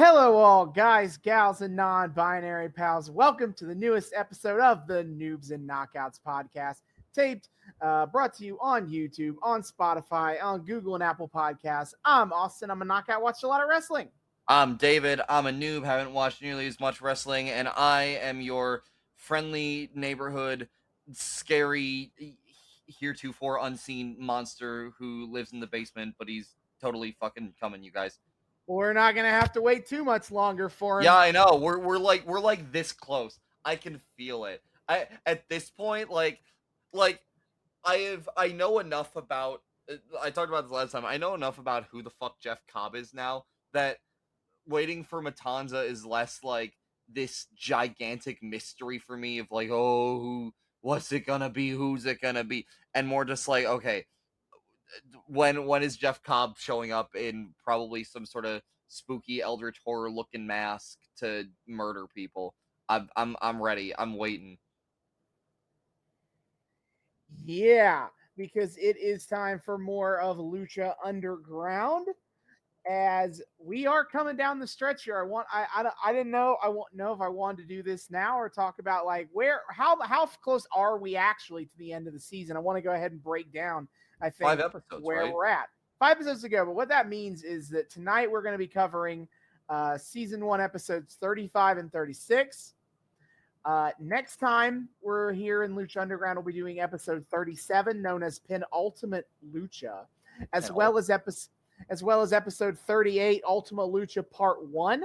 Hello, all guys, gals, and non-binary pals. Welcome to the newest episode of the Noobs and Knockouts Podcast, brought to you on YouTube, on Spotify, on Google and Apple Podcasts. I'm Austin. I'm a knockout. Watched a lot of wrestling. I'm David. I'm a noob, haven't watched nearly as much wrestling, and I am your friendly neighborhood, scary, heretofore unseen monster who lives in the basement, but he's totally fucking coming, you guys. We're not gonna have to wait too much longer for him. Yeah, I know. We're like this close. I can feel it. At this point, I know enough about. I talked about this last time. I know enough about who the fuck Jeff Cobb is now that waiting for Matanza is less like this gigantic mystery for me of like, oh, what's it gonna be? Who's it gonna be? And more just like, okay, when is Jeff Cobb showing up in probably some sort of spooky eldritch horror looking mask to murder people? I'm ready. I'm waiting. Yeah, because it is time for more of Lucha Underground. As we are coming down the stretch here, I didn't know I won't know if I wanted to do this now or talk about like how close are we actually to the end of the season. I want to go ahead and break down. I think 5 episodes, where right? we're at 5 episodes to go. But what that means is that tonight we're going to be covering season 1 episodes 35 and 36. Next time we're here in Lucha Underground, we'll be doing episode 37, known as Penultimate Lucha, as well as episode 38, Ultima Lucha Part 1.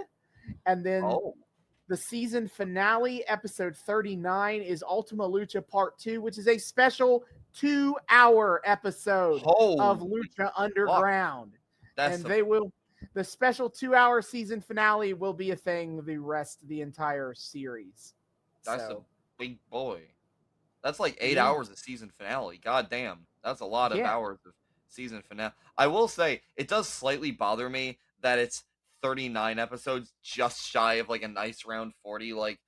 And then the season finale, episode 39, is Ultima Lucha Part 2, which is a special 2-hour episode of Lucha Underground. The special 2-hour season finale will be a thing the rest of the entire series. That's a big boy. That's like 8 hours of season finale. God damn. That's a lot of hours of season finale. I will say, it does slightly bother me that it's 39 episodes, just shy of like a nice round 40. Like,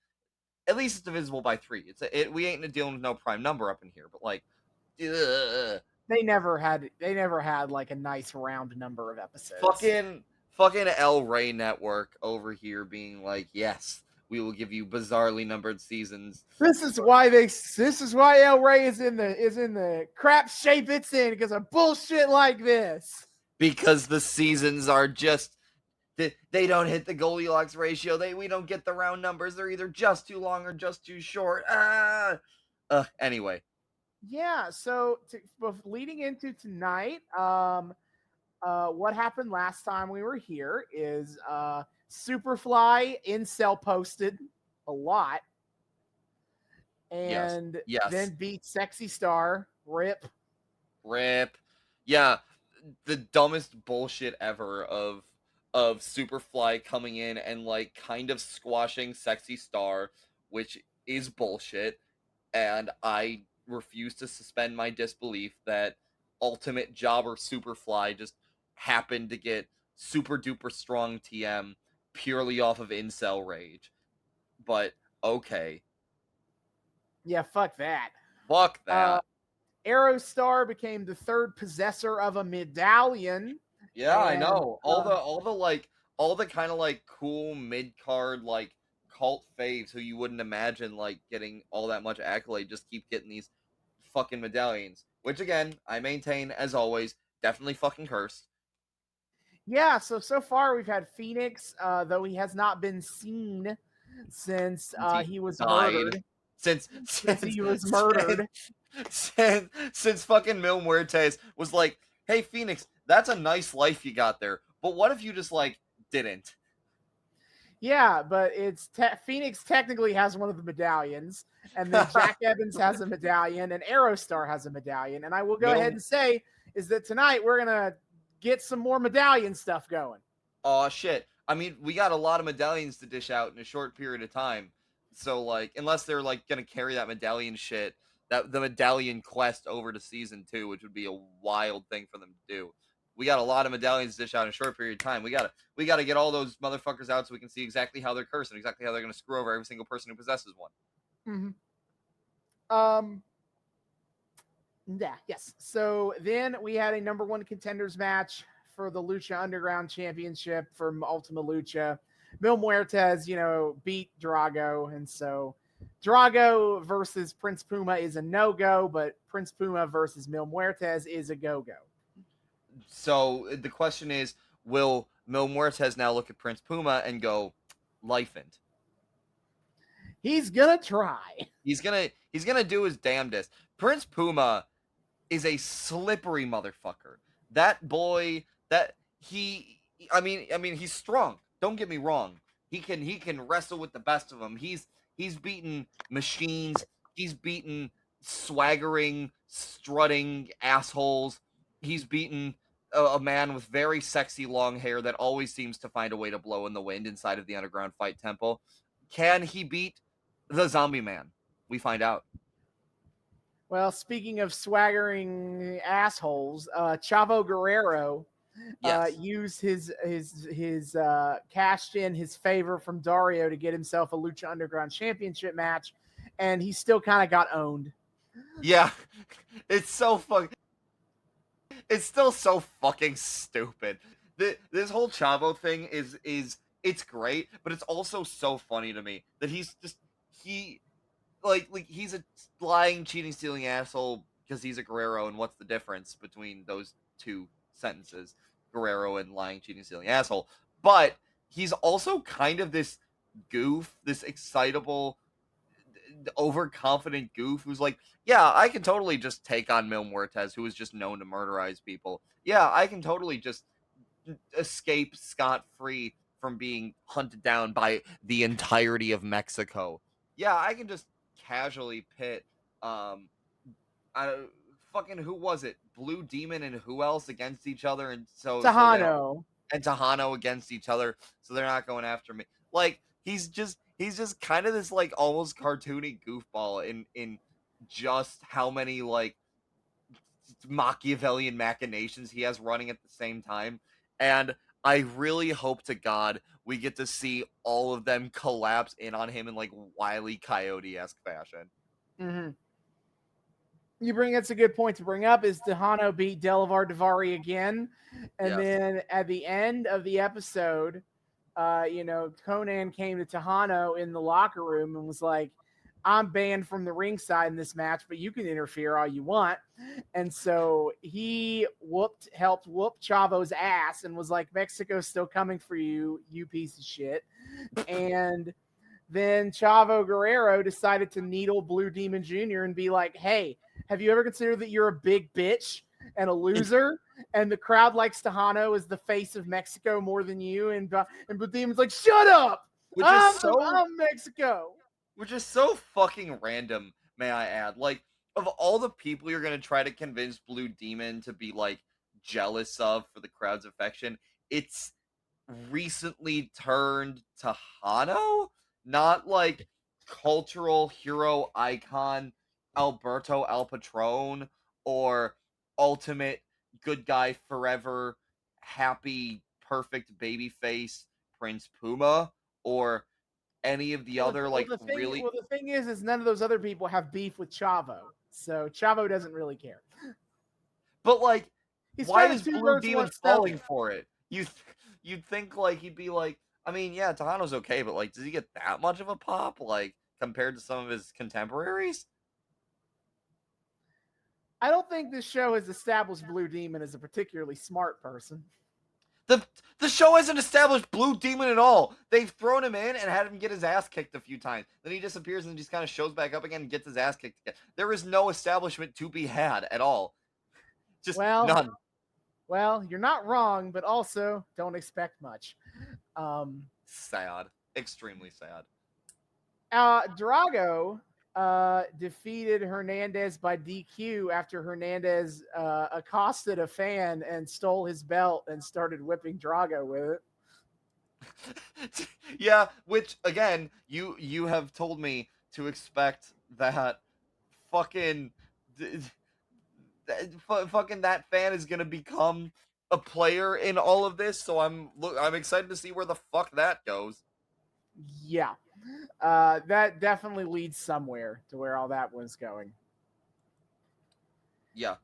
at least it's divisible by 3. We ain't dealing with no prime number up in here, but like, ugh. They never had like a nice round number of episodes. Fucking El Rey Network over here being like, yes, we will give you bizarrely numbered seasons. This is why El Rey is in the crap shape it's in, because of bullshit like this. Because the seasons are just they don't hit the Goldilocks ratio. We don't get the round numbers. They're either just too long or just too short. Anyway. Yeah, so leading into tonight, what happened last time we were here is Superfly incel posted a lot, and then beat Sexy Star. Rip. Yeah, the dumbest bullshit ever of Superfly coming in and like kind of squashing Sexy Star, which is bullshit, and I refuse to suspend my disbelief that Ultimate Jobber Superfly just happened to get super duper strong TM purely off of incel rage. But okay. Yeah, fuck that. Aerostar became the third possessor of a medallion. Yeah, I know. All the kind of like cool mid-card like cult faves who you wouldn't imagine like getting all that much accolade just keep getting these fucking medallions, which again, I maintain as always, definitely fucking cursed. Yeah, so far we've had Phoenix, though he has not been seen since he was murdered. Since he was murdered. Since fucking Mil Muertes was like, hey Phoenix, that's a nice life you got there, but what if you just like didn't? Yeah, but Phoenix technically has one of the medallions, and then Jack Evans has a medallion, and Aerostar has a medallion. And I will go ahead and say is that tonight we're gonna get some more medallion stuff going. Oh shit! I mean, we got a lot of medallions to dish out in a short period of time. So like, unless they're like gonna carry that medallion shit, the medallion quest over to season 2, which would be a wild thing for them to do. We got a lot of medallions to dish out in a short period of time. We gotta get all those motherfuckers out so we can see exactly how they're cursed and exactly how they're gonna screw over every single person who possesses one. Mm-hmm. Yeah, yes. So then we had a number 1 contenders match for the Lucha Underground Championship from Ultima Lucha. Mil Muertes, beat Drago, and so Drago versus Prince Puma is a no-go, but Prince Puma versus Mil Muertes is a go-go. So the question is, will Mil Muertes now look at Prince Puma and go, lifened? He's gonna try. He's gonna do his damnedest. Prince Puma is a slippery motherfucker. That boy, I mean, he's strong. Don't get me wrong. He can wrestle with the best of them. He's beaten machines. He's beaten swaggering, strutting assholes. He's beaten a man with very sexy long hair that always seems to find a way to blow in the wind inside of the Underground Fight Temple. Can he beat the Zombie Man? We find out. Well, speaking of swaggering assholes, Chavo Guerrero used his cashed in his favor from Dario to get himself a Lucha Underground Championship match, and he still kind of got owned. Yeah, it's so fucking. It's still so fucking stupid. This whole Chavo thing is it's great, but it's also so funny to me that he's a lying, cheating, stealing asshole because he's a Guerrero, and what's the difference between those two sentences? Guerrero and lying, cheating, stealing asshole. But he's also kind of this goof, this excitable, overconfident goof who's like, yeah, I can totally just take on Mil Muertes, who is just known to murderize people. Yeah, I can totally just escape scot-free from being hunted down by the entirety of Mexico. Yeah, I can just casually pit fucking, who was it? Blue Demon and who else against each other, and Tejano and Tejano against each other, so they're not going after me. Like, he's just kind of this like almost cartoony goofball in just how many like Machiavellian machinations he has running at the same time. And I really hope to God we get to see all of them collapse in on him in like Wile E. Coyote-esque fashion. Mm-hmm. That's a good point to bring up, is Tejano beat Delavar Davari again. And then at the end of the episode, Conan came to Tejano in the locker room and was like, I'm banned from the ringside in this match, but you can interfere all you want. And so he helped whoop Chavo's ass and was like, Mexico's still coming for you, you piece of shit. And then Chavo Guerrero decided to needle Blue Demon Jr. and be like, hey, have you ever considered that you're a big bitch and a loser? And the crowd likes Tejano as the face of Mexico more than you. And Blue Demon's like, shut up! I'm Mexico. Which is so fucking random, may I add. Like, of all the people you're going to try to convince Blue Demon to be, like, jealous of for the crowd's affection, it's recently turned Tejano? Not, like, cultural hero icon Alberto El Patron or ultimate good guy forever, happy, perfect babyface Prince Puma or any of the other the thing is none of those other people have beef with Chavo, so Chavo doesn't really care. But like, why is Blue Demon falling for it? You'd think like he'd be like, I mean, yeah, Tejano's okay, but like, does he get that much of a pop like compared to some of his contemporaries? I don't think this show has established Blue Demon as a particularly smart person. The show hasn't established Blue Demon at all. They've thrown him in and had him get his ass kicked a few times. Then he disappears and just kind of shows back up again and gets his ass kicked again. There is no establishment to be had at all. Just none. Well, you're not wrong, but also don't expect much. Sad. Extremely sad. Drago defeated Hernandez by DQ after Hernandez accosted a fan and stole his belt and started whipping Drago with it. Yeah, which again, you have told me to expect that fucking that fan is gonna become a player in all of this. So I'm excited to see where the fuck that goes. Yeah. That definitely leads somewhere to where all that was going. Yeah.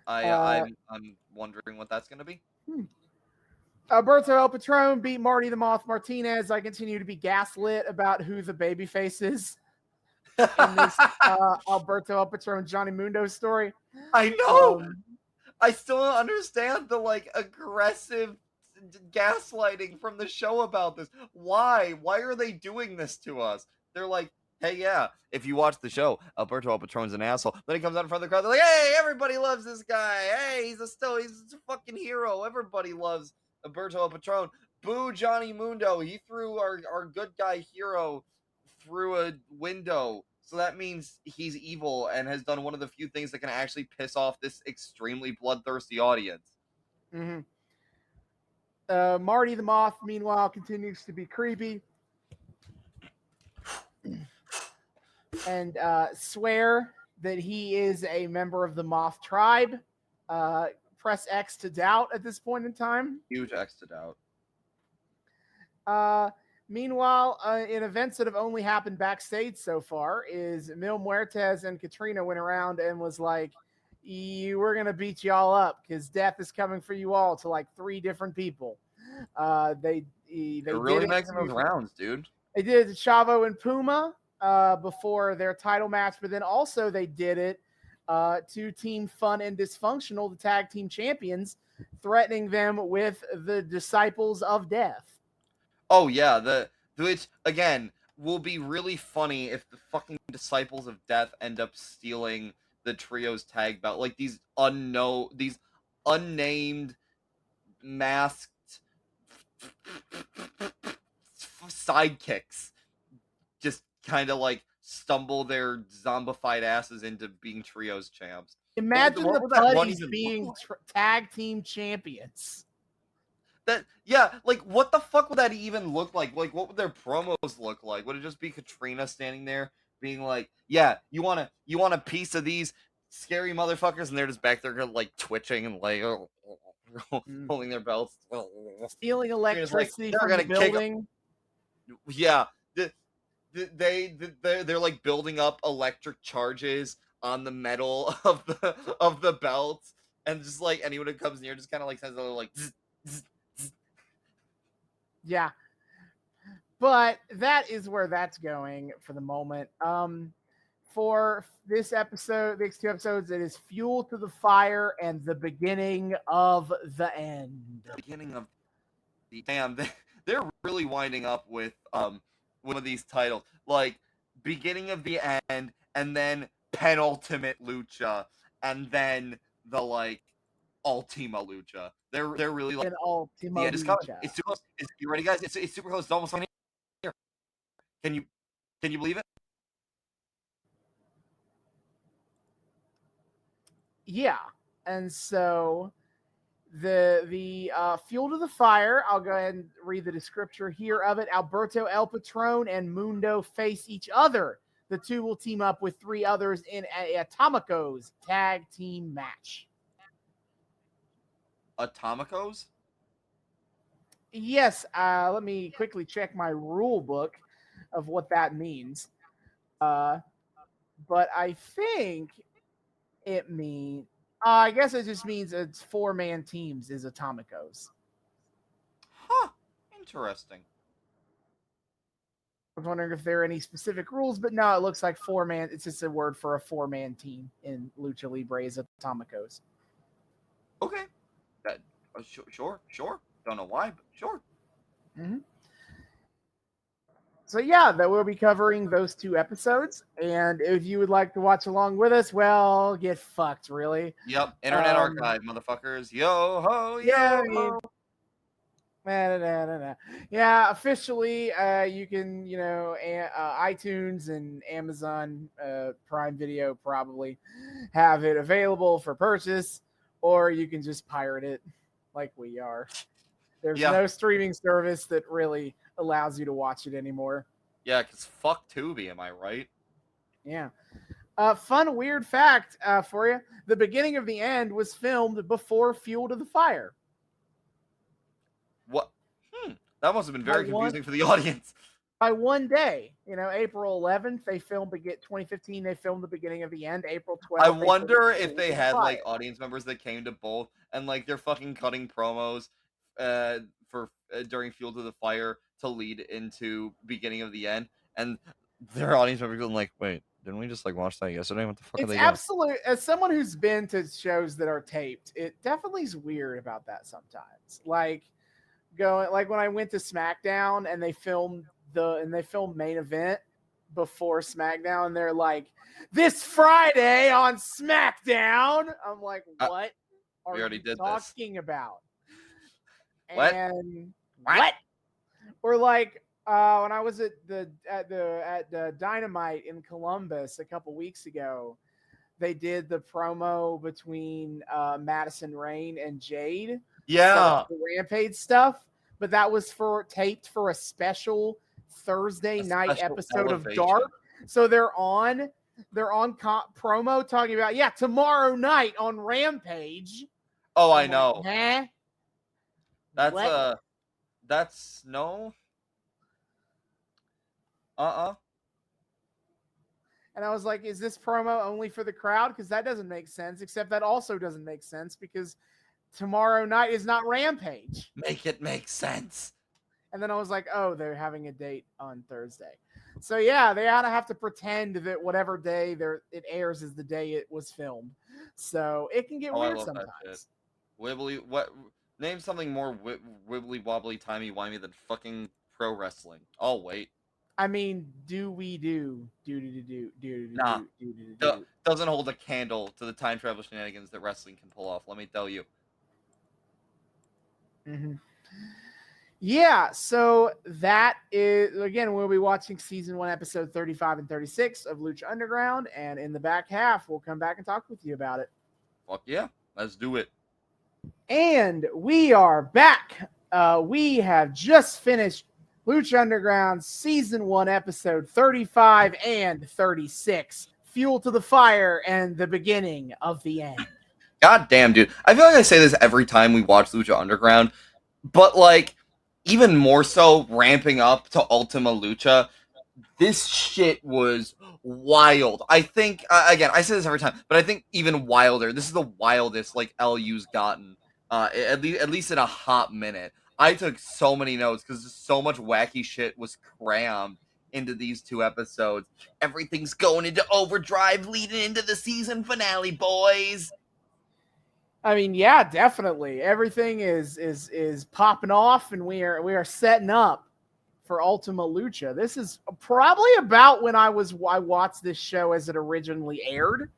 I'm wondering what that's going to be. Alberto El Patron beat Marty the Moth Martinez. I continue to be gaslit about who the babyface is in this Alberto El Patron Johnny Mundo story. I know. I still don't understand the like aggressive gaslighting from the show about this. Why? Why are they doing this to us? They're like, hey, yeah, if you watch the show, Alberto El Patron's an asshole. Then he comes out in front of the crowd. They're like, hey, everybody loves this guy. Hey, he's a fucking hero. Everybody loves Alberto El Patron. Boo Johnny Mundo. He threw our good guy hero through a window. So that means he's evil and has done one of the few things that can actually piss off this extremely bloodthirsty audience. Mm-hmm. Marty the Moth, meanwhile, continues to be creepy and swear that he is a member of the Moth tribe. Press X to doubt at this point in time. Huge X to doubt. Meanwhile, in events that have only happened backstage so far, is Mil Muertes and Catrina went around and was like, we're going to beat y'all up because death is coming for you all, to like 3 different people. They really making those rounds, dude. They did it to Chavo and Puma before their title match, but then also they did it to Team Fun and Dysfunctional, the tag team champions, threatening them with the Disciples of Death. Oh yeah, which again will be really funny if the fucking Disciples of Death end up stealing the trio's tag belt. Like these unnamed masked sidekicks just kind of like stumble their zombified asses into being trios champs. Imagine the Buddies being tag team champions. Like what the fuck would that even look like? Like what would their promos look like? Would it just be Catrina standing there being like, yeah, you want a piece of these scary motherfuckers, and they're just back there like twitching and like holding their belts, stealing electricity from the building. Yeah, they're like building up electric charges on the metal of the belts, and just like anyone who comes near just kind of like says a little like zzz, zzz. Yeah, but that is where that's going for the moment. For this episode, these 2 episodes, it is Fuel to the Fire and the beginning of the end. Beginning of the damn, they're really winding up with one of these titles, like beginning of the end, and then penultimate lucha, and then the like Ultima Lucha. They're really like Ultima Lucha. It's too close. You ready, guys? It's super close. It's almost on here. Can you believe it? Yeah, and so the Fuel to the Fire. I'll go ahead and read the description here of it. Alberto El Patron and Mundo face each other. The 2 will team up with 3 others in a Atomicos tag team match. Atomicos? Yes, let me quickly check my rule book of what that means. But I think it means, I guess it just means it's 4-man teams is Atomicos. Huh. Interesting. I was wondering if there are any specific rules, but no, it looks like 4-man. It's just a word for a 4-man team in Lucha Libre is Atomicos. Okay. Sure. Don't know why, but sure. Mm-hmm. So yeah, that we'll be covering those 2 episodes, and if you would like to watch along with us, well, get fucked, really. Yep, Internet Archive, motherfuckers. Yo ho, yo. Yeah, officially, you can, iTunes and Amazon Prime Video probably have it available for purchase, or you can just pirate it like we are. There's no streaming service that really allows you to watch it anymore. Yeah, because fuck Tubi, am I right? Yeah. Fun, weird fact for you. The beginning of the end was filmed before Fuel to the Fire. What? That must have been very confusing for the audience. By 1 day, April 11th, they filmed 2015. They filmed the beginning of the end. April 12th. I wonder if they had like audience members that came to both and like they're fucking cutting promos during Fuel to the Fire to lead into beginning of the end, and their audience members going like, "Wait, didn't we just like watch that yesterday? What the fuck are they doing?" Absolute. As someone who's been to shows that are taped, it definitely is weird about that sometimes. Like when I went to SmackDown and they filmed main event before SmackDown, and they're like, "This Friday on SmackDown." I'm like, "What are you talking about?" What? And what? Or like when I was at the Dynamite in Columbus a couple weeks ago, they did the promo between Madison Rayne and Jade. Yeah, the Rampage stuff, but that was taped for a special Thursday night episode of Dark. So they're on promo talking about tomorrow night on Rampage. Oh, I know. Huh? That's no. And I was like, is this promo only for the crowd? Because that doesn't make sense. Except that also doesn't make sense because tomorrow night is not Rampage. Make it make sense. And then I was like, oh, they're having a date on Thursday. So yeah, they ought to have to pretend that whatever day it airs is the day it was filmed. So it can get weird sometimes. Wibbly, what? Name something more wibbly wobbly timey wimey than fucking pro wrestling. I'll wait. I mean, Nah, doesn't hold a candle to the time travel shenanigans that wrestling can pull off. Let me tell you. Mm-hmm. Yeah, so that is, again, we'll be watching season 1, episode 35 and 36 of Lucha Underground, and in the back half, we'll come back and talk with you about it. Fuck yeah, let's do it. And we are back. We have just finished Lucha Underground season 1, episode 35 and 36, Fuel to the Fire and the beginning of the end. God damn, dude. I feel like I say this every time we watch Lucha Underground, but like, even more so ramping up to Ultima Lucha, this shit was wild. I think, again, I say this every time, but I think even wilder. This is the wildest, like, LU's gotten, at least in a hot minute. I took so many notes because so much wacky shit was crammed into these 2 episodes. Everything's going into overdrive leading into the season finale, boys. I mean, yeah, definitely. Everything is popping off, and we are setting up for Ultima Lucha. This is probably about when I watched this show as it originally aired.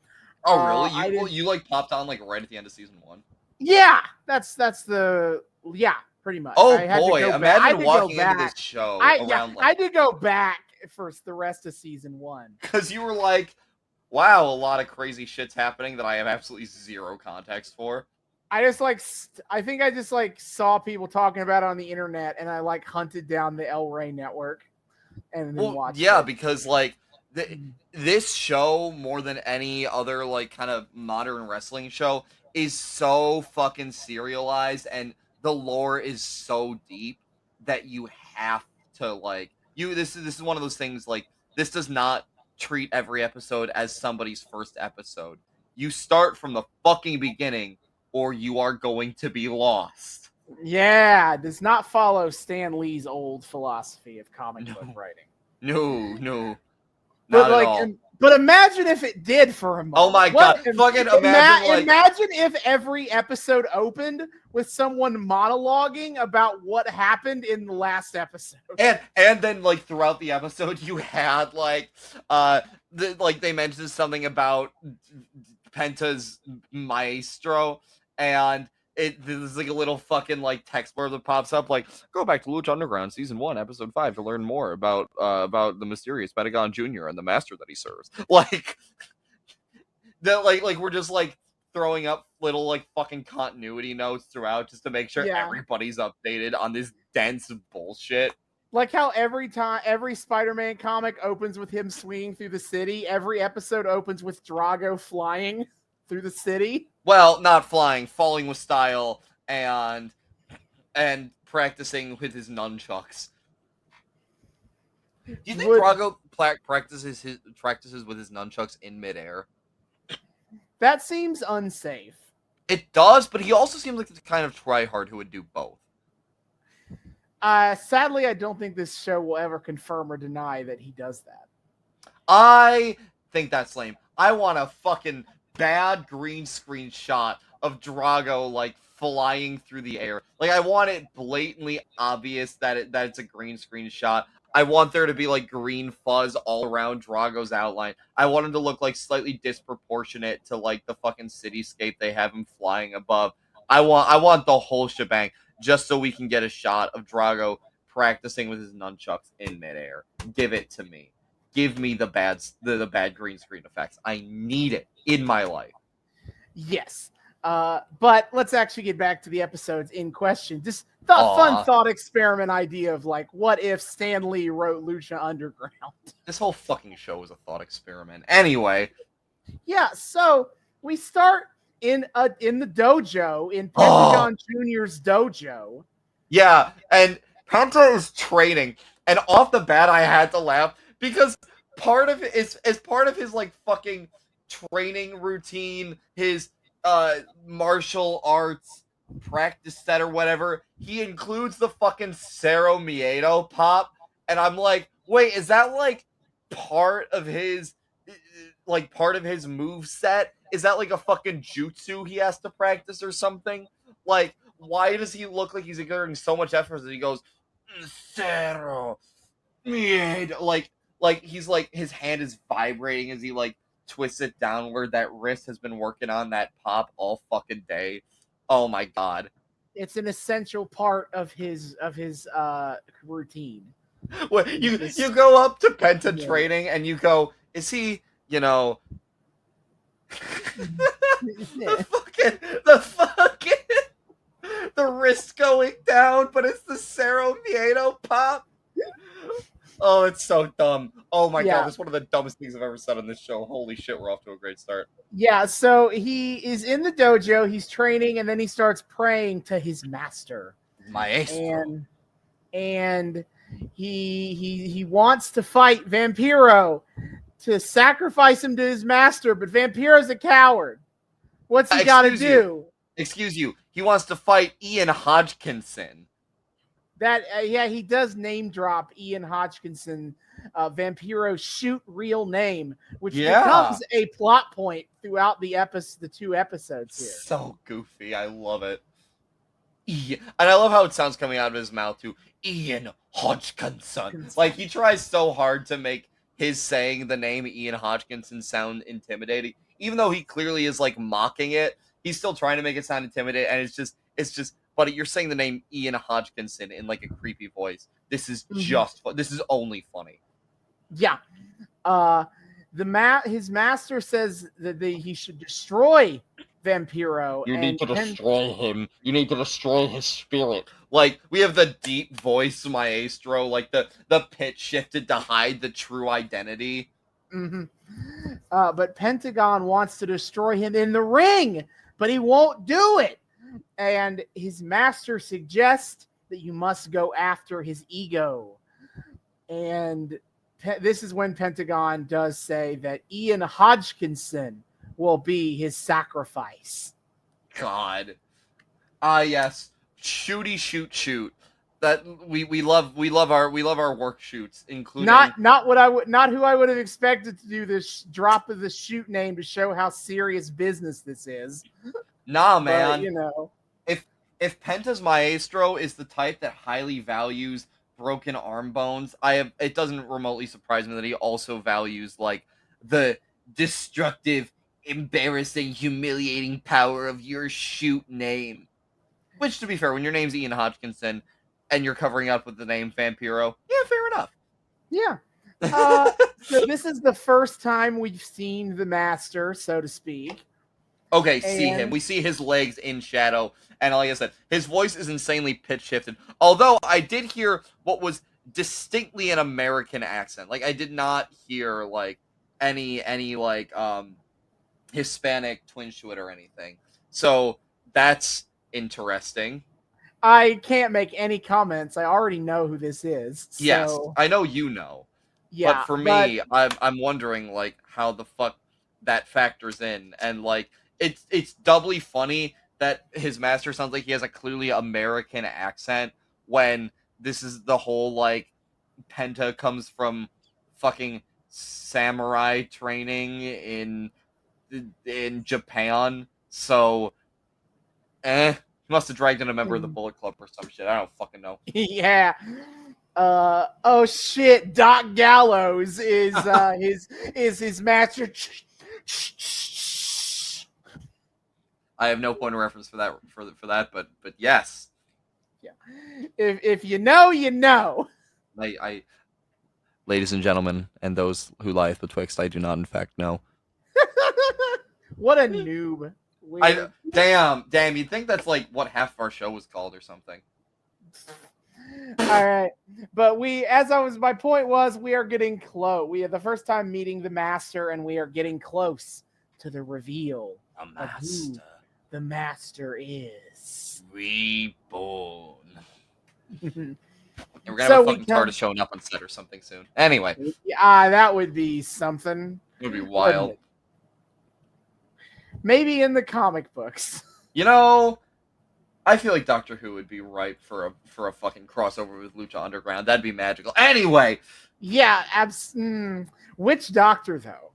Oh, really? You like popped on like right at the end of season 1? Yeah, that's pretty much. Oh boy, imagine walking into this show I did go back for the rest of season 1 because you were like, wow, a lot of crazy shit's happening that I have absolutely zero context for. I think I just saw people talking about it on the internet, and I hunted down the El Rey network and then watched it. Because this show, more than any other kind of modern wrestling show, is so fucking serialized, and the lore is so deep that you have to this is one of those things, this does not treat every episode as somebody's first episode. You start from the fucking beginning, or you are going to be lost. Yeah, it does not follow Stan Lee's old philosophy of comic book writing. No. But imagine if it did for a moment. Oh my god! Fucking imagine if every episode opened with someone monologuing about what happened in the last episode. And then throughout the episode, you had they mentioned something about Penta's maestro, and there's a little fucking text blurb that pops up go back to Lucha Underground season 1 episode 5 to learn more about the mysterious Pentagon Jr. and the master that he serves. We're just throwing up little fucking continuity notes throughout just to make sure everybody's updated on this dense bullshit. Like how every Spider-Man comic opens with him swinging through the city, every episode opens with Drago flying through the city. Well, not flying, falling with style, and practicing with his nunchucks. Do you think Drago practices with his nunchucks in midair? That seems unsafe. It does, but he also seems like the kind of tryhard who would do both. Sadly, I don't think this show will ever confirm or deny that he does that. I think that's lame. I want a fucking bad green screen shot of Drago like flying through the air. Like I want it blatantly obvious that it's a green screen shot. I want there to be like green fuzz all around Drago's outline. I want him to look like slightly disproportionate to like the fucking cityscape they have him flying above. I want the whole shebang just so we can get a shot of Drago practicing with his nunchucks in midair. Give it to me. Give me the bad green screen effects. I need it in my life. Yes. But let's actually get back to the episodes in question. Just fun thought experiment idea of like, what if Stan Lee wrote Lucha Underground? This whole fucking show is a thought experiment. Anyway. Yeah, so we start in the dojo, in Pentagon Jr.'s dojo. Yeah, and Penta is training, and off the bat I had to laugh because part of it is as part of his like fucking training routine, his martial arts practice set or whatever, he includes the fucking Cerro Miedo pop, and I'm like, wait, is that like part of his move set? Is that like a fucking jutsu he has to practice or something? Like, why does he look like he's exerting so much effort that he goes Cerro Miedo? Like he's like his hand is vibrating as he like twists it downward. That wrist has been working on that pop all fucking day. Oh my god. It's an essential part of his routine. Well, you go up to Penta training and you go, is he, you know, the wrist going down, but it's the Cerro Miedo pop. Oh, it's so dumb. Oh my god, it's one of the dumbest things I've ever said on this show. Holy shit, we're off to a great start. Yeah, so he is in the dojo, he's training, and then he starts praying to his master. Maestro. And he wants to fight Vampiro to sacrifice him to his master, but Vampiro's a coward. What's he got to do? Excuse you. He wants to fight Ian Hodgkinson. That he does name drop Ian Hodgkinson, Vampiro's shoot real name, which becomes a plot point throughout the two episodes here. So goofy, I love it. And I love how it sounds coming out of his mouth too. Ian Hodgkinson. Like he tries so hard to make his saying the name Ian Hodgkinson sound intimidating, even though he clearly is like mocking it. He's still trying to make it sound intimidating, and it's just. Buddy, you're saying the name Ian Hodgkinson in like a creepy voice. This is just fun. This is only funny. Yeah. His master says that he should destroy Vampiro. You need to destroy him. You need to destroy his spirit. Like, we have the deep voice maestro, like the pitch shifted to hide the true identity. But Pentagon wants to destroy him in the ring, but he won't do it. And his master suggests that you must go after his ego. And this is when Pentagon does say that Ian Hodgkinson will be his sacrifice. God. Yes. Shooty shoot. That we love our work shoots, including not who I would have expected to do this drop of the shoot name to show how serious business this is. Nah, man. But, if Penta's maestro is the type that highly values broken arm bones, it doesn't remotely surprise me that he also values like the destructive, embarrassing, humiliating power of your shoot name. Which, to be fair, when your name's Ian Hodgkinson and you're covering up with the name Vampiro, yeah, fair enough. Yeah. So this is the first time we've seen the master, so to speak. Okay, see him. We see his legs in shadow, and like I said, his voice is insanely pitch shifted. Although I did hear what was distinctly an American accent. Like I did not hear like any like Hispanic twinge to it or anything. So that's interesting. I can't make any comments. I already know who this is. So... Yes, I know you know. Yeah, but for me, I'm wondering like how the fuck that factors in, and like it's doubly funny that his master sounds like he has a clearly American accent when this is the whole like Penta comes from fucking samurai training in Japan, so he must have dragged in a member of the Bullet Club or some shit. I don't fucking know. Yeah. Oh shit, Doc Gallows is his master. I have no point of reference for that, but yes. Yeah. If you know, you know. I ladies and gentlemen, and those who lieth betwixt, I do not in fact know. What a noob. Damn, you'd think that's like what half of our show was called or something. All right, but my point was, we are getting close. We are the first time meeting the master, and we are getting close to the reveal of who the master is. Reborn. And we're gonna have a fucking TARDIS showing up on set or something soon. Anyway, that would be something. It would be wild. Maybe in the comic books. You know, I feel like Doctor Who would be ripe for a fucking crossover with Lucha Underground. That'd be magical. Anyway. Yeah, which Doctor though?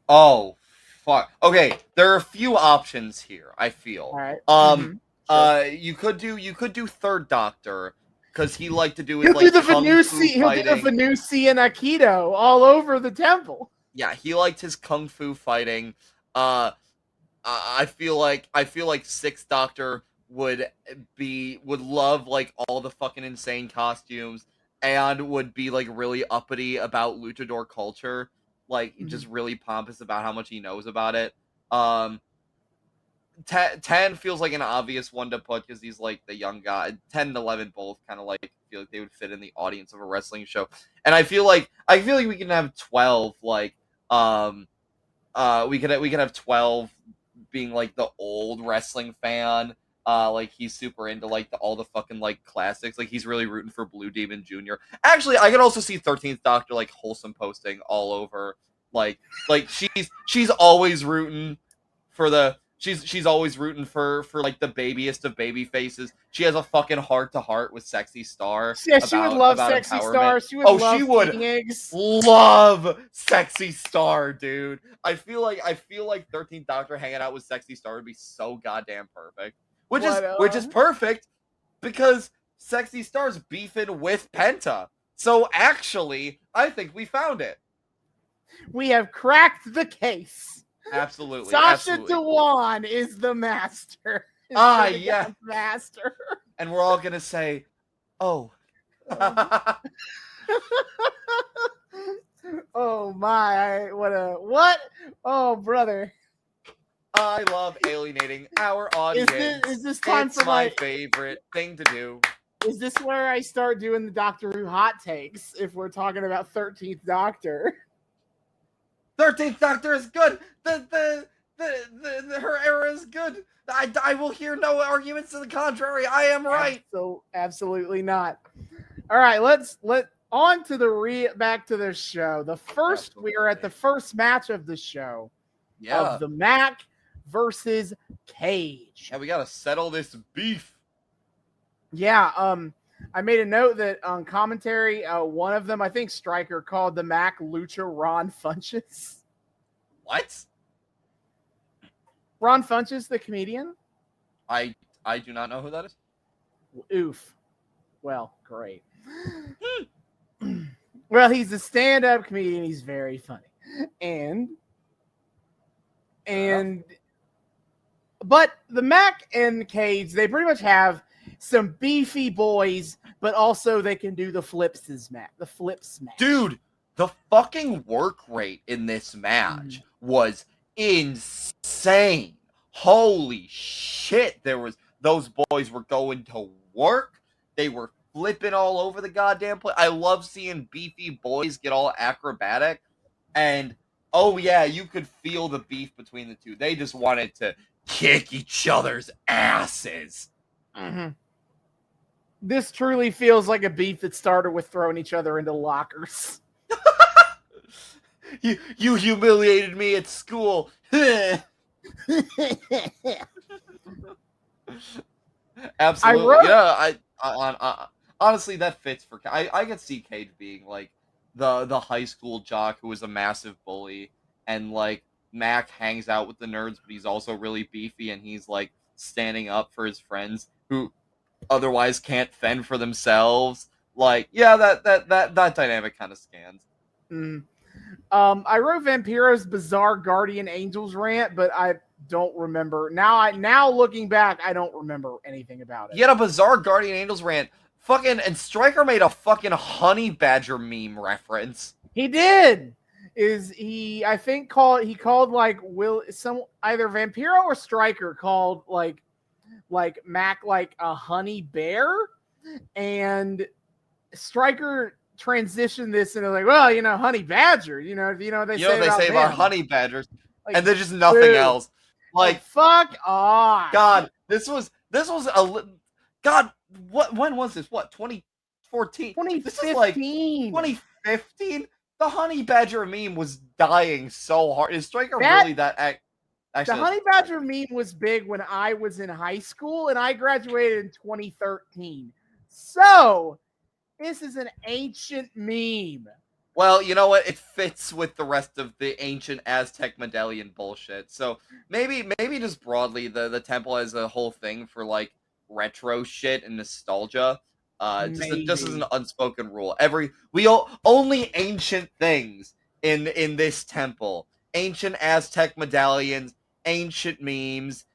Oh, fuck. Okay, there are a few options here, I feel. All right. Sure. You could do Third Doctor, because he liked to do it like He'll do the Venusian Aikido all over the temple. Yeah, he liked his kung fu fighting. I feel like Sixth Doctor would love like all the fucking insane costumes and would be like really uppity about luchador culture, like just really pompous about how much he knows about it. 10 feels like an obvious one to put because he's like the young guy. 10 and 11 both kind of like feel like they would fit in the audience of a wrestling show. And I feel like we can have 12 like we could have 12 being like the old wrestling fan. Like he's super into like all the fucking like classics. Like he's really rooting for Blue Demon Jr. Actually, I could also see 13th Doctor like wholesome posting all over. Like she's always rooting for the she's always rooting for like the babiest of baby faces. She has a fucking heart to heart with Sexy Star. Yeah, she would love Sexy Star. She would love Sexy Star, dude. I feel like 13th Doctor hanging out with Sexy Star would be so goddamn perfect. Which is perfect because Sexy Star's beefing with Penta. So actually, I think we found it. We have cracked the case. Absolutely. Sasha Dewan is the master. Yeah. Master. And we're all going to say, oh. Oh my, what? Oh, brother. I love alienating our audience. Is this time it's my favorite thing to do. Is this where I start doing the Doctor Who hot takes if we're talking about 13th Doctor? 13th Doctor is good. The her era is good. I will hear no arguments to the contrary. I am right. So absolutely not. All right, on to back to the show. We are at the first match of the show. Yeah. Of the Mac versus Cage. Yeah, we gotta settle this beef. Yeah, I made a note that on commentary, one of them, I think Stryker, called the Mac Lucha Ron Funches. What? Ron Funches, the comedian? I do not know who that is. Oof. Well, great. Well, he's a stand-up comedian. He's very funny. But the Mac and Cage, they pretty much have some beefy boys, but also they can do the flips smash. Dude, the fucking work rate in this match was insane. Holy shit. Those boys were going to work. They were flipping all over the goddamn place. I love seeing beefy boys get all acrobatic. And oh yeah, you could feel the beef between the two. They just wanted to kick each other's asses. Mm-hmm. This truly feels like a beef that started with throwing each other into lockers. You humiliated me at school. Absolutely. honestly, that fits for. I could see Cage being like the high school jock who was a massive bully, and like Mac hangs out with the nerds, but he's also really beefy, and he's like standing up for his friends who otherwise can't fend for themselves. Like, yeah, that dynamic kind of scans. Mm. I wrote Vampiro's bizarre Guardian Angels rant, but I don't remember. Now looking back, I don't remember anything about it. He had a bizarre Guardian Angels rant. Fucking, and Stryker made a fucking honey badger meme reference. He did. I think called like either Vampiro or Stryker called like Mac like a honey bear, and Stryker transitioned this into like, well, honey badger, they say about honey badgers, like, and there's just nothing dude, else. Like, fuck off. God, this was God. When was this? What, 2014? 2015. This is like 2015. The honey badger meme was dying so hard. Is Stryker really that? Actually, the honey badger meme was big when I was in high school, and I graduated in 2013. So this is an ancient meme. Well, you know what? It fits with the rest of the ancient Aztec medallion bullshit. So maybe just broadly, the temple has a whole thing for like retro shit and nostalgia. Just as an unspoken rule. Only ancient things in this temple. Ancient Aztec medallions, ancient memes.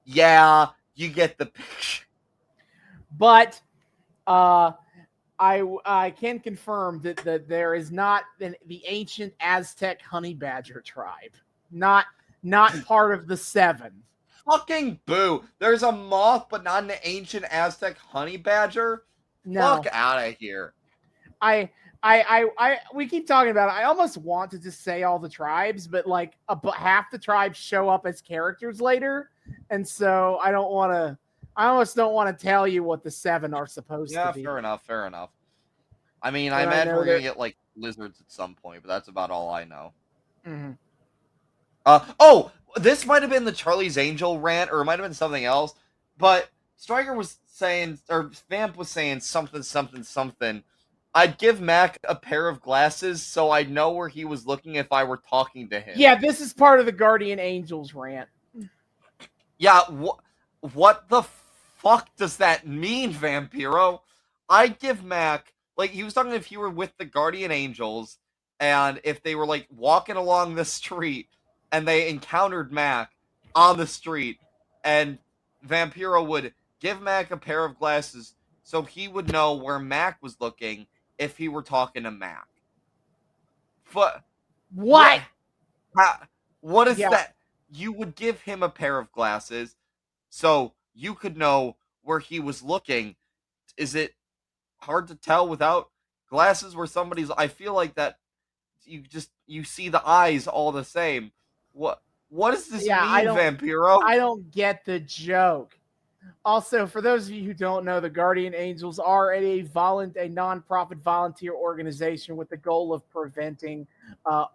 Yeah, you get the picture. But I can confirm that there is not the ancient Aztec honey badger tribe. Not part of the 7. Fucking boo. There's a moth, but not an ancient Aztec honey badger. No. Fuck out of here. We keep talking about it. I almost want to just say all the tribes, but like half the tribes show up as characters later, and so I almost don't want to tell you what the 7 are supposed to be. Yeah, fair enough. I mean, I imagine we're gonna get like lizards at some point, but that's about all I know. Mm-hmm. This might have been the Charlie's Angel rant, or it might have been something else, but Stryker was saying, or Vamp was saying something. I'd give Mac a pair of glasses so I'd know where he was looking if I were talking to him. Yeah, this is part of the Guardian Angels rant. Yeah, what the fuck does that mean, Vampiro? I'd give Mac, like, he was talking if he were with the Guardian Angels, and if they were, like, walking along the street, and they encountered Mac on the street, and Vampiro would give Mac a pair of glasses so he would know where Mac was looking if he were talking to Mac. What? What is that? You would give him a pair of glasses so you could know where he was looking. Is it hard to tell without glasses where somebody's... I feel like that you see the eyes all the same. What does this mean, Vampiro? I don't get the joke. Also, for those of you who don't know, the Guardian Angels are a non-profit volunteer organization with the goal of preventing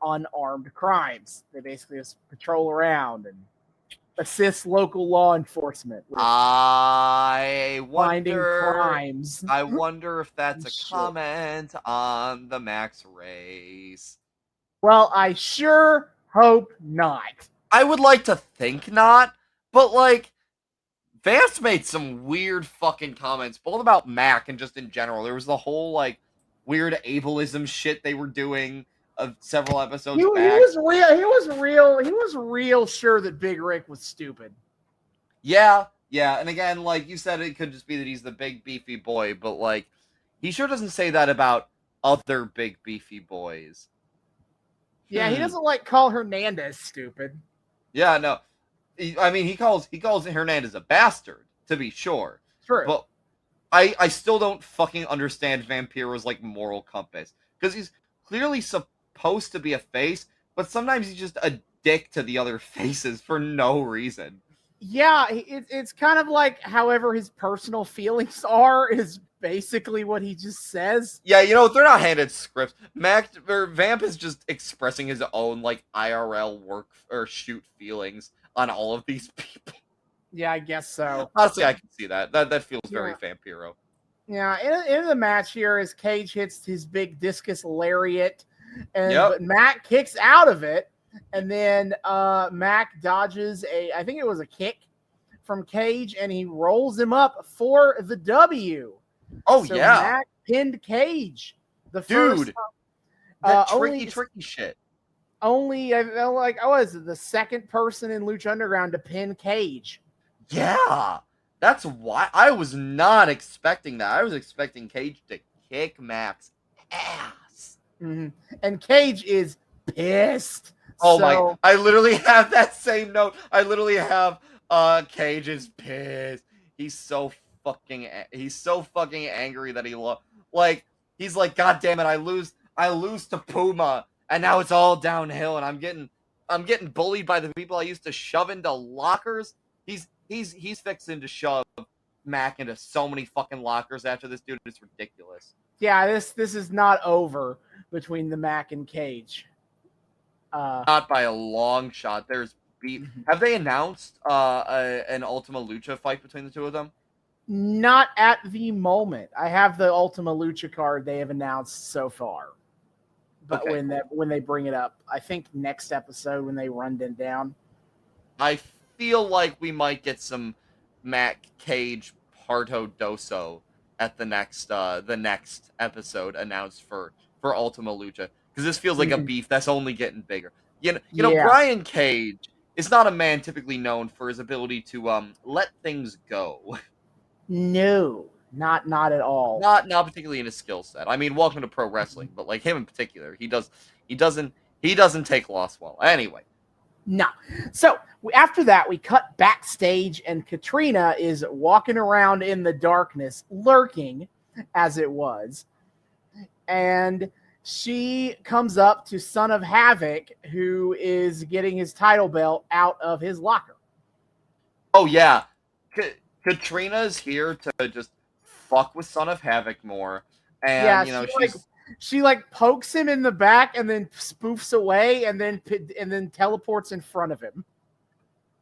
unarmed crimes. They basically just patrol around and assist local law enforcement with finding crimes. I wonder if that's a comment on the Max race. Well, I sure hope not. I would like to think not, but like, Vance made some weird fucking comments, both about Mac and just in general. There was the whole like weird ableism shit they were doing of several episodes back. He was real sure that Big Rick was stupid. Yeah, and again, like you said, it could just be that he's the big beefy boy, but like he sure doesn't say that about other big beefy boys. Yeah, he doesn't like call Hernandez stupid. Yeah, no. I mean, he calls Hernandez a bastard, to be sure. True. But I still don't fucking understand Vampiro's like moral compass, because he's clearly supposed to be a face, but sometimes he's just a dick to the other faces for no reason. Yeah, it's kind of like however his personal feelings are is basically what he just says. Yeah, they're not handed scripts. Vamp is just expressing his own like IRL work or shoot feelings on all of these people. Yeah, I guess so. Honestly, I can see that. That feels very Vampiro. Yeah, in the match here, as Cage hits his big discus lariat, and but Mac kicks out of it, and then Mac dodges I think it was a kick from Cage, and he rolls him up for the W. Oh, so yeah. Mac pinned Cage. Dude, that tricky shit. Only, I felt like I was the second person in Lucha Underground to pin Cage. Yeah. That's why I was not expecting that. I was expecting Cage to kick Mac's ass. Mm-hmm. And Cage is pissed. Oh my! I literally have that same note. I literally have Cage is pissed. He's so fucking angry that he's like, God damn it! I lose to Puma, and now it's all downhill, and I'm getting bullied by the people I used to shove into lockers. He's fixing to shove Mac into so many fucking lockers after this dude. It's ridiculous. Yeah, this is not over between the Mac and Cage. Not by a long shot. There's beef. Have they announced an Ultima Lucha fight between the two of them? Not at the moment. I have the Ultima Lucha card they have announced so far. But okay, when they bring it up, I think next episode when they run them down. I feel like we might get some Mac Cage Parto Doso at the next episode announced for Ultima Lucha, because this feels like a beef that's only getting bigger. You know, Brian Cage is not a man typically known for his ability to let things go. No, not at all. Not particularly in his skill set. I mean, welcome to pro wrestling, but like him in particular, he doesn't take loss well. Anyway. No. So after that, we cut backstage, and Catrina is walking around in the darkness, lurking, as it was. And she comes up to Son of Havoc, who is getting his title belt out of his locker. Oh, yeah. Catrina's here to just fuck with Son of Havoc more. And, yeah, you know, she pokes him in the back and then spoofs away and then teleports in front of him.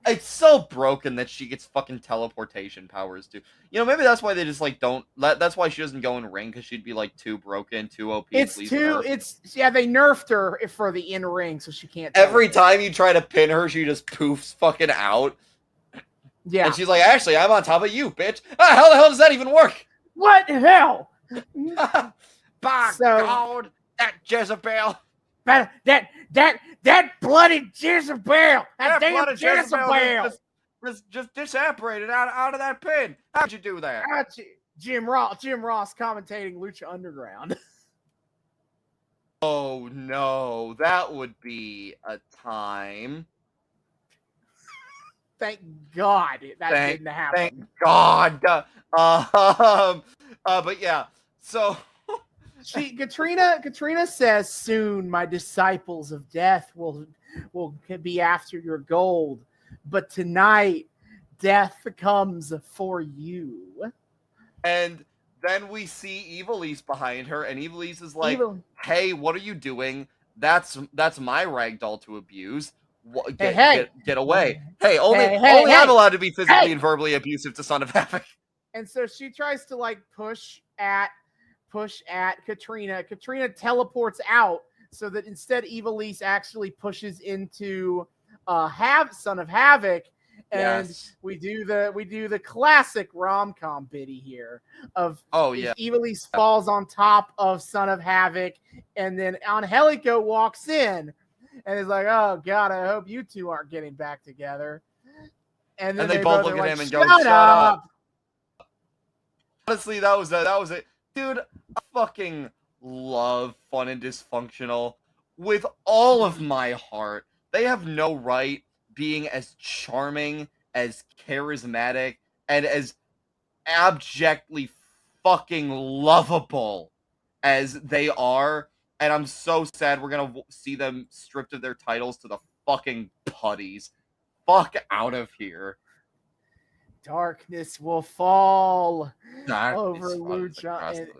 It's so broken that she gets fucking teleportation powers too. You know, maybe that's why they just that's why she doesn't go in ring, because she'd be like too broken, too OP. They nerfed her for the in ring, so she can't. Every time you try to pin her, she just poofs fucking out. Yeah, and she's like, actually, I'm on top of you, bitch. How the hell does that even work? What the hell? By God, that Jezebel. That bloody Jezebel. That damn bloody Jezebel. Just disapparated out of that pin. How'd you do that? Jim Ross commentating Lucha Underground. Oh no, that would be a time. Thank God that didn't happen. Thank God. But yeah, so Catrina says, soon my disciples of death will be after your gold, but tonight death comes for you. And then we see Evilise behind her, and Evilise is like, hey, what are you doing? That's my ragdoll to abuse. Get away. Hey, only I'm allowed to be physically and verbally abusive to Son of Havoc. And so she tries to push at Catrina. Catrina teleports out so that instead Evilise actually pushes into Son of Havoc, and we do the classic rom-com biddy here of Evilise falls on top of Son of Havoc, and then Angelico walks in and is like, oh God, I hope you two aren't getting back together. And then they both look at him and go, shut up. Honestly, that was it. Dude, I fucking love Fun and Dysfunctional with all of my heart. They have no right being as charming, as charismatic, and as abjectly fucking lovable as they are. And I'm so sad we're going to see them stripped of their titles to the fucking putties. Fuck out of here. Darkness will fall over Lucha.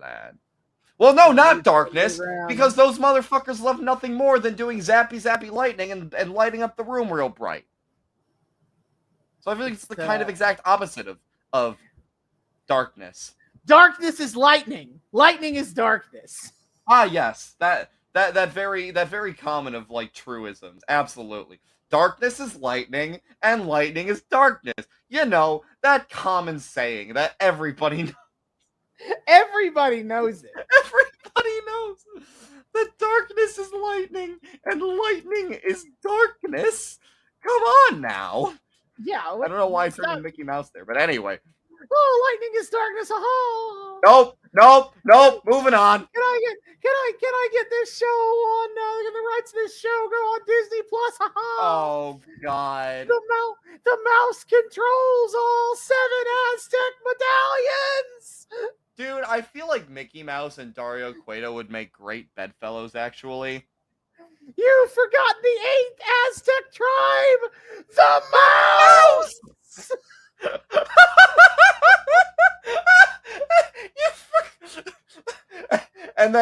Well, no, not darkness, because those motherfuckers love nothing more than doing zappy lightning and lighting up the room real bright. So I feel like it's the kind of exact opposite of darkness. Darkness is lightning. Lightning is darkness. Ah, yes, that very common of like truisms. Absolutely, darkness is lightning, and lightning is darkness. You know that common saying that everybody knows. Everybody knows it. Everybody knows that darkness is lightning, and lightning is darkness. Come on now. Yeah. I don't know why I turned into Mickey Mouse there, but anyway. Oh, lightning is darkness. Oh. Nope. Moving on. Can I get this show on the rights of this show go on Disney Plus? Oh God. The mouse controls all 7 Aztec medallions. Dude, I feel like Mickey Mouse and Dario Cueto would make great bedfellows, actually. You forgot the 8th Aztec tribe, the mouse. and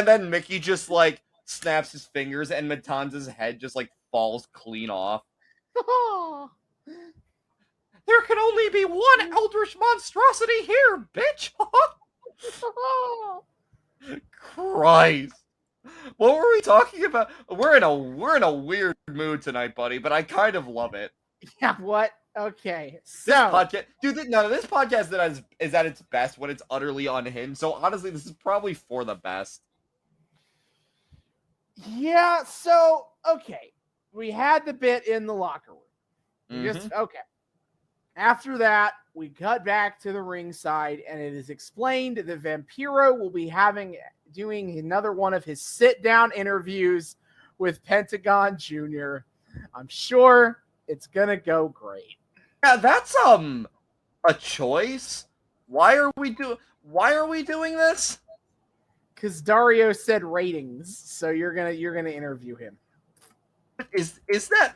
then Mickey just like snaps his fingers and Matanza's head just like falls clean off. Oh. There can only be one eldritch monstrosity here, bitch. Christ. What were we talking about? We're in a weird mood tonight, buddy, but I kind of love it. Yeah, what? Okay. So this podcast, dude, this podcast that is at its best when it's utterly unhinged. So honestly, this is probably for the best. Yeah, so okay. We had the bit in the locker room. Just okay. After that, we cut back to the ringside, and it is explained that Vampiro will be doing another one of his sit-down interviews with Pentagon Jr. I'm sure it's gonna go great. Yeah, that's a choice. Why are we doing this? Because Dario said ratings, so you're gonna interview him. Is that?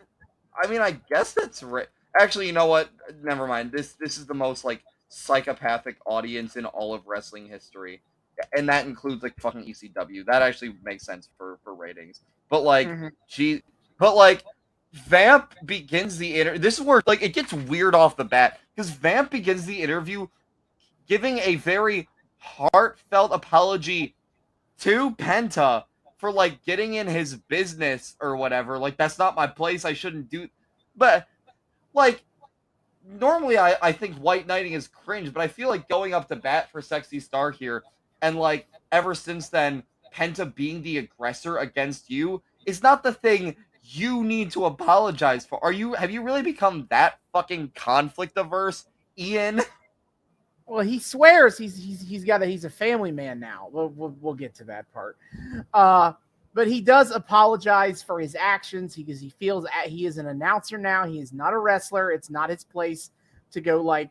I mean, I guess that's right. Actually, you know what? Never mind. This is the most like psychopathic audience in all of wrestling history, and that includes like fucking ECW. That actually makes sense for ratings. But like, Vamp begins the This is where like it gets weird off the bat because Vamp begins the interview giving a very heartfelt apology to Penta for like getting in his business or whatever. Like, that's not my place. I shouldn't do. But like, normally I think white knighting is cringe, but I feel like going up to bat for Sexy Star here, and like ever since then, Penta being the aggressor against you is not the thing you need to apologize for. Have you really become that fucking conflict averse, Ian? Well, he swears he's a family man now. We'll get to that part. But he does apologize for his actions because he feels he is an announcer now. He is not a wrestler. It's not his place to go like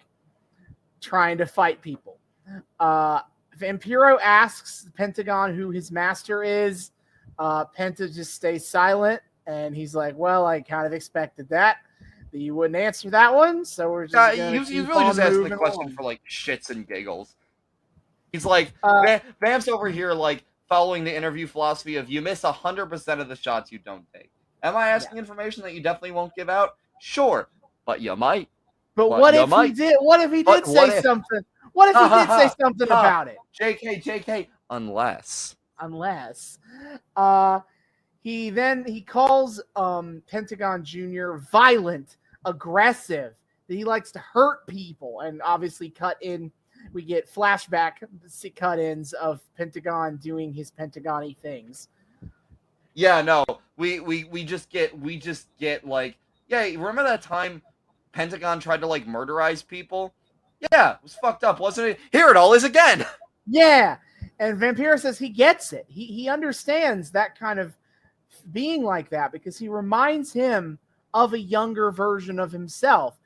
trying to fight people. Vampiro asks Pentagon who his master is. Penta just stays silent, and he's like, "Well, I kind of expected that you wouldn't answer that one, so we're just." He's really just asking the question for like shits and giggles. He's like, Vamp's over here like following the interview philosophy of you miss 100% of the shots you don't take. Am I asking information that you definitely won't give out? Sure, but you might. But what if he did? What if he did say something? What if he did say something about it? JK. Unless he calls Pentagon Jr. violent, aggressive, that he likes to hurt people, and obviously we get flashback cut-ins of Pentagon doing his Pentagon-y things. Yeah, no, we just get like, yeah, remember that time Pentagon tried to like murderize people? Yeah, it was fucked up, wasn't it? Here it all is again. Yeah, and Vampiro says he gets it. He understands that kind of being like that because he reminds him of a younger version of himself.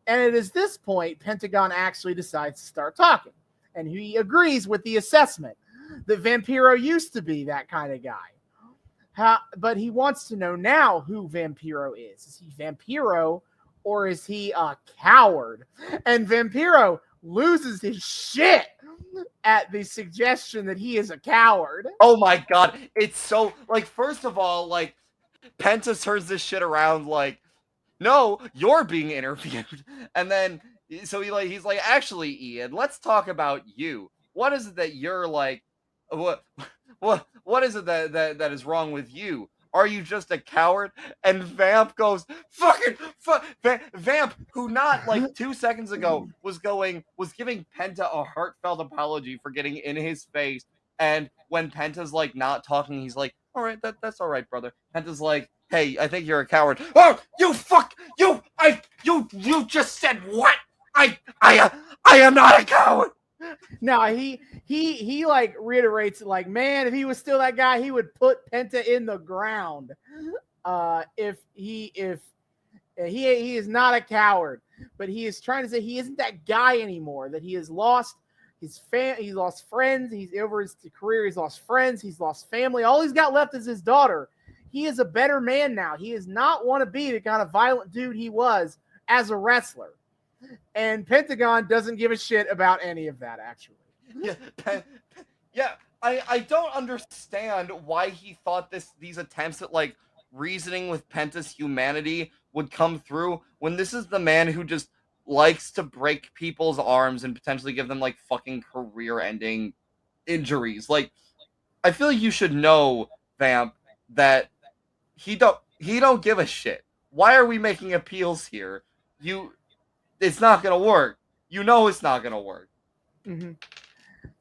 And it is this point Pentagon actually decides to start talking. And he agrees with the assessment that Vampiro used to be that kind of guy. But he wants to know now who Vampiro is. Is he Vampiro or is he a coward? And Vampiro loses his shit at the suggestion that he is a coward. Oh my god. It's so, like, first of all, like, Penta turns this shit around like, no, you're being interviewed. And then, so he's like, actually, Ian, let's talk about you. What is it that you're like? What is it that is wrong with you? Are you just a coward? And Vamp goes, Vamp, who not like 2 seconds ago was giving Penta a heartfelt apology for getting in his face. And when Penta's like not talking, he's like, all right, that's all right, brother. Penta's like, hey, I think you're a coward. Oh, you just said what? I am not a coward. No, he like reiterates it, like, man, if he was still that guy, he would put Penta in the ground. If he is not a coward, but he is trying to say he isn't that guy anymore. That he has lost he lost friends. He's over his career. He's lost friends. He's lost family. All he's got left is his daughter. He is a better man now. He does not want to be the kind of violent dude he was as a wrestler. And Pentagon doesn't give a shit about any of that, actually. Yeah, I don't understand why he thought these attempts at like reasoning with Penta's humanity would come through when this is the man who just likes to break people's arms and potentially give them like fucking career-ending injuries. Like, I feel like you should know, Vamp, that he don't give a shit. Why are we making appeals here? It's not gonna work. You know it's not gonna work. Mm-hmm.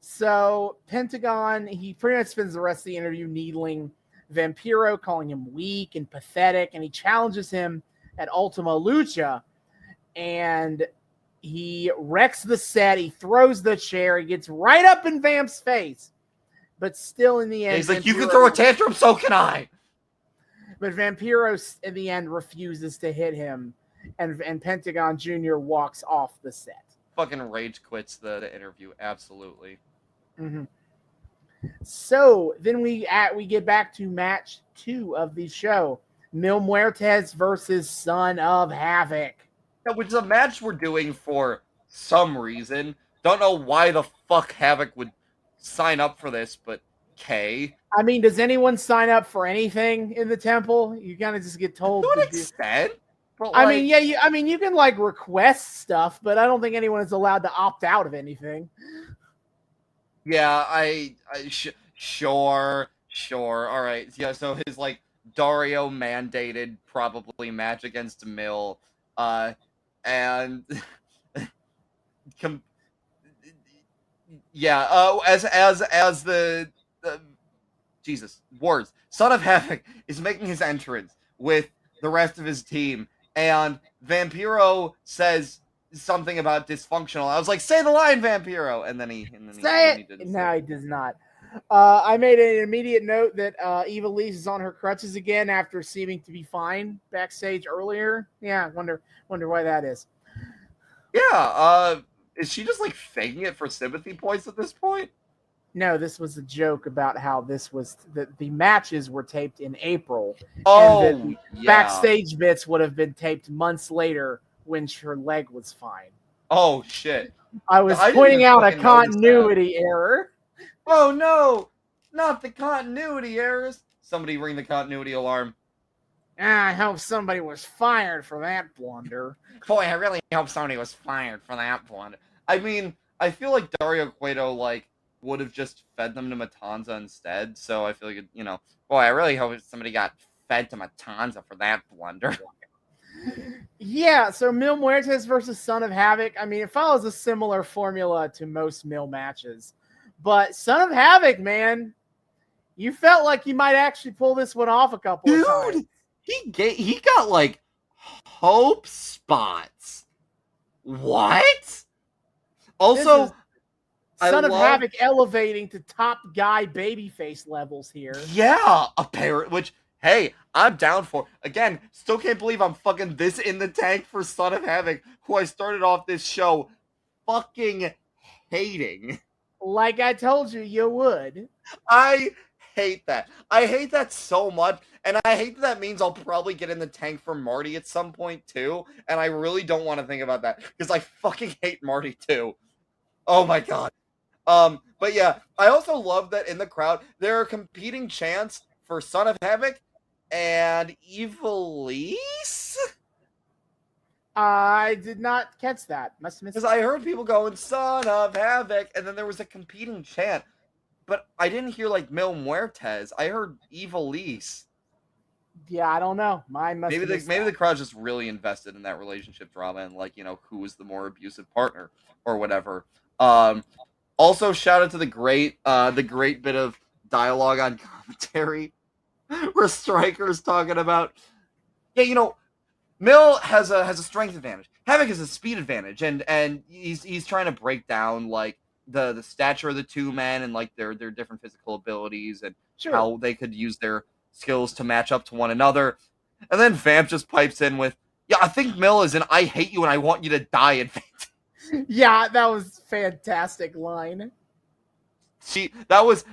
So Pentagon, he pretty much spends the rest of the interview needling Vampiro, calling him weak and pathetic, and he challenges him at Ultima Lucha, and he wrecks the set. He throws the chair. He gets right up in Vamp's face, but still in the end, he's like, Vampiro, you can throw a tantrum, so can I. But Vampiro in the end refuses to hit him. And Pentagon Jr. walks off the set. Fucking rage quits the interview. Absolutely. Mm-hmm. So then we get back to match 2 of the show: Mil Muertes versus Son of Havoc. Yeah, which is a match we're doing for some reason. Don't know why the fuck Havoc would sign up for this, but K. I mean, does anyone sign up for anything in the temple? You kind of just get told. To an extent. But I mean, yeah, you can like request stuff, but I don't think anyone is allowed to opt out of anything. Yeah, sure. All right. Yeah, so his like Dario mandated probably match against Mil, and yeah, as the Jesus words, Son of Havoc is making his entrance with the rest of his team. And Vampiro says something about dysfunctional. I was like, say the line, Vampiro. And then he didn't. No, he does not. I made an immediate note that Eva Lise is on her crutches again after seeming to be fine backstage earlier. Yeah, wonder why that is. Yeah, is she just like faking it for sympathy points at this point? No, this was a joke about how this was the matches were taped in April. Oh, and the backstage bits would have been taped months later when her leg was fine. Oh shit! I was pointing out a continuity error. Oh no, not the continuity errors! Somebody ring the continuity alarm. I hope somebody was fired for that blunder. Boy, I really hope somebody was fired for that blunder. I mean, I feel like Dario Cueto like would have just fed them to Matanza instead. So I feel like, boy, I really hope somebody got fed to Matanza for that blunder. Yeah, so Mil Muertes versus Son of Havoc. I mean, it follows a similar formula to most Mil matches. But Son of Havoc, man, you felt like you might actually pull this one off a couple of times. He got like hope spots. What? Also, Son of Havoc elevating to top guy babyface levels here. Yeah, apparently. Which, hey, I'm down for. Again, still can't believe I'm fucking this in the tank for Son of Havoc, who I started off this show fucking hating. Like I told you, you would. I hate that. I hate that so much, and I hate that means I'll probably get in the tank for Marty at some point too, and I really don't want to think about that, because I fucking hate Marty too. Oh my god. But yeah, I also love that in the crowd, there are competing chants for Son of Havoc and Evilise. I did not catch that. Must have missed Because I heard people going, Son of Havoc, and then there was a competing chant. But I didn't hear, like, Mil Muertes. I heard Evilise. Yeah, I don't know. Mine must Maybe have the crowd's just really invested in that relationship drama and, like, who was the more abusive partner or whatever. Also, shout out to the great bit of dialogue on commentary where Striker's talking about, Mil has a strength advantage. Havoc has a speed advantage, and he's trying to break down like the stature of the two men and like their different physical abilities and how they could use their skills to match up to one another. And then Vamp just pipes in with, "Yeah, I think Mil is an I hate you and I want you to die advantage." Yeah, that was fantastic line. That was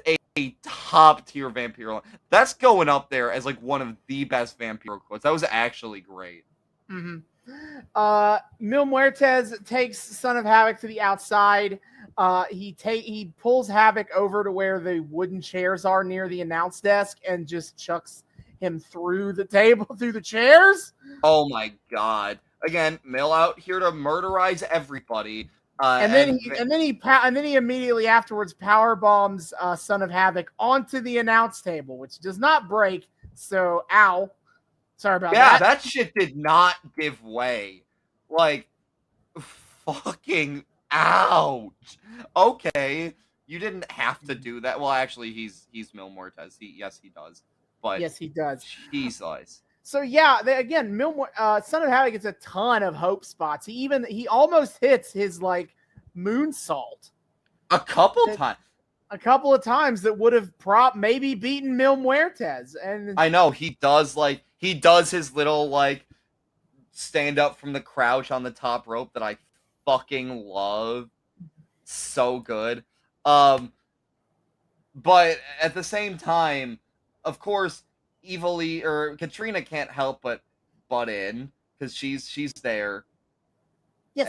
a top tier Vampiro line. That's going up there as like one of the best Vampiro quotes. That was actually great. Mm-hmm. Mil Muertes takes Son of Havoc to the outside. He pulls Havoc over to where the wooden chairs are near the announce desk and just chucks him through the table, through the chairs. Oh my god! Again, Mil out here to murderize everybody. And then he immediately afterwards power bombs Son of Havoc onto the announce table, which does not break. So, ow. Sorry about that. Yeah, that shit did not give way. Like, fucking ouch. Okay, you didn't have to do that. Well, actually, he's Mil Muertes. He does. But yes, he does. Jesus. So yeah, again, Son of Havoc gets a ton of hope spots. He almost hits his like moonsault a couple times that would have maybe beaten Mil Muertes. And I know he does his little like stand up from the crouch on the top rope that I fucking love. So good. But at the same time, of course, Catrina can't help but butt in because she's there. Yes.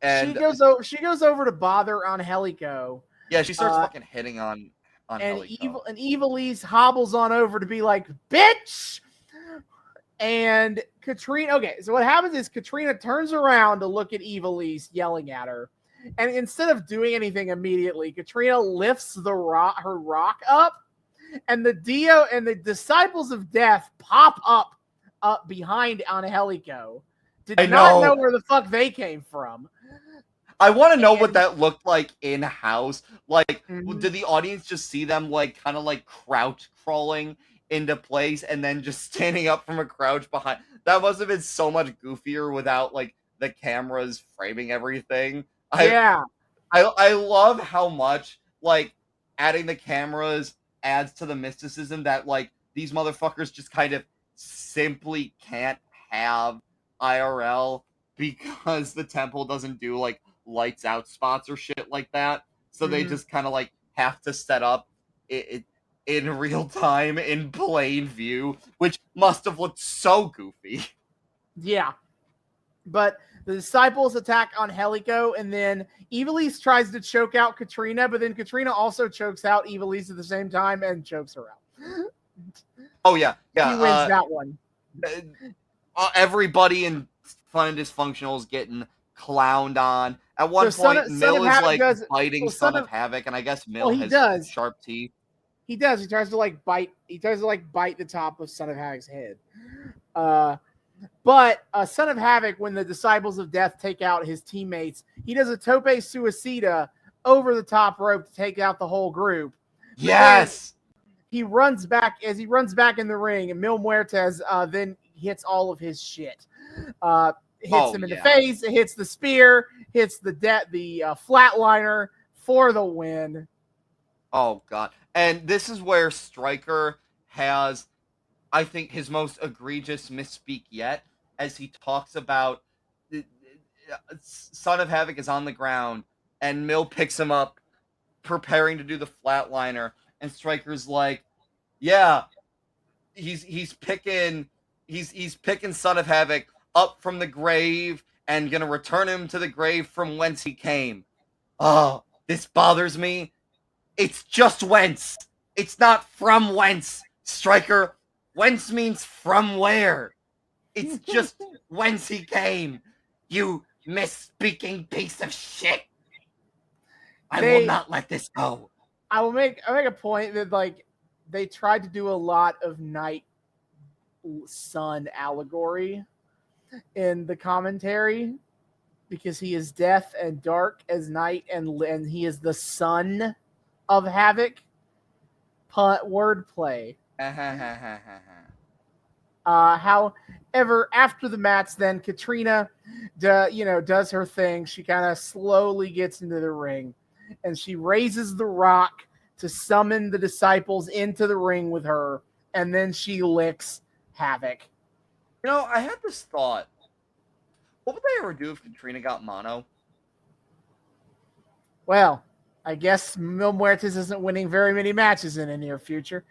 And she goes over to bother Angelico. Yeah, she starts fucking hitting on Helico. And Evilise hobbles on over to be like, bitch! And Catrina, okay, so what happens is Catrina turns around to look at Evilise yelling at her. And instead of doing anything immediately, Catrina lifts her rock up, and the Dio and the Disciples of Death pop up behind Angelico. Did not know where the fuck they came from. I want to know what that looked like in house. Like, did the audience just see them like kind of like crouch crawling into place and then just standing up from a crouch behind? That must have been so much goofier without like the cameras framing everything. I love how much like adding the cameras adds to the mysticism that like these motherfuckers just kind of simply can't have IRL because the temple doesn't do like lights out spots or shit like that. So they just kind of like have to set up it in real time in plain view, which must have looked so goofy. Yeah. But the Disciples attack Angelico, and then Evilise tries to choke out Catrina, but then Catrina also chokes out Evilise at the same time and chokes her out. Oh, yeah. He wins that one. Everybody in Fun and Dysfunctional is getting clowned on. At one point, Mil is like biting Son of Havoc, and I guess Mil has sharp teeth. He does. He tries to like bite the top of Son of Havoc's head. But Son of Havoc, when the Disciples of Death take out his teammates, he does a tope suicida over the top rope to take out the whole group. Yes. He runs back in the ring, and Mil Muertes then hits all of his shit. Hits him in the face, it hits the spear, hits the flatliner for the win. Oh god. And this is where Stryker has, I think, his most egregious misspeak yet, as he talks about Son of Havoc is on the ground and Mil picks him up preparing to do the flatliner, and Stryker's like, yeah, he's picking Son of Havoc up from the grave and gonna return him to the grave from whence he came. Oh, this bothers me. It's just whence. It's not from whence, Stryker. Whence means from where. It's just whence he came. You misspeaking piece of shit. I will not let this go. I make a point that like they tried to do a lot of night sun allegory in the commentary because he is death and dark as night, and he is the son of havoc. Wordplay. However, after the match, then Catrina, does her thing. She kind of slowly gets into the ring, and she raises the rock to summon the disciples into the ring with her, and then she licks Havoc. I had this thought. What would they ever do if Catrina got mono? Well, I guess Mil Muertes isn't winning very many matches in the near future.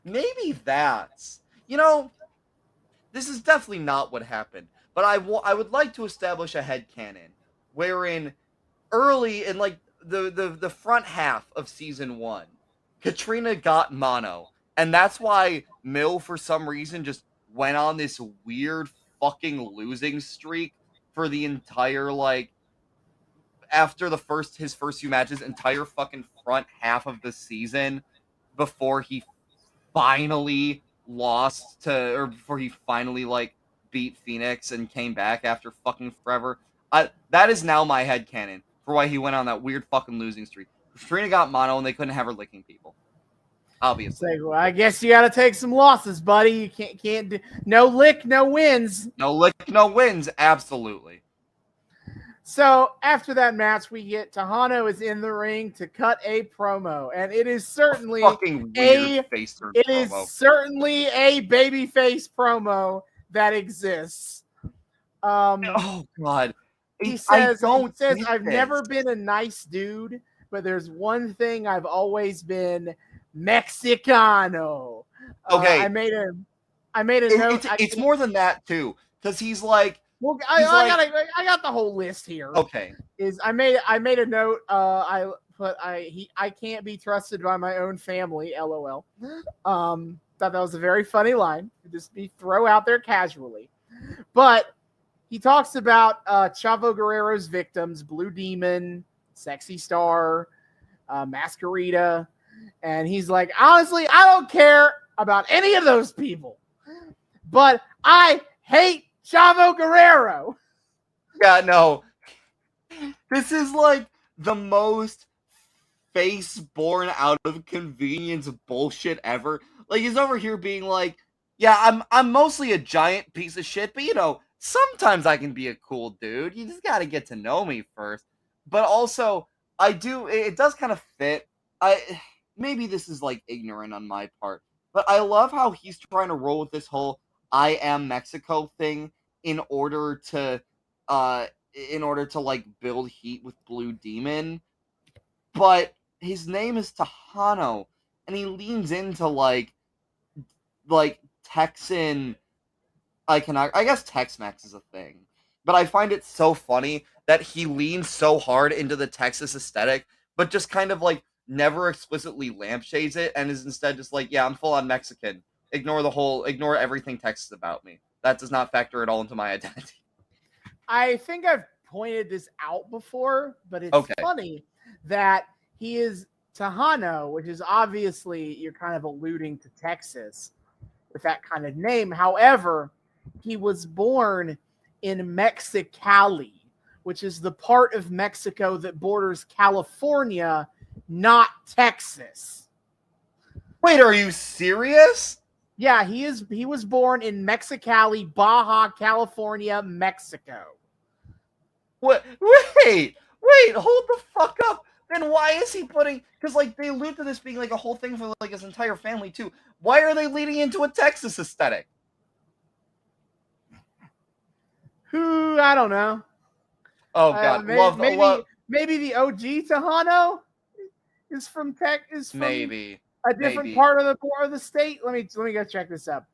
Maybe that's... this is definitely not what happened. But I would like to establish a headcanon wherein early in like the front half of season 1, Catrina got mono. And that's why Mil, for some reason, just went on this weird fucking losing streak for the entire, like, after his first few matches, entire fucking front half of the season, before he finally before he finally, like, beat Phoenix and came back after fucking forever. That is now my headcanon for why he went on that weird fucking losing streak. Catrina got mono and they couldn't have her licking people. Obviously. Like, well, I guess you got to take some losses, buddy. You can't do no lick, no wins. No lick, no wins. Absolutely. So after that match, we get Tejano is in the ring to cut a promo, and it is certainly certainly a babyface promo that exists. Oh God. He says, I've never been a nice dude, but there's one thing I've always been: Mexicano. Okay. I made a note. It's more than that too, because he's like. Well, I got the whole list here. Okay. I made a note. I can't be trusted by my own family. LOL. Thought that was a very funny line. Just throw out there casually, but he talks about Chavo Guerrero's victims: Blue Demon, Sexy Star, Masquerita, and he's like, honestly, I don't care about any of those people, but I hate Chavo Guerrero. Yeah, no. This is like the most face born out of convenience bullshit ever. Like, he's over here being like, yeah, I'm mostly a giant piece of shit, but sometimes I can be a cool dude. You just gotta get to know me first. But also, it does kind of fit. Maybe this is like ignorant on my part, but I love how he's trying to roll with this whole I am Mexico thing in order to like build heat with Blue Demon. But his name is Tejano, and he leans into like Texan I guess Tex-Mex is a thing. But I find it so funny that he leans so hard into the Texas aesthetic, but just kind of like never explicitly lampshades it, and is instead just like, yeah, I'm full on Mexican. Ignore everything Texas about me. That does not factor at all into my identity. I think I've pointed this out before, but it's funny that he is Tejano, which is obviously you're kind of alluding to Texas with that kind of name. However, he was born in Mexicali, which is the part of Mexico that borders California, not Texas. Wait, are you serious? Yeah, he was born in Mexicali, Baja California, Mexico. What? Wait, hold the fuck up. Then why is he putting, because like they allude to this being like a whole thing for like his entire family too. Why are they leading into a Texas aesthetic? I don't know. Oh God, maybe the OG Tejano is from maybe a different part of the state. Let me go check this up.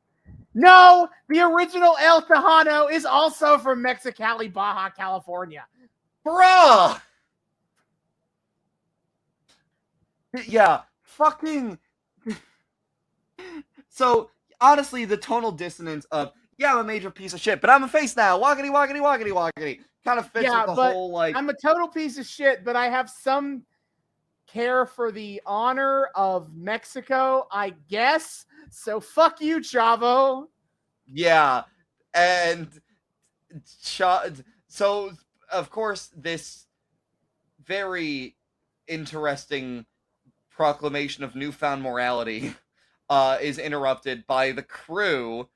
No, the original El Tejano is also from Mexicali, Baja California. Bruh! Yeah, fucking... So, honestly, the tonal dissonance of, yeah, I'm a major piece of shit, but I'm a face now. Walkity, walkity, walkity, walkity. Kind of fits with the whole, like... I'm a total piece of shit, but I have some care for the honor of Mexico, I guess. So fuck you, Chavo. Yeah, and so, of course, this very interesting proclamation of newfound morality is interrupted by the crew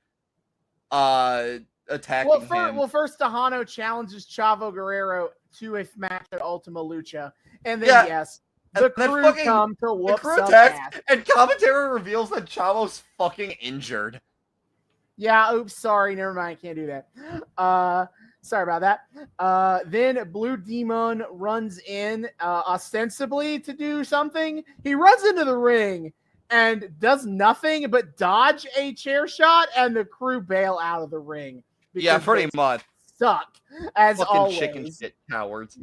attacking him. Well, first Tejano challenges Chavo Guerrero to a match at Ultima Lucha, and then the crew come to whoop some ass. And commentary reveals that Chavo's fucking injured. Yeah, oops, sorry, never mind, can't do that. Sorry about that. Then Blue Demon runs in ostensibly to do something. He runs into the ring and does nothing but dodge a chair shot, and the crew bail out of the ring. Yeah, pretty much. Suck, as fucking always. Chicken shit cowards.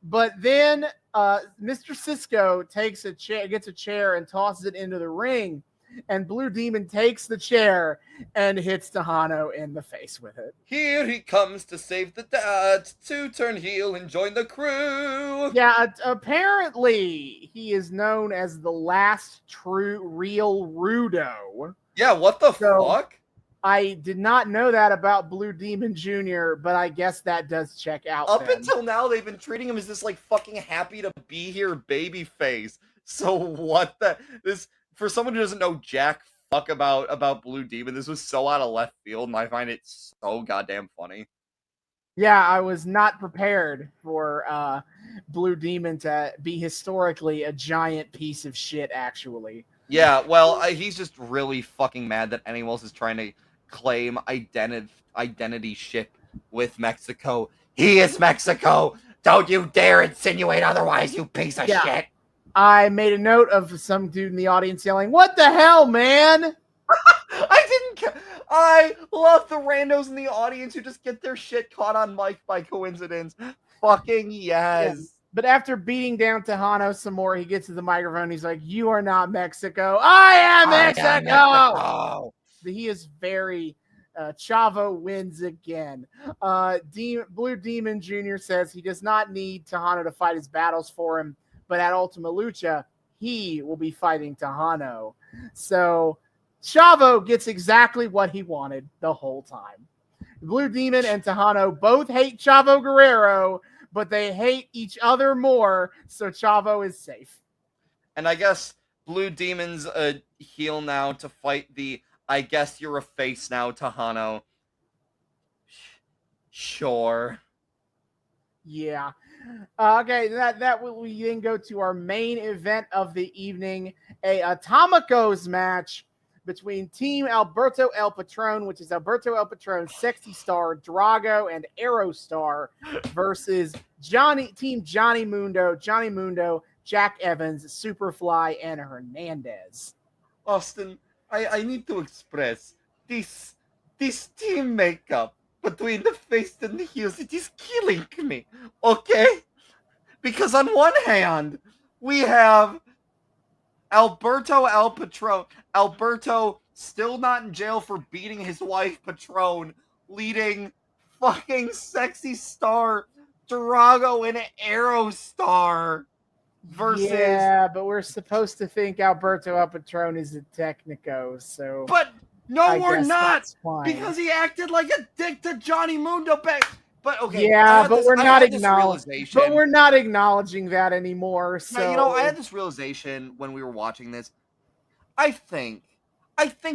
But then Mr. Cisco gets a chair and tosses it into the ring, and Blue Demon takes the chair and hits Tejano in the face with it. Here he comes to save the dad, to turn heel and join the crew. Yeah, apparently he is known as the last true real Rudo. Yeah, what the fuck? I did not know that about Blue Demon Jr., but I guess that does check out. Up until now, they've been treating him as this, like, fucking happy to be here baby face. So what this, for someone who doesn't know jack fuck about Blue Demon, this was so out of left field, and I find it so goddamn funny. Yeah, I was not prepared for Blue Demon to be historically a giant piece of shit, actually. Yeah, well, he's just really fucking mad that anyone else is trying to claim identity ship with Mexico. He is Mexico! Don't you dare insinuate otherwise, you piece of shit! I made a note of some dude in the audience yelling, "What the hell, man?" I love the randos in the audience who just get their shit caught on mic by coincidence. Fucking yes. Yeah. But after beating down Tejano some more, he gets to the microphone. He's like, "You are not Mexico. I am Mexico." He is very... Chavo wins again. Blue Demon Jr. says he does not need Tejano to fight his battles for him, but at Ultima Lucha, he will be fighting Tejano. So Chavo gets exactly what he wanted the whole time. Blue Demon and Tejano both hate Chavo Guerrero, but they hate each other more, so Chavo is safe. And I guess Blue Demon's a heel now to fight the "I guess you're a face now" Tejano. Sure. Yeah. Okay, that we then go to our main event of the evening, a Atomicos match between Team Alberto El Patron, which is Alberto El Patron, Sexy Star, Drago, and Aerostar, versus Team Johnny Mundo, Jack Evans, Superfly, and Hernandez. Austin, I need to express this team makeup between the face and the heels. It is killing me, okay? Because on one hand, we have Alberto El Patron. Alberto still not in jail for beating his wife Patron, leading fucking Sexy Star, Drago, and Aerostar versus... Yeah, but we're supposed to think Alberto El Patron is a Technico, so... But no, we're not! Because he acted like a dick to Johnny Mundo back... But okay, yeah, but we're not acknowledging. But we're not acknowledging that anymore. So you know, I had this realization when we were watching this. I think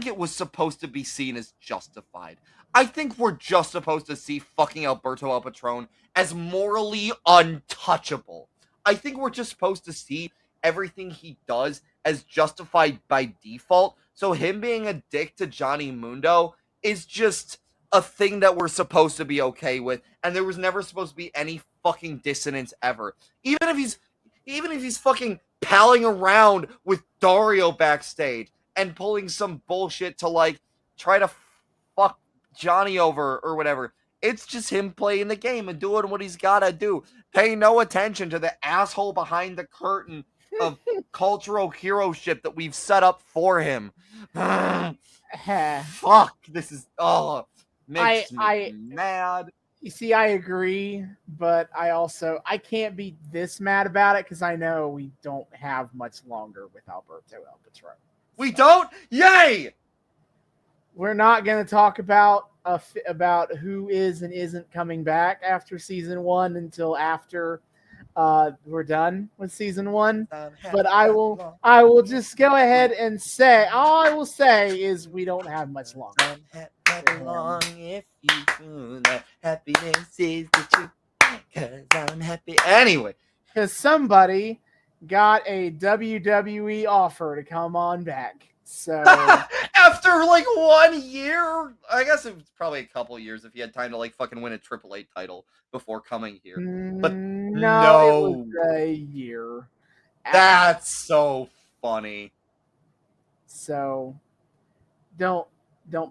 it was supposed to be seen as justified. I think we're just supposed to see fucking Alberto El Patron as morally untouchable. I think we're just supposed to see everything he does as justified by default. So him being a dick to Johnny Mundo is just a thing that we're supposed to be okay with, and there was never supposed to be any fucking dissonance ever. Even if he's fucking palling around with Dario backstage and pulling some bullshit to like try to fuck Johnny over or whatever. It's just him playing the game and doing what he's gotta do. Pay no attention to the asshole behind the curtain of cultural heroship that we've set up for him. Fuck, this is Makes me mad. You see, I agree, but I can't be this mad about it because I know we don't have much longer with Alberto El Patron. We don't? Yay! We're not going to talk about who is and isn't coming back after season 1 until after we're done with season 1. But I will just go ahead and say, all I will say is we don't have much longer. Long if you feel that happiness is the truth, 'cause I'm happy. Anyway. Because somebody got a WWE offer to come on back. So after like 1 year, I guess it was probably a couple years if he had time to like fucking win a AAA title before coming here. But no, it was a year. That's so funny. So don't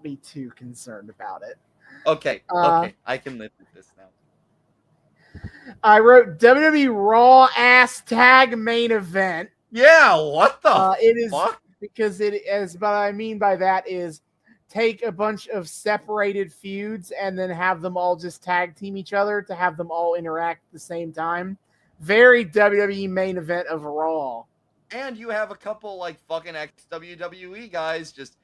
be too concerned about it. Okay, I can live with this now. I wrote WWE Raw ass tag main event. Yeah, what the it is fuck? Because it is, what I mean by that is take a bunch of separated feuds and then have them all just tag team each other to have them all interact at the same time. Very WWE main event of Raw. And you have a couple like fucking ex-WWE guys just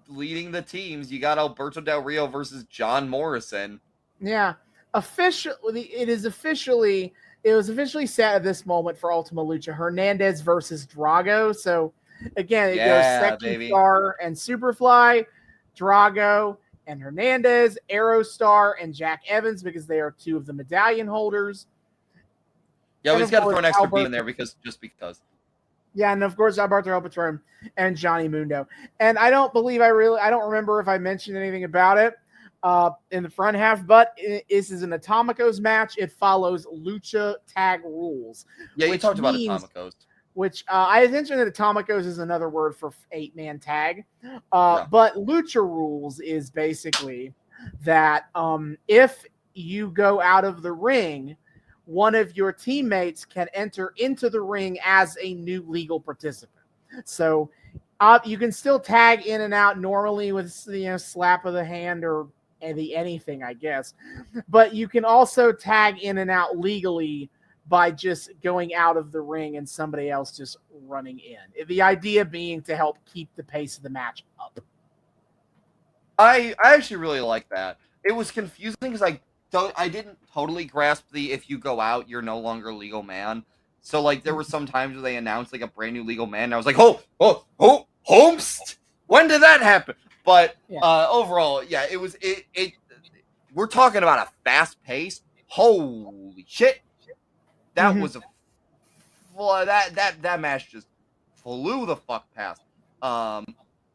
leading the teams. You got Alberto Del Rio versus John Morrison. Yeah. It was officially set at this moment for Ultima Lucha. Hernandez versus Drago. So again, it goes Second Star and Superfly, Drago and Hernandez, Aerostar and Jack Evans because they are 2 of the medallion holders. Yeah, we just got to throw an extra B in there because. Yeah, and of course Alberto El Patron and Johnny Mundo. And I don't remember if I mentioned anything about it in the front half, but this is an Atomicos match. It follows Lucha tag rules. Yeah, you talked about Atomicos. Which I mentioned that Atomicos is another word for 8-man tag. But Lucha rules is basically that if you go out of the ring, one of your teammates can enter into the ring as a new legal participant. So you can still tag in and out normally with slap of the hand or anything, I guess. But you can also tag in and out legally by just going out of the ring and somebody else just running in. The idea being to help keep the pace of the match up. I actually really like that. It was confusing because I didn't totally grasp the if you go out, you're no longer legal man. So like there were some times where they announced like a brand new legal man, and I was like, Holmes? When did that happen? But overall, yeah, it we're talking about a fast pace. Holy shit. That was that match just flew the fuck past.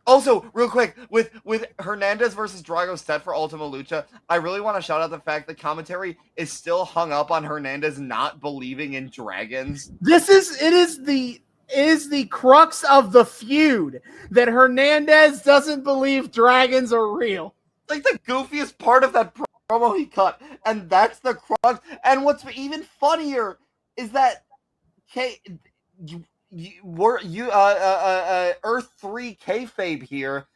Also, real quick, with Hernandez versus Drago set for Ultima Lucha, I really want to shout out the fact that commentary is still hung up on Hernandez not believing in dragons. It is the crux of the feud that Hernandez doesn't believe dragons are real. Like the goofiest part of that promo he cut, and that's the crux. And what's even funnier is that Earth 3 kayfabe here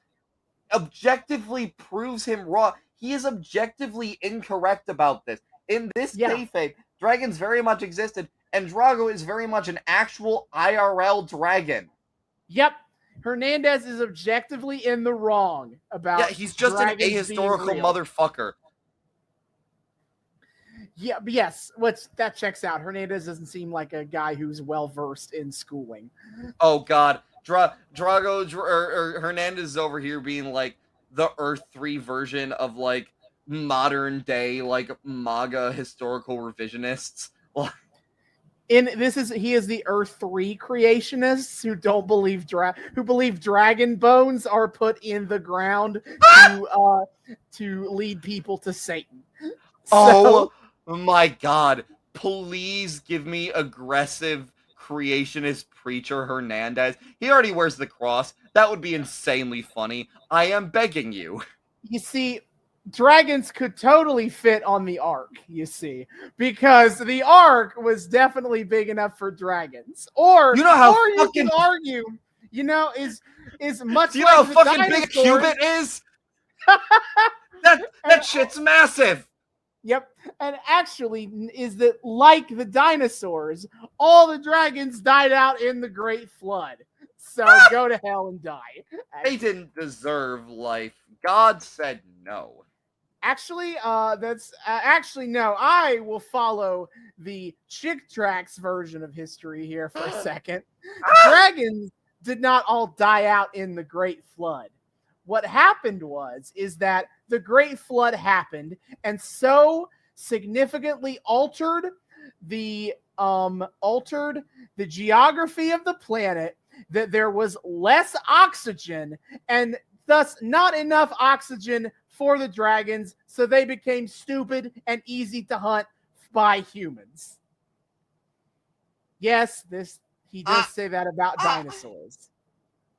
objectively proves him wrong. He is objectively incorrect about this. In this kayfabe, dragons very much existed, and Drago is very much an actual IRL dragon. Yep. Hernandez is objectively in the wrong about. Yeah, he's just an ahistorical motherfucker. Yeah, yes, that checks out. Hernandez doesn't seem like a guy who's well versed in schooling. Oh God, Drago or Hernandez is over here being like the Earth 3 version of like modern day like MAGA historical revisionists. He is the Earth 3 creationists who don't believe who believe dragon bones are put in the ground to lead people to Satan. Oh my God, please give me aggressive creationist preacher Hernandez. He already wears the cross. That would be insanely funny. I am begging you. You see, dragons could totally fit on the Ark, you see, because the Ark was definitely big enough for dragons. Or you can argue, is much. Do you know how fucking big a cubit is? That shit's massive. Yep. And actually, is that like the dinosaurs, all the dragons died out in the Great Flood. So go to hell and die. They didn't deserve life. God said no. Actually, that's actually no. I will follow the Chick Tracks version of history here for a second. Dragons did not all die out in the Great Flood. What happened is that the Great Flood happened and so significantly altered the geography of the planet that there was less oxygen and thus not enough oxygen for the dragons, so they became stupid and easy to hunt by humans. Yes, he does say that about dinosaurs.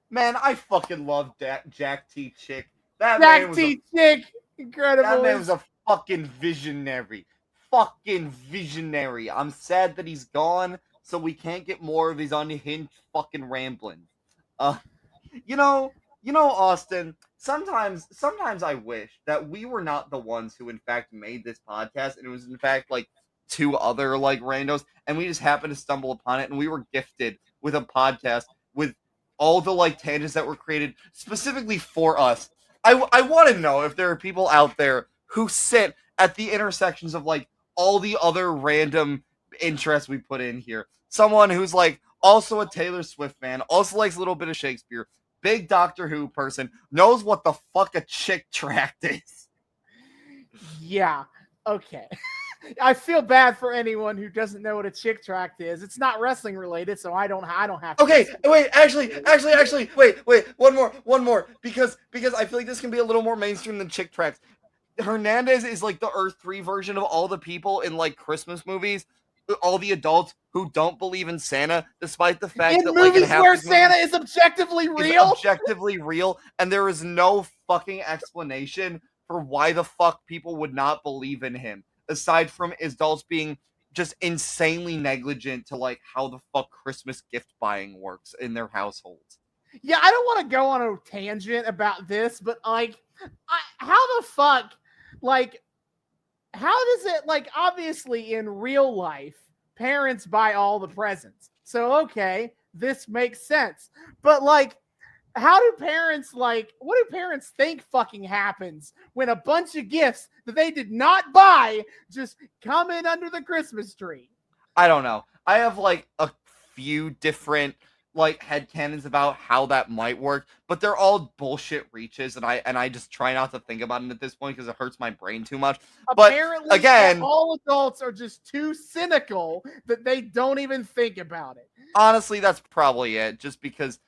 Man, I fucking love Jack T. Chick. Jack T. Chick, incredible. That man was a fucking visionary. Fucking visionary. I'm sad that he's gone, so we can't get more of his unhinged fucking rambling. You know, Austin, sometimes I wish that we were not the ones who in fact made this podcast, and it was in fact like two other like randos, and we just happened to stumble upon it, and we were gifted with a podcast with all the like tangents that were created specifically for us. I want to know if there are people out there who sit at the intersections of like all the other random interests we put in here. Someone who's like also a Taylor Swift fan, also likes a little bit of Shakespeare, big Doctor Who person, knows what the fuck a Chick Tract is. Yeah. Okay. I feel bad for anyone who doesn't know what a Chick Tract is. It's not wrestling related, so I don't have to. Okay, wait, actually, wait, one more, because I feel like this can be a little more mainstream than Chick Tracts. Hernandez is like the Earth 3 version of all the people in like Christmas movies, all the adults who don't believe in Santa, despite the fact that like in half where Santa is objectively real, and there is no fucking explanation for why the fuck people would not believe in him, aside from adults being just insanely negligent to like how the fuck Christmas gift buying works in their households. Yeah, I don't want to go on a tangent about this, but like, how the fuck, like, how does it, like, obviously in real life, parents buy all the presents. So, okay, this makes sense. But, like, how do parents, like, what do parents think fucking happens when a bunch of gifts that they did not buy just come in under the Christmas tree? I don't know. I have, like, a few different like headcanons about how that might work, but they're all bullshit reaches, and I just try not to think about it at this point because it hurts my brain too much. Apparently, but again, all adults are just too cynical that they don't even think about it. Honestly, that's probably it. Just because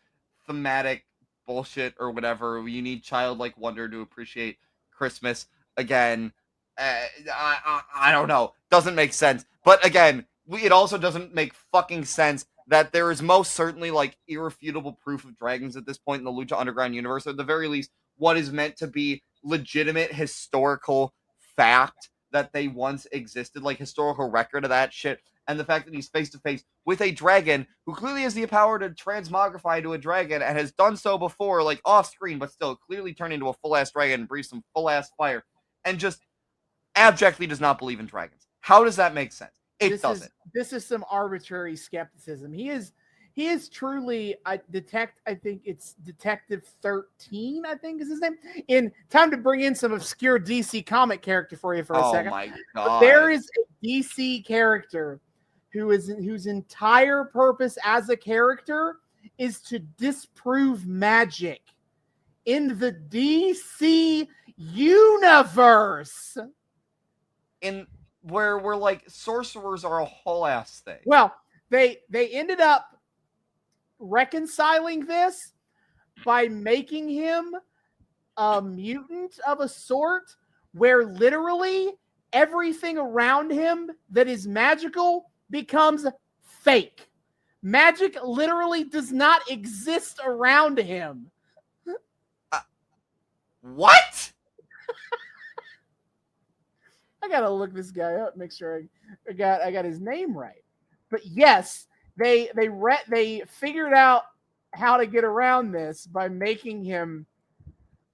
thematic bullshit or whatever, you need childlike wonder to appreciate Christmas. Again, I don't know. Doesn't make sense. But again, it also doesn't make fucking sense that there is most certainly like irrefutable proof of dragons at this point in the Lucha Underground universe, or at the very least, what is meant to be legitimate historical fact that they once existed, like historical record of that shit, and the fact that he's face to face with a dragon who clearly has the power to transmogrify into a dragon and has done so before, like off screen, but still clearly turned into a full ass dragon and breathes some full ass fire, and just abjectly does not believe in dragons. How does that make sense? It doesn't. This is some arbitrary skepticism. He is truly I think it's Detective 13, I think is his name. In time to bring in some obscure DC comic character for you for a second. Oh my god. There is a DC character whose entire purpose as a character is to disprove magic in the DC universe. Where like sorcerers are a whole ass thing. Well, they ended up reconciling this by making him a mutant of a sort where literally everything around him that is magical becomes fake. Magic literally does not exist around him. What? I gotta look this guy up, make sure I got his name right. But yes, they figured out how to get around this by making him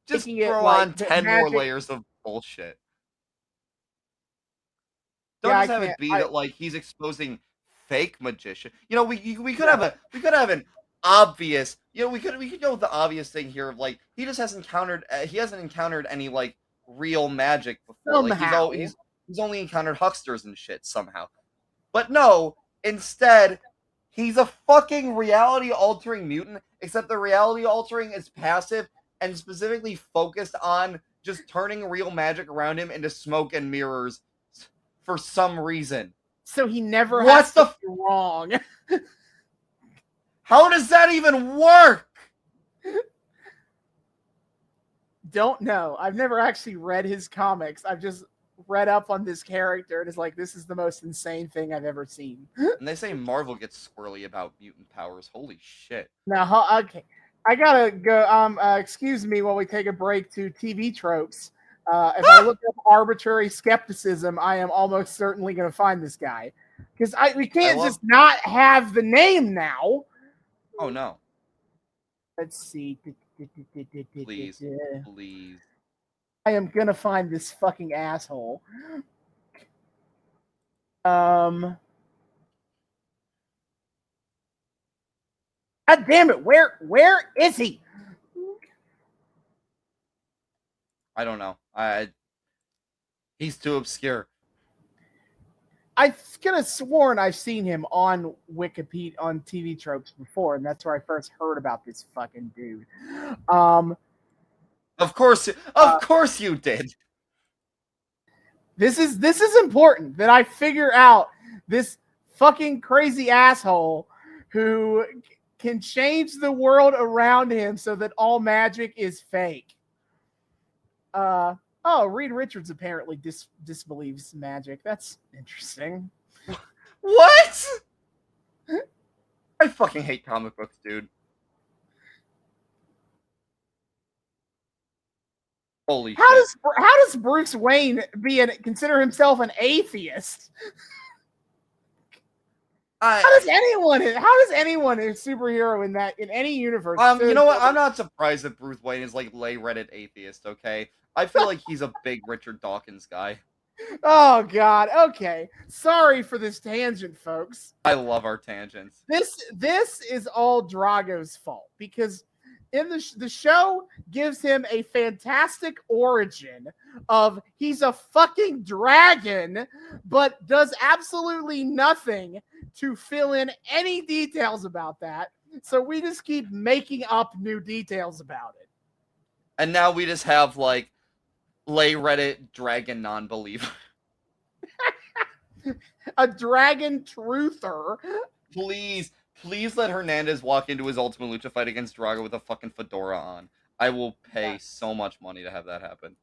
just throw on 10 more layers of bullshit. Don't just have it be that like he's exposing fake magician. You know, we could have an obvious. You know, we could go with the obvious thing here of like he just hasn't encountered any like real magic before. Somehow. Like he's only encountered hucksters and shit somehow. But no, instead he's a fucking reality altering mutant. Except the reality altering is passive and specifically focused on just turning real magic around him into smoke and mirrors for some reason. So he never has to be wrong. How does that even work? Don't know. I've never actually read his comics. I've just read up on this character and it's like, this is the most insane thing I've ever seen. And they say Marvel gets squirrely about mutant powers. Holy shit. Now, okay. I gotta go. Excuse me while we take a break to TV tropes. If I look up arbitrary skepticism, I am almost certainly going to find this guy. Because we can't just not have the name now. Oh, no. Let's see. Please. Please. I am going to find this fucking asshole. God damn it. Where is he? I don't know. He's too obscure. I could have sworn I've seen him on Wikipedia on TV tropes before, and that's where I first heard about this fucking dude. Of course you did. This is important that I figure out this fucking crazy asshole who can change the world around him so that all magic is fake. Reed Richards apparently disbelieves magic. That's interesting. What? I fucking hate comic books, dude. Holy shit. How does Bruce Wayne consider himself an atheist? How does anyone a superhero in any universe? You know what? I'm not surprised that Bruce Wayne is like lay Reddit atheist, okay? I feel like he's a big Richard Dawkins guy. Oh God. Okay. Sorry for this tangent, folks. I love our tangents. This is all Drago's fault because in the show gives him a fantastic origin of he's a fucking dragon, but does absolutely nothing to fill in any details about that. So we just keep making up new details about it. And now we just have like lay Reddit dragon non-believer. A dragon truther. Please let Hernandez walk into his Ultima Lucha fight against Drago with a fucking fedora on. I will pay so much money to have that happen.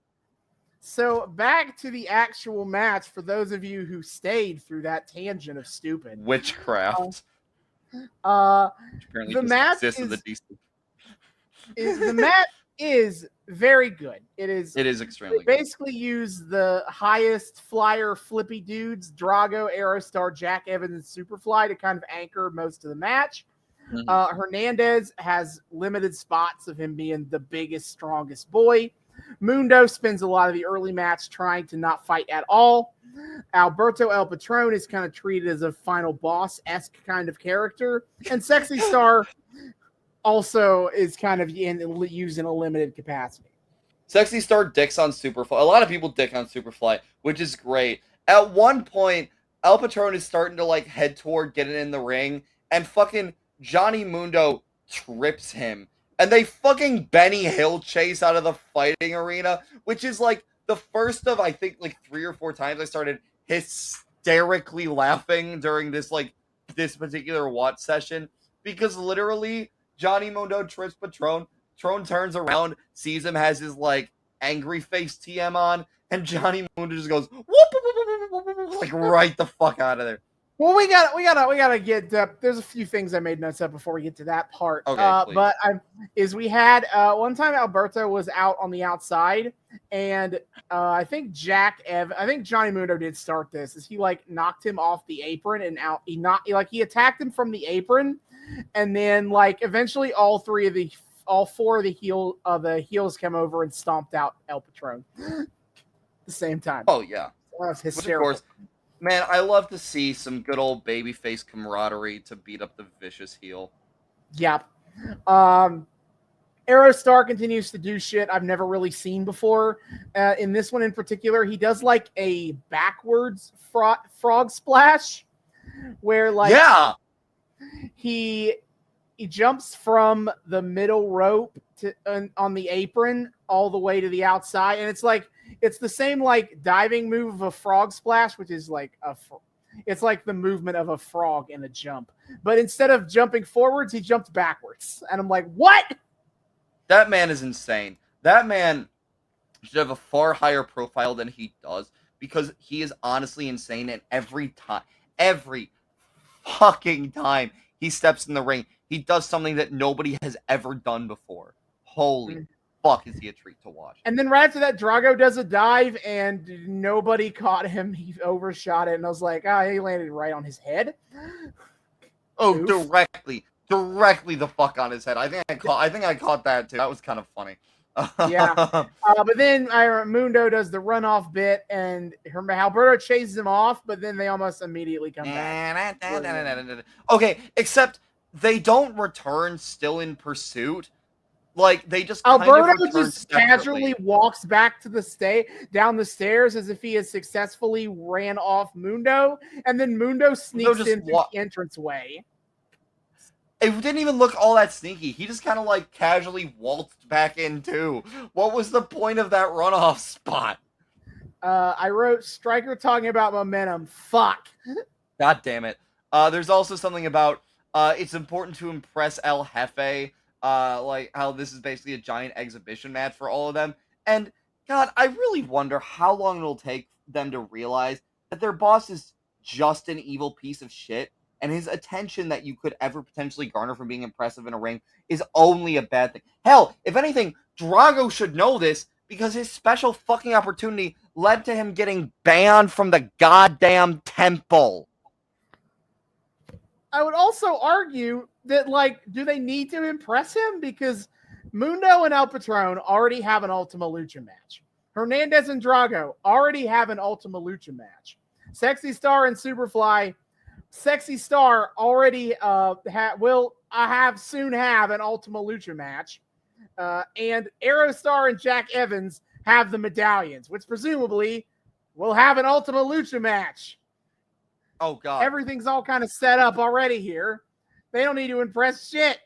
So back to the actual match for those of you who stayed through that tangent of stupid witchcraft. The match is very good. It is extremely good. Basically use the highest flyer flippy dudes, Drago, Aerostar, Jack Evans, and Superfly to kind of anchor most of the match. Mm-hmm. Hernandez has limited spots of him being the biggest, strongest boy. Mundo spends a lot of the early match trying to not fight at all. Alberto El Patron is kind of treated as a final boss-esque kind of character. And Sexy Star also is kind of used in a limited capacity. Sexy Star dicks on Superfly. A lot of people dick on Superfly, which is great. At one point, El Patron is starting to like head toward getting in the ring, and fucking Johnny Mundo trips him. And they fucking Benny Hill chase out of the fighting arena, which is like the first of, I think, like 3 or 4 times I started hysterically laughing during this particular watch session, because literally Johnny Mundo trips Patron. Patron turns around, sees him, has his like angry face TM on, and Johnny Mundo just goes whoop, whoop, whoop, whoop, like right the fuck out of there. Well, we gotta get. There's a few things I made notes up before we get to that part. Okay, but we had one time Alberto was out on the outside, and I think Johnny Mundo did start this. Is he like knocked him off the apron and out? He attacked him from the apron, and then like eventually all 4 of the heels come over and stomped out El Patron. the same time. Oh yeah, That was which of hysterical. course, man, I love to see some good old babyface camaraderie to beat up the vicious heel. Yep. Aerostar continues to do shit I've never really seen before. In this one in particular, he does like a backwards frog splash, where like Yeah, he jumps from the middle rope to on the apron all the way to the outside, and it's the same like diving move of a frog splash, which is like it's like the movement of a frog in a jump, but instead of jumping forwards, he jumped backwards, and I'm like, what? that man is insane. That man should have a far higher profile than he does because he is honestly insane. And every fucking time he steps in the ring, he does something that nobody has ever done before. Holy fuck, is he a treat to watch. And then right after that, Drago does a dive, and nobody caught him. He overshot it, and I was like, he landed right on his head. Oh, Oof. directly the fuck on his head. I think I caught that too. That was kind of funny. Yeah. But then Mundo does the runoff bit, and Alberto chases him off, but then they almost immediately come back. Okay, except they don't return still in pursuit. Like, they just Alberto kind of just casually walks back to down the stairs as if he has successfully ran off Mundo, and then Mundo sneaks in through the entranceway. It didn't even look all that sneaky. He just kind of like casually waltzed back in too. What was the point of that runoff spot? I wrote Striker talking about momentum. Fuck. God damn it. There's also something about it's important to impress El Jefe. Like how this is basically a giant exhibition match for all of them. And God, I really wonder how long it'll take them to realize that their boss is just an evil piece of shit. And his attention that you could ever potentially garner from being impressive in a ring is only a bad thing. Hell, if anything, Drago should know this because his special fucking opportunity led to him getting banned from the goddamn temple. I would also argue that, like, do they need to impress him? Because Mundo and El Patron already have an Ultima Lucha match. Hernandez and Drago already have an Ultima Lucha match. Sexy Star and Superfly... Sexy Star already will soon have an Ultima Lucha match. And Aerostar and Jack Evans have the medallions, which presumably will have an Ultima Lucha match. Oh, God. Everything's all kind of set up already here. They don't need to impress shit.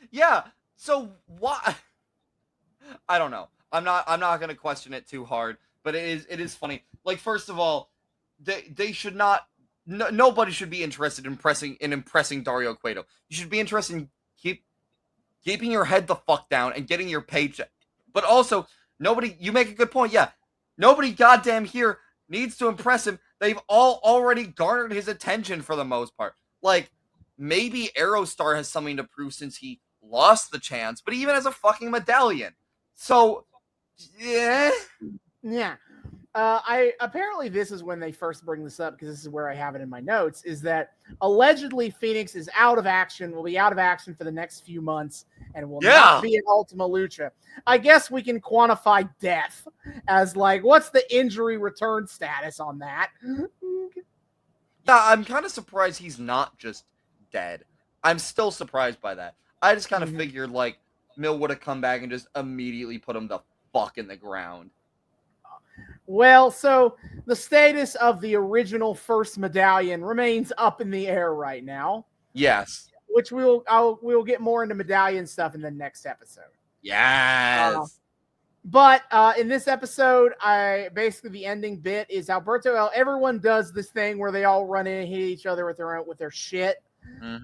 Yeah, so why? I don't know. I'm not going to question it too hard, but it is funny. Like, first of all, they should not... nobody should be interested in impressing Dario Cueto. You should be interested in keeping your head the fuck down and getting your paycheck. But also, you make a good point, yeah. Nobody goddamn here needs to impress him. They've all already garnered his attention for the most part. Like, maybe Aerostar has something to prove since he lost the chance, but he even has a fucking medallion. So, yeah. Yeah. Apparently this is when they first bring this up, because this is where I have it in my notes, is that allegedly Phoenix is will be out of action for the next few months and will not be in Ultima Lucha. I guess we can quantify death as like, what's the injury return status on that? Yeah, I'm kind of surprised he's not just dead. I'm still surprised by that. I just kind of figured like Mill would have come back and just immediately put him the fuck in the ground. Well, so the status of the original first medallion remains up in the air right now. Yes. Which we'll get more into medallion stuff in the next episode. Yes. But in this episode, basically the ending bit is everyone does this thing where they all run in and hit each other with their shit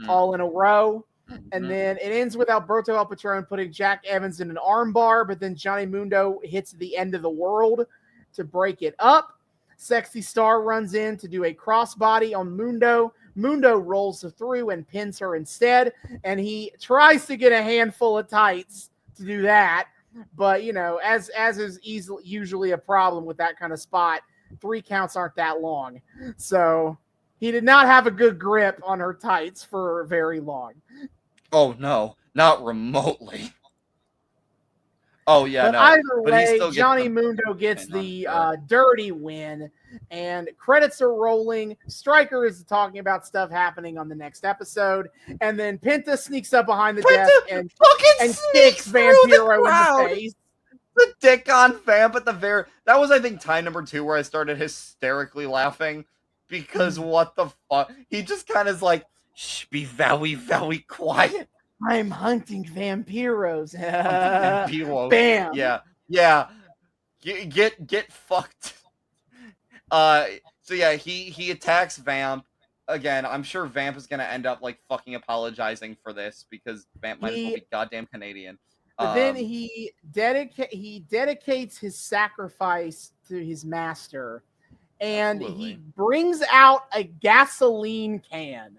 all in a row. And then it ends with Alberto El Patron putting Jack Evans in an armbar, but then Johnny Mundo hits the end of the world to break it up. Sexy Star runs in to do a crossbody on Mundo. Mundo rolls through and pins her instead, and he tries to get a handful of tights to do that. But, you know, as is usually a problem with that kind of spot, 3 counts aren't that long. So he did not have a good grip on her tights for very long. Oh, no. Not remotely. Oh yeah, But no. either But he way, still gets Johnny the Mundo gets win, I'm the sure. dirty win, and credits are rolling. Stryker is talking about stuff happening on the next episode, and then Penta sneaks up behind the desk and fucking kicks sneaks through the Vampiro in the crowd. face. The dick on Vamp at the very... That was, I think, time number 2 where I started hysterically laughing. Because what the fuck? He just kind of is like, shh, be very, very quiet. I'm hunting vampiros. Vampiros. Bam. Yeah. Get fucked. So yeah, he attacks Vamp. Again, I'm sure Vamp is gonna end up like fucking apologizing for this because Vamp might as well be goddamn Canadian. But then he dedicates his sacrifice to his master, and he brings out a gasoline can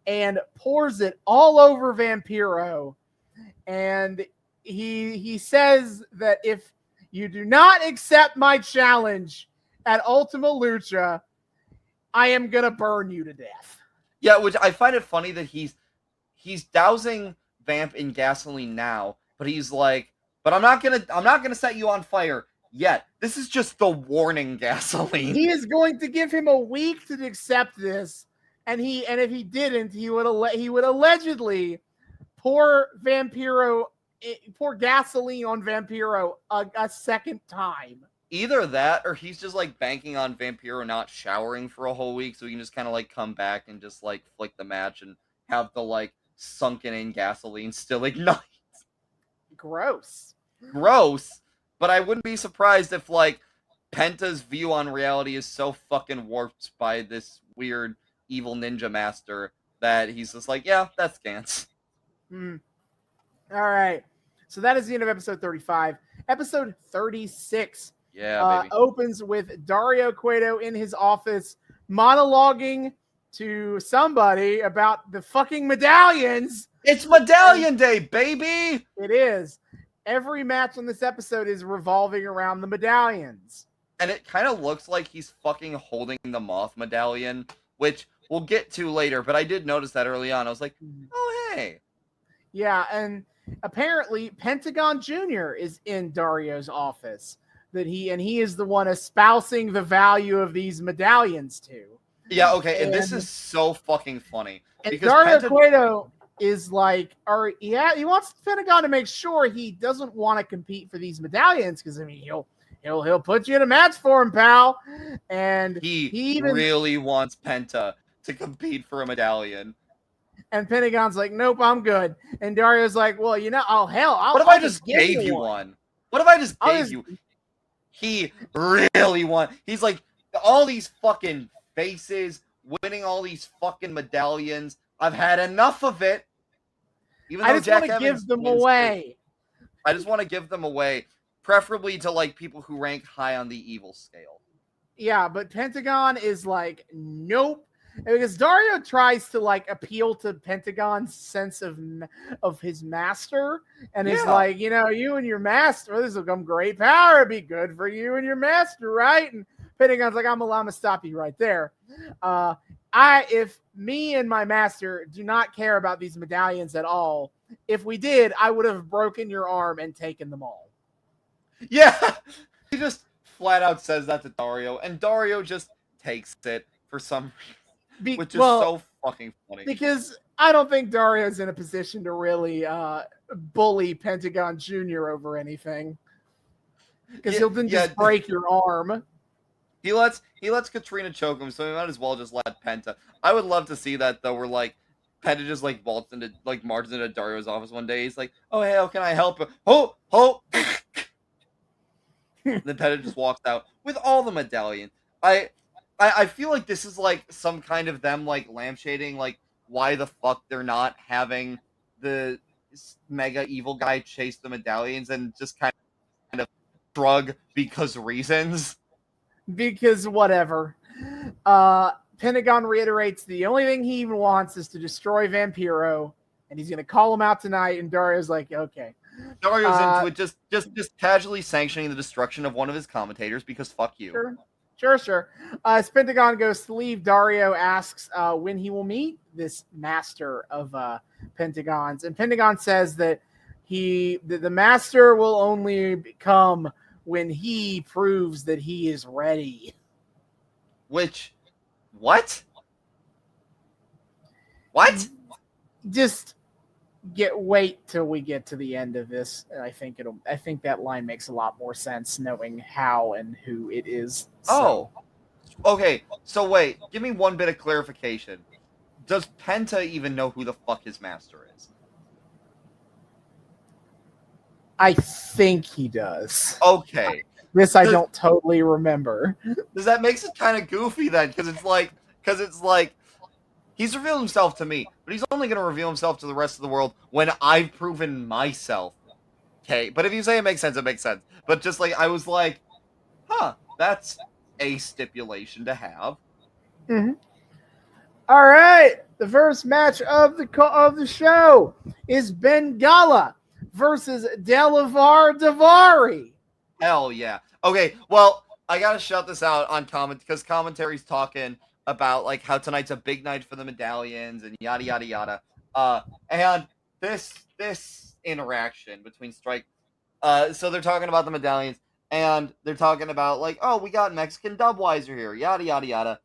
and pours it all over Vampiro. And he says that if you do not accept my challenge at Ultima Lucha, I am gonna burn you to death. Yeah, which I find it funny that he's dousing Vamp in gasoline now, but he's like, but I'm not gonna set you on fire yet. This is just the warning gasoline. He is going to give him a week to accept this, and if he didn't, he would allegedly pour gasoline on Vampiro a second time. Either that, or he's just like banking on Vampiro not showering for a whole week, so he can just kind of like come back and just like flick the match and have the like sunken in gasoline still ignite. Gross. But I wouldn't be surprised if like Penta's view on reality is so fucking warped by this weird evil ninja master that he's just like, yeah, that's Gantz. All right. So that is the end of episode 35. Episode 36 opens with Dario Cueto in his office monologuing to somebody about the fucking medallions. It's Medallion Day, baby! It is. Every match on this episode is revolving around the medallions. And it kind of looks like he's fucking holding the Moth medallion, which we'll get to later, but I did notice that early on. I was like, oh, hey. Yeah, and apparently Pentagon Jr. is in Dario's office. He is the one espousing the value of these medallions to. Yeah, okay, and this is so fucking funny. And Dario Cueto is like, he wants Pentagon to make sure he doesn't want to compete for these medallions, because I mean he'll put you in a match for him, pal. And he even really wants Penta to compete for a medallion. And Pentagon's like, nope, I'm good. And Dario's like, well, what if I just gave you one? What if I just gave you? He really wants. He's like, all these fucking faces winning all these fucking medallions. I've had enough of it. Even though I just want to give them away. I just want to give them away, preferably to like people who rank high on the evil scale. Yeah, but Pentagon is like, nope. Because Dario tries to like appeal to Pentagon's sense of his master, and is like, you and your master, this will come great power. It'd be good for you and your master, right? And Pentagon's like, I'm gonna stop you right there. If me and my master do not care about these medallions at all, if we did, I would have broken your arm and taken them all. Yeah, he just flat out says that to Dario, and Dario just takes it for some reason. Which is so fucking funny. Because I don't think Dario's in a position to really bully Pentagon Jr. over anything. Because he'll then just break your arm. He lets Catrina choke him, so he might as well just let Penta. I would love to see that though, where like Penta just like marches into Dario's office one day. He's like, "Oh hey, how can I help you?" Oh. Then Penta just walks out with all the medallions. I feel like this is like some kind of them like lampshading like why the fuck they're not having the mega evil guy chase the medallions, and just kind of shrug because reasons. Because whatever. Pentagon reiterates the only thing he even wants is to destroy Vampiro, and he's gonna call him out tonight. And Dario's like, okay. Dario's into it, just casually sanctioning the destruction of one of his commentators because fuck you. Sure. As Pentagon goes to leave, Dario asks when he will meet this master of Pentagon's. And Pentagon says that the master will only come when he proves that he is ready. Which, what? What? Just wait till we get to the end of this, and I think that line makes a lot more sense knowing how and who it is. So. Oh, okay. So wait, give me one bit of clarification. Does Penta even know who the fuck his master is? I think he does. Okay. This I don't totally remember. Does that makes it kind of goofy then? Because it's like he's revealed himself to me, but he's only going to reveal himself to the rest of the world when I've proven myself. Okay, but if you say it makes sense, it makes sense. But just like I was like, huh, that's a stipulation to have. Mm-hmm. All right, the first match of the show is Bengala versus Delavar Davari. Hell yeah. Okay, well, I gotta shout this out on comment because commentary's talking about like how tonight's a big night for the medallions and yada yada yada. And this interaction between Strike, so they're talking about the medallions and they're talking about like, oh, we got Mexican Dubweiser here, yada yada yada,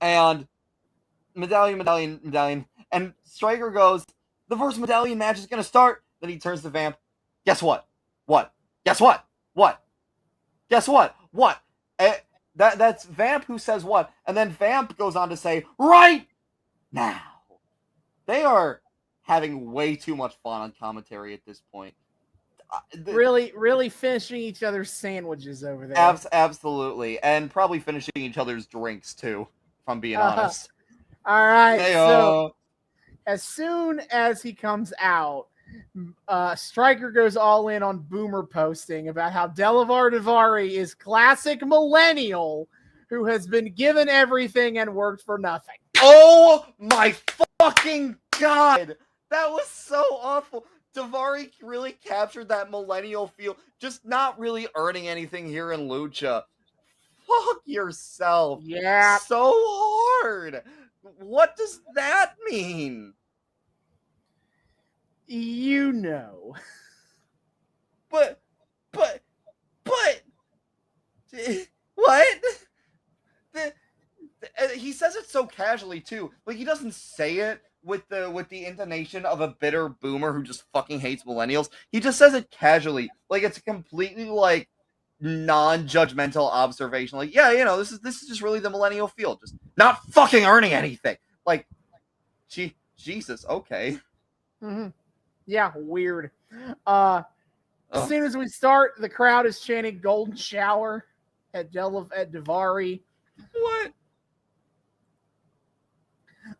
and medallion, and Striker goes, the first medallion match is gonna start. Then he turns to Vamp. Guess what? What? Guess what? What? Guess what? What? That's Vamp who says what, and then Vamp goes on to say, right now. They are having way too much fun on commentary at this point. Really finishing each other's sandwiches over there. Absolutely, and probably finishing each other's drinks too, if I'm being honest. All right, so as soon as he comes out, Striker goes all in on Boomer posting about how Delavar Davari is classic millennial who has been given everything and worked for nothing. Oh my fucking god! That was so awful. Davari really captured that millennial feel, just not really earning anything here in Lucha. Fuck yourself. Yeah. So hard. What does that mean? You know. But what? He says it so casually too. Like he doesn't say it with the intonation of a bitter boomer who just fucking hates millennials. He just says it casually, like it's a completely like non-judgmental observation. Like, yeah, you know, this is just really the millennial feel, just not fucking earning anything. Like, Jesus, okay. Mm-hmm. Yeah, weird. As soon as we start, the crowd is chanting "Golden Shower" at Davari. What?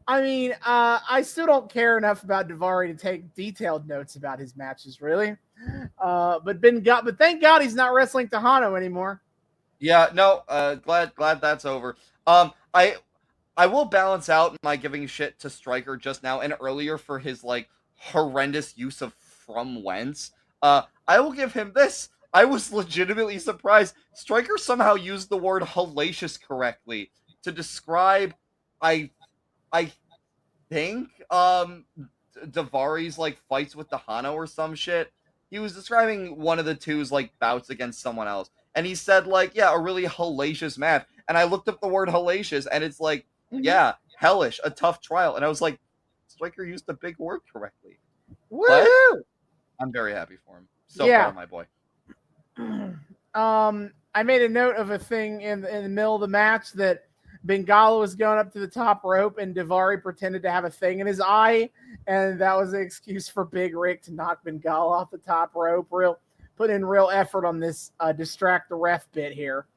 I mean, I still don't care enough about Davari to take detailed notes about his matches, really. But thank God he's not wrestling Tejano anymore. Yeah, no. Glad that's over. I will balance out my giving shit to Striker just now and earlier for his like horrendous use of "from whence." I will give him this. I was legitimately surprised. Striker somehow used the word hellacious correctly to describe, I think, Davari's like fights with Tejano or some shit. He was describing one of the two's like bouts against someone else, and he said like, yeah, a really hellacious match. And I looked up the word hellacious, and it's like, yeah, hellish, a tough trial. And I was like, Striker used the big word correctly. Woo! I'm very happy for him. So proud of my boy. I made a note of a thing in the middle of the match that Bengala was going up to the top rope and Davari pretended to have a thing in his eye, and that was an excuse for Big Rick to knock Bengala off the top rope. Put in real effort on this distract the ref bit here.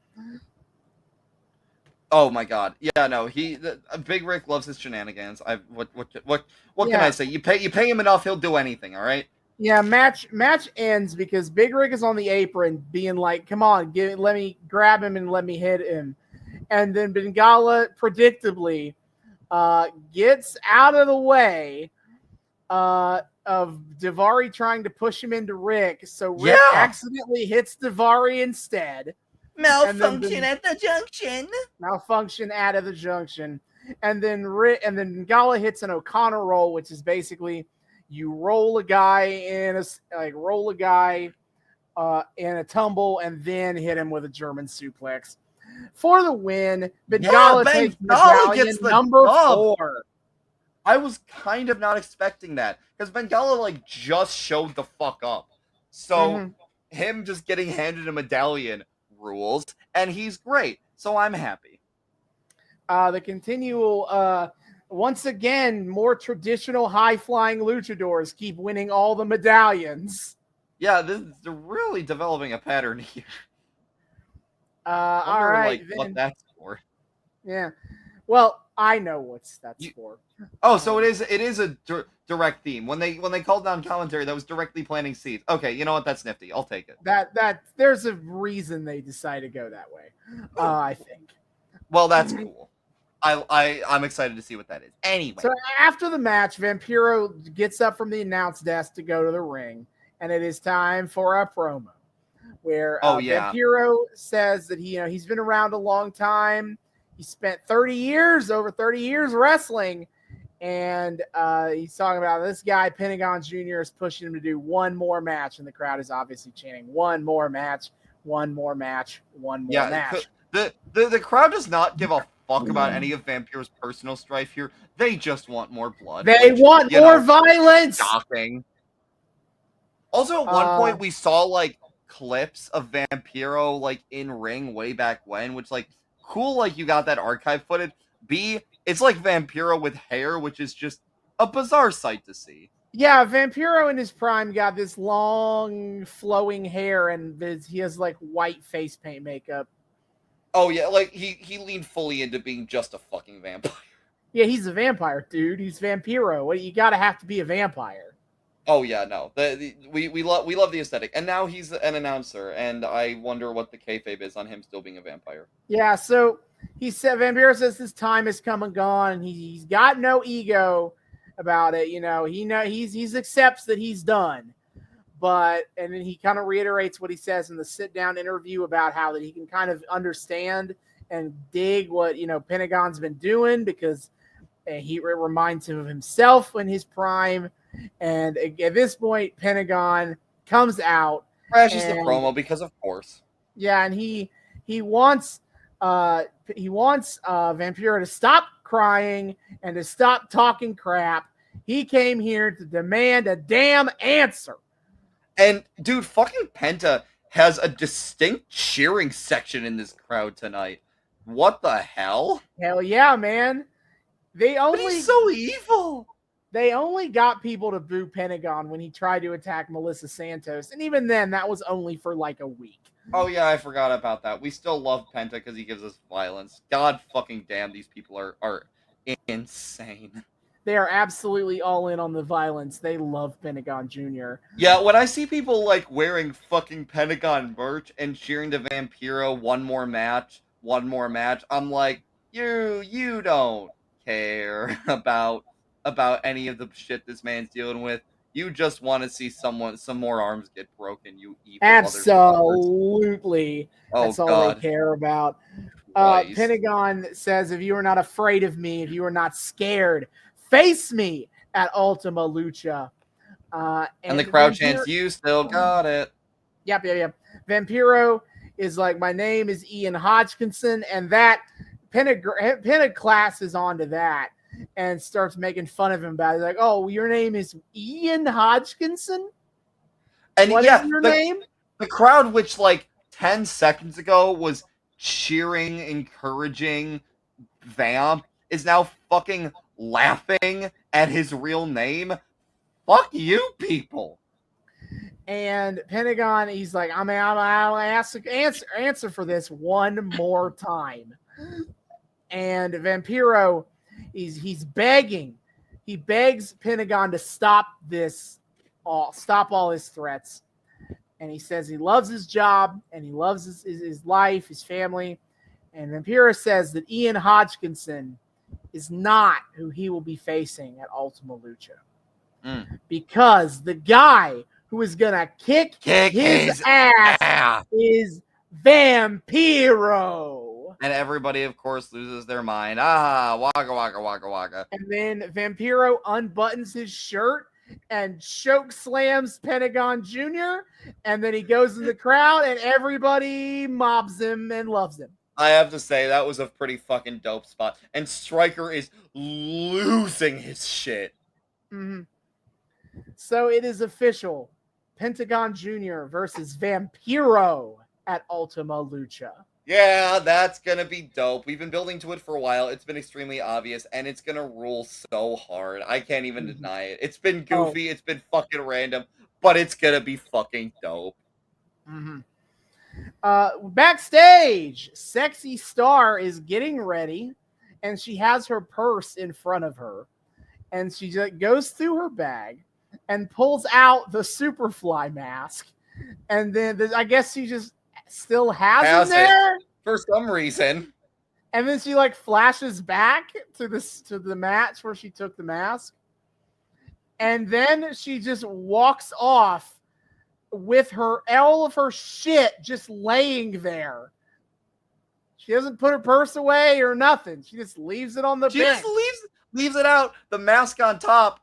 Oh my god. Yeah, no, Big Rick loves his shenanigans. What can I say? You pay him enough, he'll do anything, all right? Yeah, match ends because Big Rick is on the apron being like, "Come on, let me grab him and let me hit him." And then Bengala predictably gets out of the way of Davari trying to push him into Rick. So Rick accidentally hits Davari instead. Malfunction at the junction. Malfunction at the junction. And then Bengala hits an O'Connor roll, which is basically You roll a guy in a tumble and then hit him with a German suplex for the win. Bengala takes medallion gets the number dub. 4. I was kind of not expecting that because Bengala like just showed the fuck up. So him just getting handed a medallion rules, and he's great. So I'm happy. The continual, once again, more traditional high-flying luchadors keep winning all the medallions. Yeah, they're really developing a pattern here. All right, like, what that's for. Yeah. Well, I know what that's for. Oh, so it is a direct theme. When they called down commentary, that was directly planting seeds. Okay, you know what? That's nifty. I'll take it. That there's a reason they decided to go that way. I think. Well, that's cool. I'm excited to see what that is. Anyway. So after the match, Vampiro gets up from the announce desk to go to the ring, and it is time for a promo where Vampiro says that he's been around a long time. He spent over 30 years wrestling, and he's talking about this guy, Pentagon Jr. is pushing him to do one more match, and the crowd is obviously chanting, one more match, one more match, one more match. The crowd does not give a fuck about any of Vampiro's personal strife here. They just want more blood. They want more violence! Shocking. Also, at one point, we saw, like, clips of Vampiro, like, in ring way back when, which, like, cool, like, you got that archive footage. B, it's like Vampiro with hair, which is just a bizarre sight to see. Yeah, Vampiro in his prime got this long, flowing hair, and he has, like, white face paint makeup. Oh, yeah, like, he leaned fully into being just a fucking vampire. Yeah, he's a vampire, dude. He's Vampiro. You gotta have to be a vampire. Oh, yeah, no. We love the aesthetic. And now he's an announcer, and I wonder what the kayfabe is on him still being a vampire. Yeah, so Vampiro says his time has come and gone, and he's got no ego about it. He accepts that he's done. And then he kind of reiterates what he says in the sit-down interview about how that he can kind of understand and dig what, Pentagon's been doing because it reminds him of himself in his prime. And at this point, Pentagon comes out. Crashes the promo because, of course. Yeah, and he wants Vampiro to stop crying and to stop talking crap. He came here to demand a damn answer. And, dude, fucking Penta has a distinct cheering section in this crowd tonight. What the hell? Hell yeah, man. But he's so evil. They only got people to boo Pentagon when he tried to attack Melissa Santos. And even then, that was only for like a week. Oh, yeah, I forgot about that. We still love Penta because he gives us violence. God fucking damn, these people are insane. They are absolutely all in on the violence. They love Pentagon Jr. Yeah, when I see people like wearing fucking Pentagon merch and cheering to Vampiro, one more match, I'm like, you don't care about any of the shit this man's dealing with. You just want to see some more arms get broken, you evil absolutely. That's all God. they care about. Pentagon says, if you are not afraid of me, if you are not scared, face me at Ultima Lucha. And the crowd chants, you still got it. Yep. Vampiro is like, my name is Ian Hodgkinson, and that Penta classes onto that and starts making fun of him about it. Like, oh, your name is Ian Hodgkinson? And what is your name? The crowd, which like 10 seconds ago was cheering, encouraging Vamp, is now fucking laughing at his real name. Fuck you, people. And Pentagon, he's like, I'll answer for this one more time. And Vampiro, he's begging. He begs Pentagon to stop all his threats. And he says he loves his job and he loves his life, his family. And Vampiro says that Ian Hodgkinson is not who he will be facing at Ultima Lucha. Because the guy who is going to kick his ass is Vampiro. And everybody, of course, loses their mind. Waka, waka, waka, waka. And then Vampiro unbuttons his shirt and choke slams Pentagon Jr. And then he goes in the crowd and everybody mobs him and loves him. I have to say, that was a pretty fucking dope spot. And Stryker is losing his shit. Mm-hmm. So it is official. Pentagon Jr. versus Vampiro at Ultima Lucha. Yeah, that's gonna be dope. We've been building to it for a while. It's been extremely obvious, and it's gonna rule so hard. I can't even deny it. It's been goofy, it's been fucking random, but it's gonna be fucking dope. Mm-hmm. Backstage, Sexy Star is getting ready, and she has her purse in front of her, and she just goes through her bag and pulls out the Superfly mask, and then I guess she just still has it there for some reason. And then she like flashes back to the match where she took the mask, and then she just walks off with all of her shit just laying there. She doesn't put her purse away or nothing. She just leaves it on the bench. She just leaves it out, the mask on top,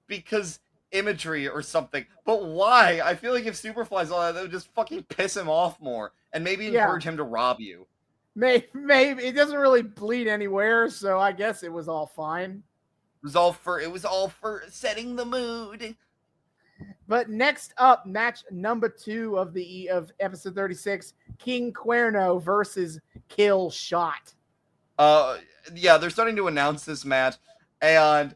because imagery or something. But why? I feel like if Superfly's on that would just fucking piss him off more and maybe encourage him to rob you. Maybe it doesn't really bleed anywhere, so I guess it was all fine. It was all for setting the mood. But next up, match number 2 of episode 36, King Cuerno versus Kill Shot. Yeah, they're starting to announce this match, and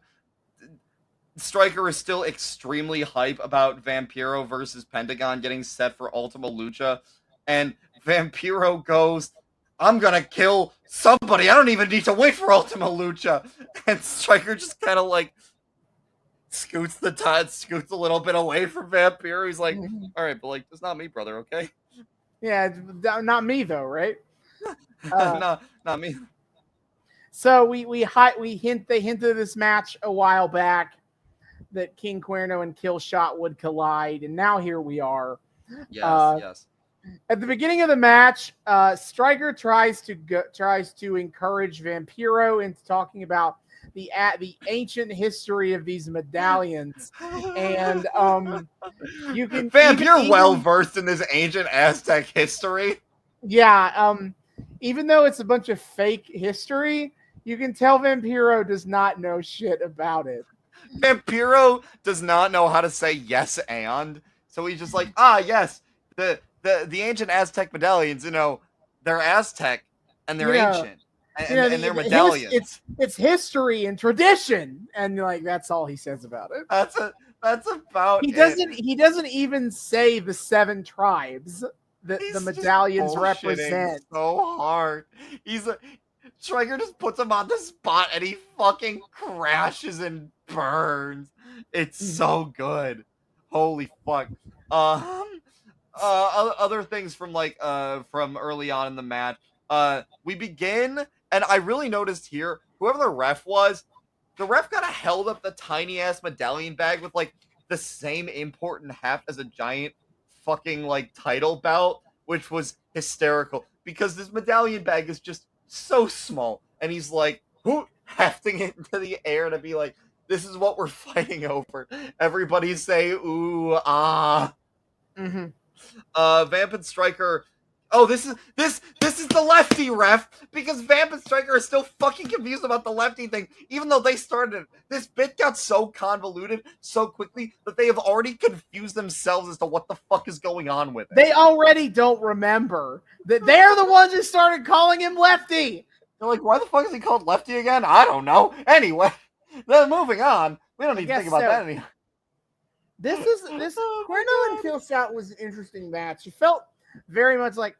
Stryker is still extremely hype about Vampiro versus Pentagon getting set for Ultima Lucha, and Vampiro goes, I'm gonna kill somebody, I don't even need to wait for Ultima Lucha, and Stryker just kind of like scoots a little bit away from Vampiro. He's like, alright, but like, it's not me, brother, okay? Yeah, not me though, right? No, not me. So they hinted this match a while back that King Cuerno and Kill Shot would collide, and now here we are. Yes. At the beginning of the match, Stryker tries to encourage Vampiro into talking about the ancient history of these medallions, and you can. Vamp, you're well versed in this ancient Aztec history. Yeah, even though it's a bunch of fake history, you can tell Vampiro does not know shit about it. Vampiro does not know how to say yes and, so he's just like, yes, the ancient Aztec medallions, they're Aztec and they're ancient and they're medallions. It's history and tradition, and like that's all he says about it. That's about it. He doesn't even say the 7 tribes that the medallions represent. So hard. Stryker just puts him on the spot and he fucking crashes and burns. It's so good. Holy fuck. Other things from from early on in the match. We begin, and I really noticed here, whoever the ref was, the ref kind of held up the tiny ass medallion bag with like the same important heft as a giant fucking like title belt, which was hysterical because this medallion bag is just so small, and he's like hefting it into the air to be like, this is what we're fighting over. Everybody say ooh ah. Mm-hmm. Vamp and Stryker. Oh, this is the lefty, ref, because Vamp and Stryker are still fucking confused about the lefty thing, even though they started it. This bit got so convoluted so quickly that they have already confused themselves as to what the fuck is going on with it. They already don't remember that they're the ones who started calling him lefty. They're like, why the fuck is he called lefty again? I don't know. Anyway, then moving on. We don't need to think about that anymore. This Cuerno and Kill Shot was an interesting match. It felt very much like,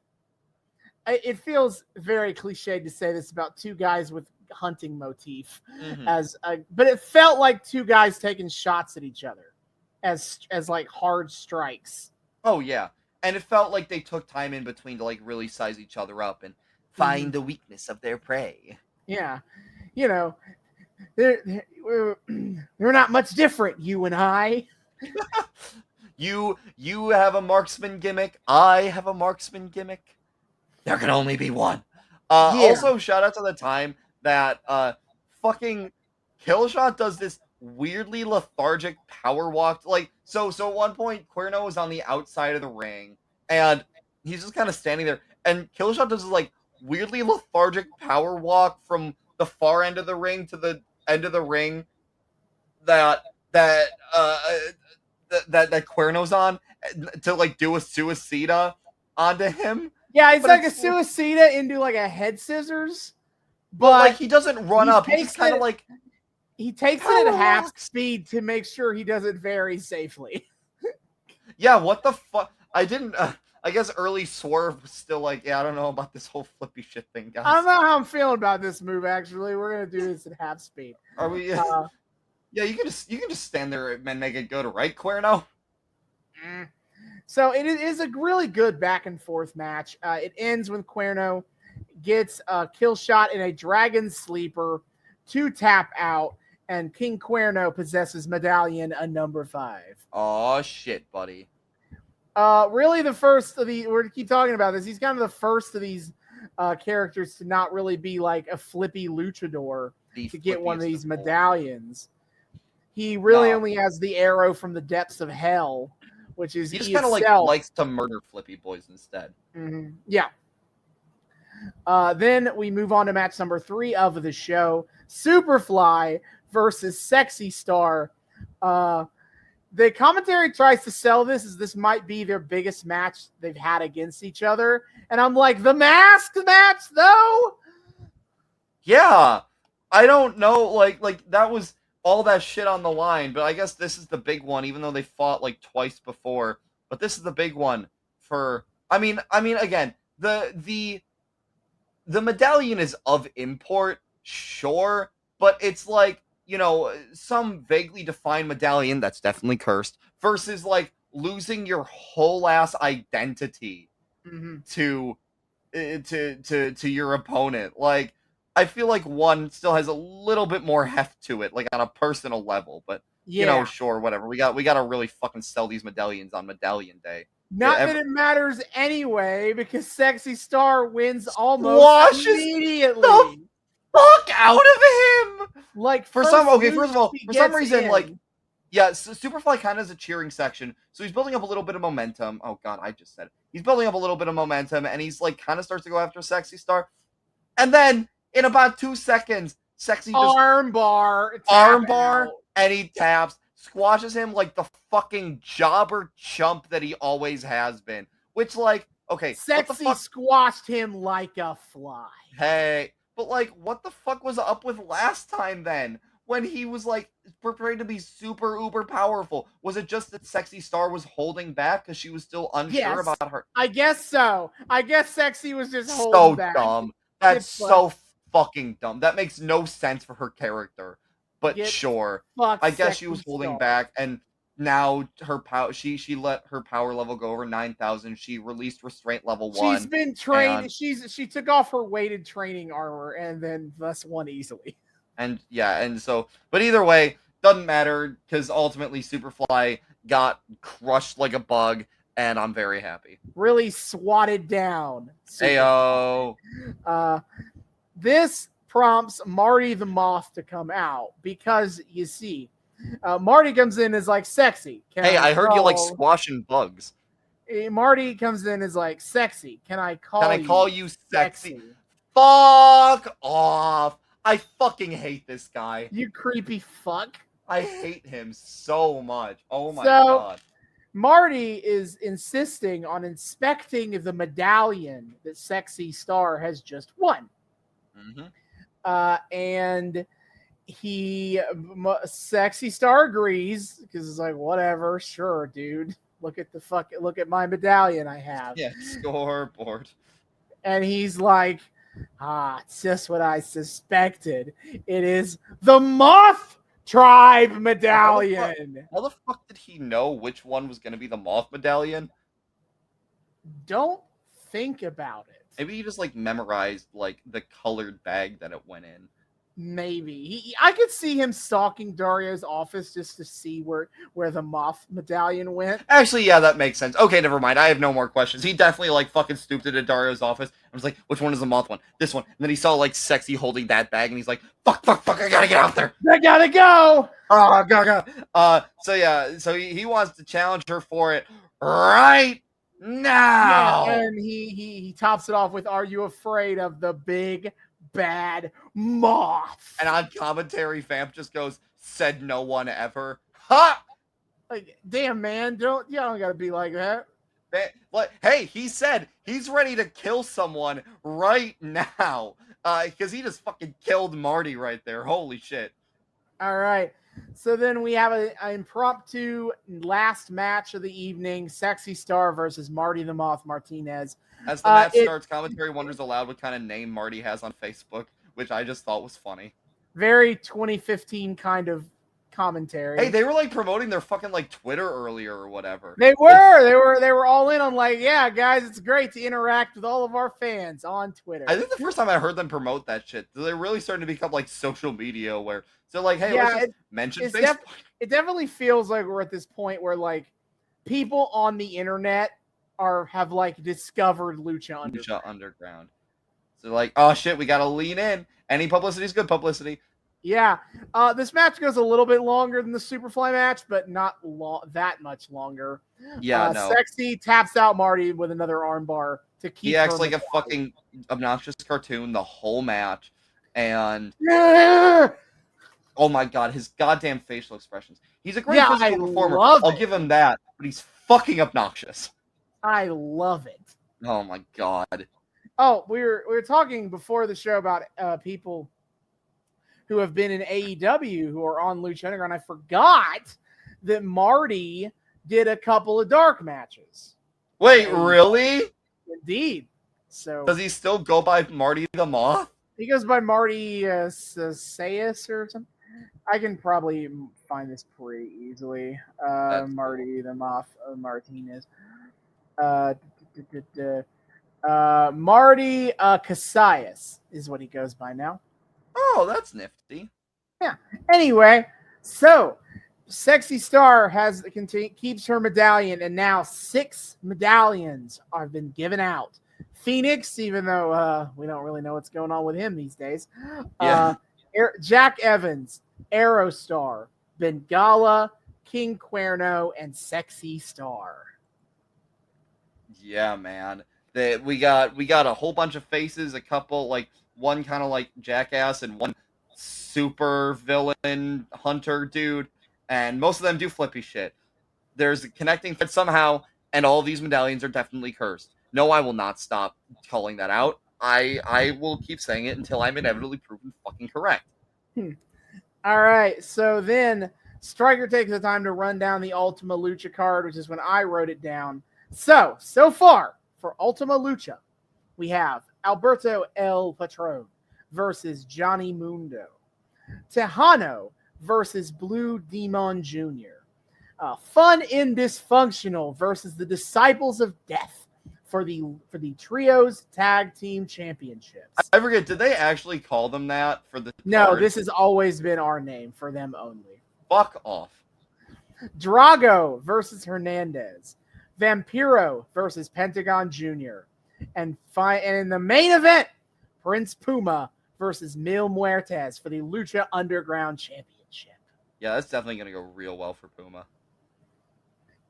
it feels very cliched to say this about two guys with hunting motif, but it felt like two guys taking shots at each other as like hard strikes. Oh yeah, and it felt like they took time in between to like really size each other up and find the weakness of their prey. Yeah, we're not much different, you and I. You have a marksman gimmick. I have a marksman gimmick. There can only be one. Also, shout out to the time that fucking Killshot does this weirdly lethargic power walked. Like, so at one point, Cuerno was on the outside of the ring, and he's just kind of standing there, and Killshot does this, like, weirdly lethargic power walk from the far end of the ring to the end of the ring that that uh that Cuerno's on, to like do a suicida onto him. Yeah, it's But like a it's suicida into like a head scissors, but like but he doesn't run he up. He takes just kind of it- like he takes it power at half walks. speed to make sure he does it very safely. Yeah, what the fuck? I didn't. I guess early Swerve was still like, yeah, I don't know about this whole flippy shit thing, guys. I don't know how I'm feeling about this move. Actually, we're gonna do this at half speed. Are we? Uh, Yeah, you can just stand there and make it go to right, Cuerno. So it is a really good back and forth match. It ends when Cuerno gets a kill shot in a dragon sleeper to tap out, and King Cuerno possesses medallion a number 5. Oh shit, buddy. Really the first of the, we're gonna keep talking about this. He's kind of the first of these characters to not really be like a flippy luchador to get one of these medallions. He really only has the arrow from the depths of hell, which is he just kind of like likes to murder flippy boys instead. Mm-hmm. Yeah. Then we move on to match number 3 of the show: Superfly versus Sexy Star. The commentary tries to sell this as this might be their biggest match they've had against each other, and I'm like, the mask match though. Yeah, I don't know. Like that was all that shit on the line, but I guess this is the big one, even though they fought like twice before. But this is the big one for. I mean, again, the medallion is of import, sure, but it's like, you know, some vaguely defined medallion that's definitely cursed versus like losing your whole ass identity to your opponent. Like, I feel like one still has a little bit more heft to it, like on a personal level. But you know, sure, whatever. We got to really fucking sell these medallions on Medallion Day. Not that it matters anyway, because Sexy Star wins almost immediately. The fuck out of him! Like, first of all, for some reason, like, yeah, so Superfly kind of has a cheering section, so he's building up a little bit of momentum. Oh god, I just said it. He's building up a little bit of momentum, and he's like kind of starts to go after Sexy Star, and then in about 2 seconds, Sexy just armbar, and he taps, squashes him like the fucking jobber chump that he always has been. Which, like, okay, Sexy squashed him like a fly. Hey, but like, what the fuck was up with last time then? When he was like preparing to be super uber powerful, was it just that Sexy Star was holding back because she was still unsure about her? I guess so. I guess Sexy was just holding back. So dumb. That's so fucking dumb. That makes no sense for her character. But sure, I guess she was holding back, and now her power. She let her power level go over 9,000. She released restraint level 1. She's been trained. She took off her weighted training armor and then thus won easily. And yeah, and so, but either way, doesn't matter because ultimately Superfly got crushed like a bug, and I'm very happy. Really swatted down. Ayo. This prompts Marty the Moth to come out because you see, Marty comes in as like, sexy. Hey, I heard you like squashing bugs. Marty comes in as like, sexy. Can I call you sexy? Fuck off. I fucking hate this guy. You creepy fuck. I hate him so much. Oh my god. Marty is insisting on inspecting the medallion that Sexy Star has just won. And Sexy Star agrees because it's like, whatever, sure, dude. Look at my medallion I have. Yeah, scoreboard. And he's like, it's just what I suspected. It is the Moth Tribe medallion. How the fuck did he know which one was going to be the Moth medallion? Don't think about it. Maybe he just like memorized like the colored bag that it went in. Maybe I could see him stalking Dario's office just to see where the moth medallion went. Actually, yeah, that makes sense. Okay, never mind. I have no more questions. He definitely like fucking stooped into Dario's office. I was like, which one is the moth one? This one. And then he saw like Sexy holding that bag, and he's like, fuck, I gotta get out there. I gotta go. Oh, God. So he wants to challenge her for it right now. Yeah, and he tops it off with, "Are you afraid of the big bad moth?" And on commentary, Vamp just goes, "Said no one ever." Ha! Like, damn, man, don't gotta be like that. Hey, he said he's ready to kill someone right now. Because he just fucking killed Marty right there. Holy shit. All right. So then we have an impromptu last match of the evening: Sexy Star versus Marty the Moth Martinez. As the match starts, commentary wonders aloud what kind of name Marty has on Facebook, which I just thought was funny. Very 2015 kind of commentary. Hey, they were like promoting their fucking like Twitter earlier or whatever. They were all in on like, yeah, guys, it's great to interact with all of our fans on Twitter. I think the first time I heard them promote that shit, they're really starting to become like social media where so like, hey, let's just mention Facebook. It definitely feels like we're at this point where like people on the internet have like discovered Lucha Underground. So like, oh shit, we gotta lean in. Any publicity is good publicity. Yeah, this match goes a little bit longer than the Superfly match, but not that much longer. Yeah, no. Sexy taps out Marty with another armbar to keep. He acts like a fucking obnoxious cartoon the whole match, and oh my god, his goddamn facial expressions. He's a great physical performer. I'll give him that, but he's fucking obnoxious. I love it. Oh my god. Oh, we were talking before the show about people who have been in AEW who are on Lucha Underground. I forgot that Marty did a couple of dark matches. Wait, really? Indeed. So does he still go by Marty the Moth? He goes by Marty Sayas or something. I can probably find this pretty easily. Marty the Moth Martinez. Marty Casillas is what he goes by now. Oh, that's nifty. Yeah. Anyway, so Sexy Star keeps her medallion, and now 6 medallions have been given out. Phoenix, even though we don't really know what's going on with him these days. Yeah. Jack Evans, Aerostar, Bengala, King Cuerno, and Sexy Star. Yeah, man. We got a whole bunch of faces, a couple like one kind of like jackass and one super villain hunter dude, and most of them do flippy shit. There's a connecting thread somehow, and all these medallions are definitely cursed. No, I will not stop calling that out. I will keep saying it until I'm inevitably proven fucking correct. All right, so then Stryker takes the time to run down the Ultima Lucha card, which is when I wrote it down. So far for Ultima Lucha, we have Alberto El Patron versus Johnny Mundo. Tejano versus Blue Demon Jr. Fun and Dysfunctional versus the Disciples of Death for the Trios Tag Team Championships. I forget, did they actually call them that for the No, card? this has always been our name for them only. Fuck off. Drago versus Hernandez. Vampiro versus Pentagon Jr. And in the main event, Prince Puma versus Mil Muertes for the Lucha Underground Championship. Yeah, that's definitely going to go real well for Puma.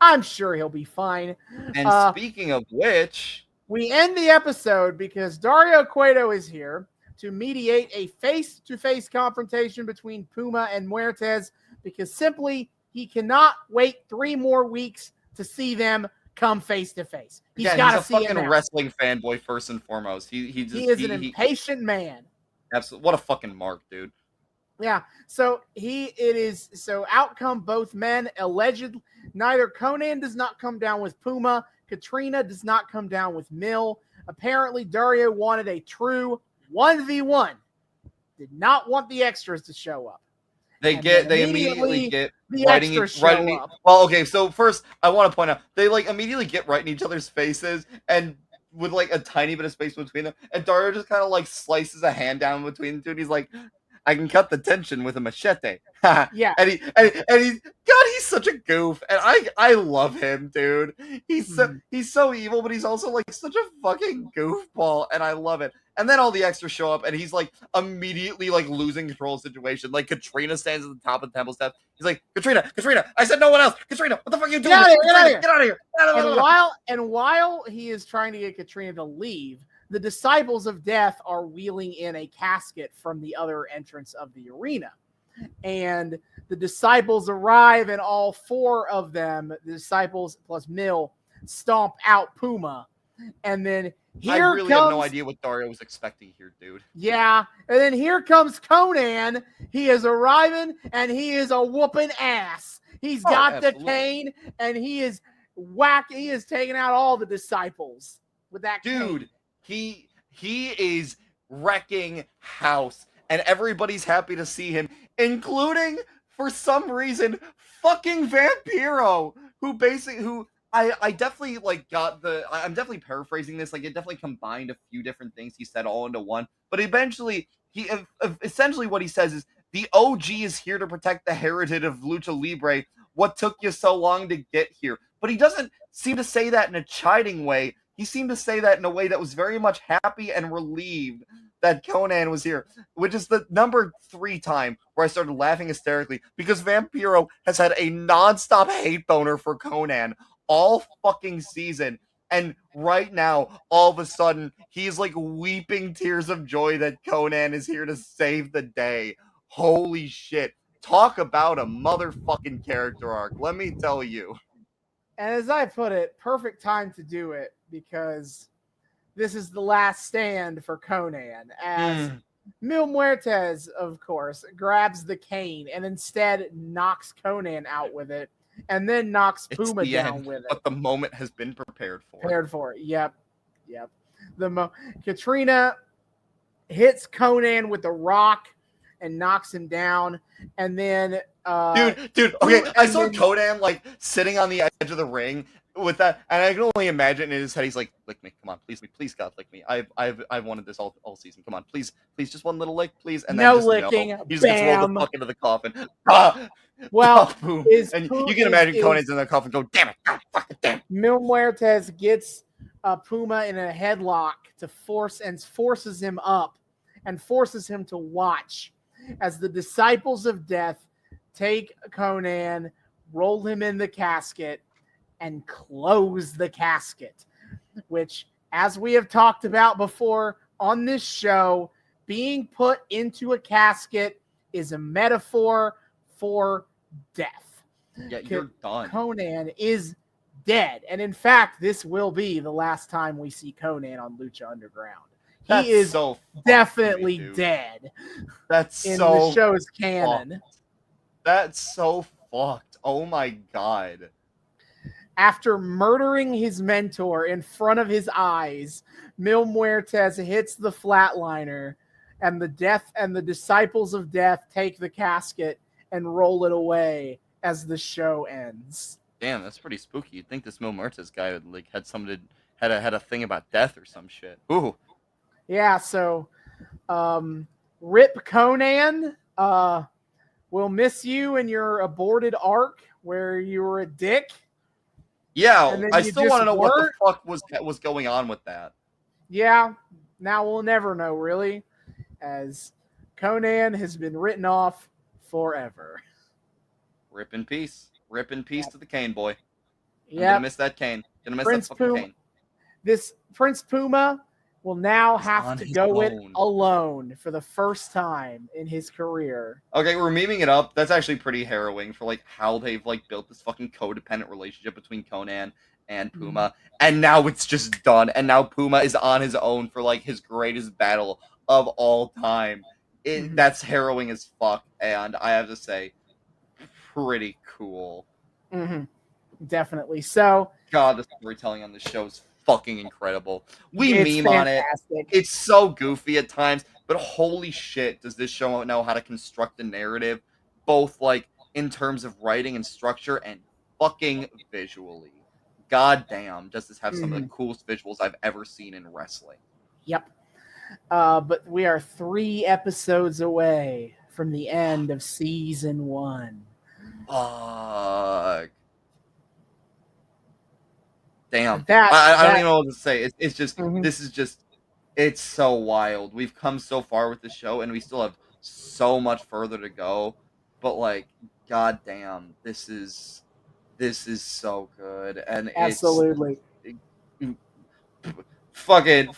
I'm sure he'll be fine. And speaking of which, we end the episode because Dario Cueto is here to mediate a face-to-face confrontation between Puma and Muertes because simply he cannot wait 3 more weeks to see them come face to face. He's got to see it now. He's a fucking wrestling fanboy first and foremost. He is an impatient man. Absolutely, what a fucking mark, dude. Yeah. So out come both men. Allegedly, neither Conan does not come down with Puma. Catrina does not come down with Mil. Apparently, Dario wanted a true 1v1. Did not want the extras to show up. They immediately get the extras show up. Well, okay, so first I want to point out they like immediately get right in each other's faces and with like a tiny bit of space between them, and Dario just kind of like slices a hand down between the two, and he's like, I can cut the tension with a machete. Yeah. and he's such a goof, and I love him, dude. He's so evil, but he's also like such a fucking goofball, and I love it. And then all the extras show up, and he's like immediately like losing control of the situation. Like Catrina stands at the top of the temple steps. He's like, Catrina, I said no one else. Catrina, what the fuck are you doing? Get out of here! And while he is trying to get Catrina to leave, the disciples of death are wheeling in a casket from the other entrance of the arena. And the disciples arrive, and all four of them, the disciples plus Mill, stomp out Puma. And then I really have no idea what Dario was expecting here, dude. Yeah, and then here comes Conan. He is arriving, and he is a whooping ass. He's got the cane, and he is whacking. He is taking out all the disciples with that dude. Cane. He is wrecking house, and everybody's happy to see him, including, for some reason, fucking Vampiro, who I definitely like got I'm definitely paraphrasing this. Like, it definitely combined a few different things he said all into one. But eventually, essentially what he says is, the OG is here to protect the heritage of Lucha Libre. What took you so long to get here? But he doesn't seem to say that in a chiding way. He seemed to say that in a way that was very much happy and relieved that Conan was here, which is the number 3 time where I started laughing hysterically, because Vampiro has had a nonstop hate boner for Conan all fucking season, and right now, all of a sudden, he's like weeping tears of joy that Conan is here to save the day. Holy shit. Talk about a motherfucking character arc, let me tell you. And as I put it, perfect time to do it, because this is the last stand for Conan, as Mil Muertes, of course, grabs the cane and instead knocks Conan out with it, and then knocks Puma down with it. But the moment has been prepared for. Yep. Catrina hits Conan with the rock and knocks him down, and then dude. Okay, I saw Conan like sitting on the edge of the ring with that, and I can only imagine in his head he's like, "Lick me, come on, please, God, lick me. I've wanted this all season. Come on, please, just one little lick, please." And then no just licking. No, he just gets rolled the fuck into the coffin. Well, boom. And you can imagine Conan's in the coffin go, "Damn it, God, fucking damn." Mil Muertes gets Puma in a headlock to forces him up and forces him to watch as the disciples of death take Conan, roll him in the casket, and close the casket, which, as we have talked about before on this show, being put into a casket is a metaphor for death. Yeah, you're done. Conan is dead. And in fact, this will be the last time we see Conan on Lucha Underground. He is so definitely dead. That's in so the show's canon. Fucked. That's so fucked. Oh my God. After murdering his mentor in front of his eyes, Mil Muertes hits the flatliner, and the disciples of death take the casket and roll it away as the show ends. Damn, that's pretty spooky. You'd think this Mil Muertes guy would like had a thing about death or some shit. Ooh. Yeah, so Rip Conan, we'll miss you in your aborted arc where you were a dick. Yeah, I still want to know what the fuck was going on with that. Yeah, now we'll never know, really, as Conan has been written off forever. Rip in peace. Rip in peace to the cane boy. Yeah, I'm gonna miss that cane. Gonna miss that fucking cane. This Prince Puma will now have to go it alone for the first time in his career. Okay, we're memeing it up. That's actually pretty harrowing for like how they've like built this fucking codependent relationship between Conan and Puma, and now it's just done. And now Puma is on his own for like his greatest battle of all time. That's harrowing as fuck, and I have to say, pretty cool. Definitely. So, God, the storytelling on this show is fucking incredible. We meme on it. It's so goofy at times, but holy shit, does this show know how to construct a narrative, both like in terms of writing and structure and fucking visually. God damn, does this have some of the coolest visuals I've ever seen in wrestling. Yep. But we are 3 episodes away from the end of season 1. Fuck. Damn. That I don't even know what to say. It's just, Mhm. this is just, it's so wild. We've come so far with the show, and we still have so much further to go. But like, goddamn, this is so good, and absolutely. fucking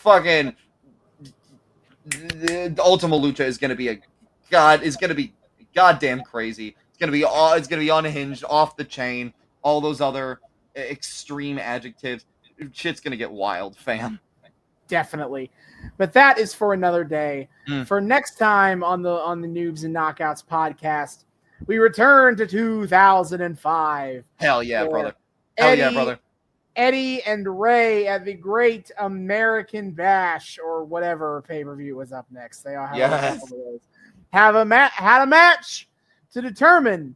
the Ultima Lucha is gonna be goddamn crazy. It's gonna be unhinged, off the chain, all those other extreme adjectives. Shit's gonna get wild, fam. Definitely. But that is for another day. Mm. For next time on the Noobs and Knockouts podcast, we return to 2005. Hell yeah, brother. Hell yeah, brother. Eddie and Ray at the Great American Bash, or whatever pay-per-view was up next. They all have had a match to determine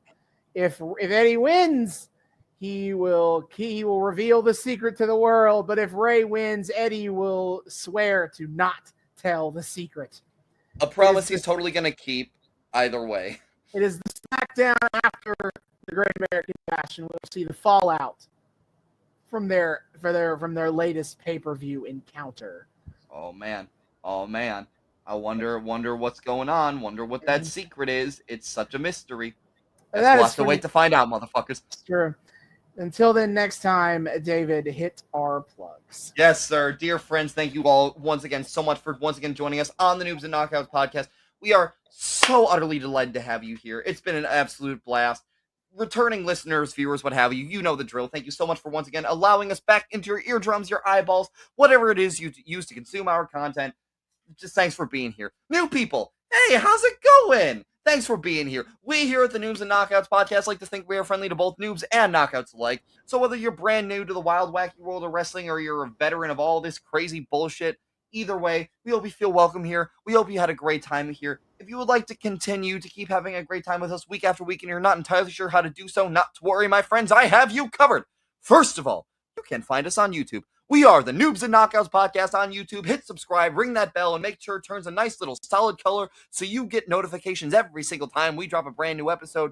if Eddie wins, he will reveal the secret to the world. But if Ray wins, Eddie will swear to not tell the secret. A promise he's totally gonna keep either way. It is the SmackDown after the Great American Bash, and we'll see the fallout from their latest pay-per-view encounter. Oh man. I wonder what's going on. Wonder what that secret is. It's such a mystery. We'll have to wait to find out, motherfuckers. It's true. Until then, next time, David, hit our plugs. Yes, sir. Dear friends, thank you all once again so much for joining us on the Noobs and Knockouts podcast. We are so utterly delighted to have you here. It's been an absolute blast. Returning listeners, viewers, what have you, you know the drill. Thank you so much for once again allowing us back into your eardrums, your eyeballs, whatever it is you use to consume our content. Just thanks for being here. New people, hey, how's it going? Thanks for being here. We here at the Noobs and Knockouts podcast like to think we are friendly to both noobs and knockouts alike. So whether you're brand new to the wild, wacky world of wrestling or you're a veteran of all this crazy bullshit, either way, we hope you feel welcome here. We hope you had a great time here. If you would like to continue to keep having a great time with us week after week and you're not entirely sure how to do so, not to worry, my friends, I have you covered. First of all, you can find us on YouTube. We are the Noobs and Knockouts podcast on YouTube. Hit subscribe, ring that bell, and make sure it turns a nice little solid color so you get notifications every single time we drop a brand new episode.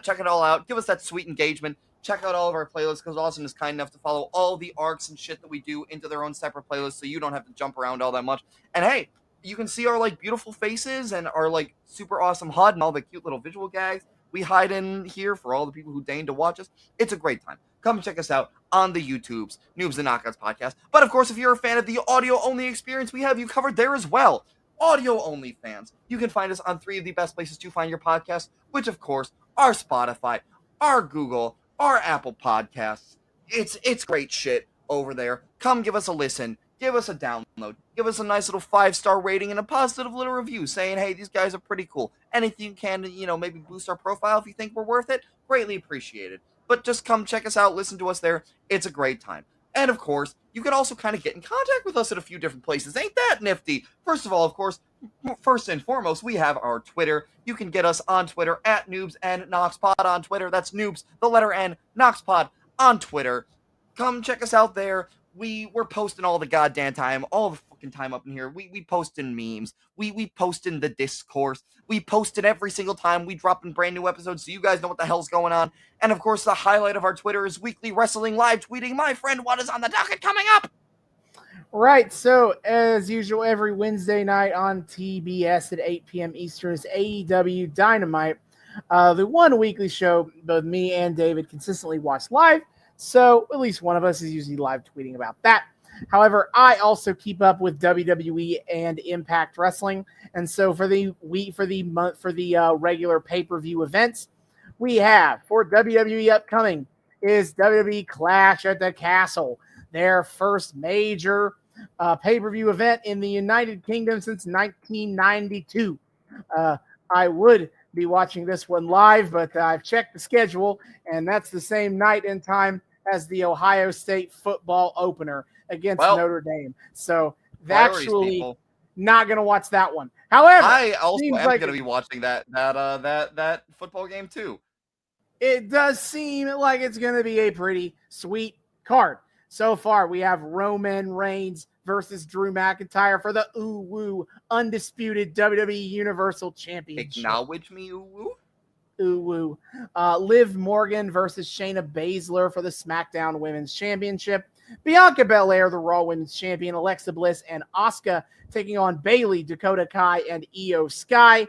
Check it all out. Give us that sweet engagement. Check out all of our playlists because Austin is kind enough to follow all the arcs and shit that we do into their own separate playlists so you don't have to jump around all that much. And hey, you can see our like beautiful faces and our like super awesome HUD and all the cute little visual gags we hide in here for all the people who deign to watch us. It's a great time. Come check us out on the YouTubes, Noobs and Knockouts podcast. But of course, if you're a fan of the audio-only experience, we have you covered there as well. Audio-only fans. You can find us on 3 of the best places to find your podcasts, which of course are Spotify, our Google, our Apple Podcasts. It's great shit over there. Come give us a listen. Give us a download. Give us a nice little 5-star rating and a positive little review saying, hey, these guys are pretty cool. Anything you can to, maybe boost our profile if you think we're worth it, greatly appreciated. But just come check us out, listen to us there. It's a great time. And of course, you can also kind of get in contact with us at a few different places. Ain't that nifty? First of all, of course, first and foremost, we have our Twitter. You can get us on Twitter at Noobs and Knoxpod on Twitter. That's Noobs, the letter N, Knoxpod on Twitter. Come check us out there. We're posting all the goddamn time, all the fucking time up in here. We posting memes. We posting the discourse. We post it every single time we drop in brand new episodes so you guys know what the hell's going on. And of course, the highlight of our Twitter is weekly wrestling live tweeting. My friend, what is on the docket coming up? Right, so as usual, every Wednesday night on TBS at 8 p.m. Eastern is AEW Dynamite. The one weekly show both me and David consistently watch live. So at least one of us is usually live tweeting about that. However, I also keep up with WWE and Impact Wrestling, and so for the regular pay-per-view events, we have for WWE upcoming is WWE Clash at the Castle, their first major pay-per-view event in the United Kingdom since 1992. I would be watching this one live, but I've checked the schedule, and that's the same night and time as the Ohio State football opener against Notre Dame. So actually not going to watch that one. However, I also am going to be watching that football game too. It does seem like it's going to be a pretty sweet card. So far, we have Roman Reigns versus Drew McIntyre for the undisputed WWE Universal Championship. Acknowledge me, Liv Morgan versus Shayna Baszler for the SmackDown Women's Championship. Bianca Belair, the Raw Women's Champion. Alexa Bliss and Asuka taking on Bayley, Dakota Kai, and Io Sky.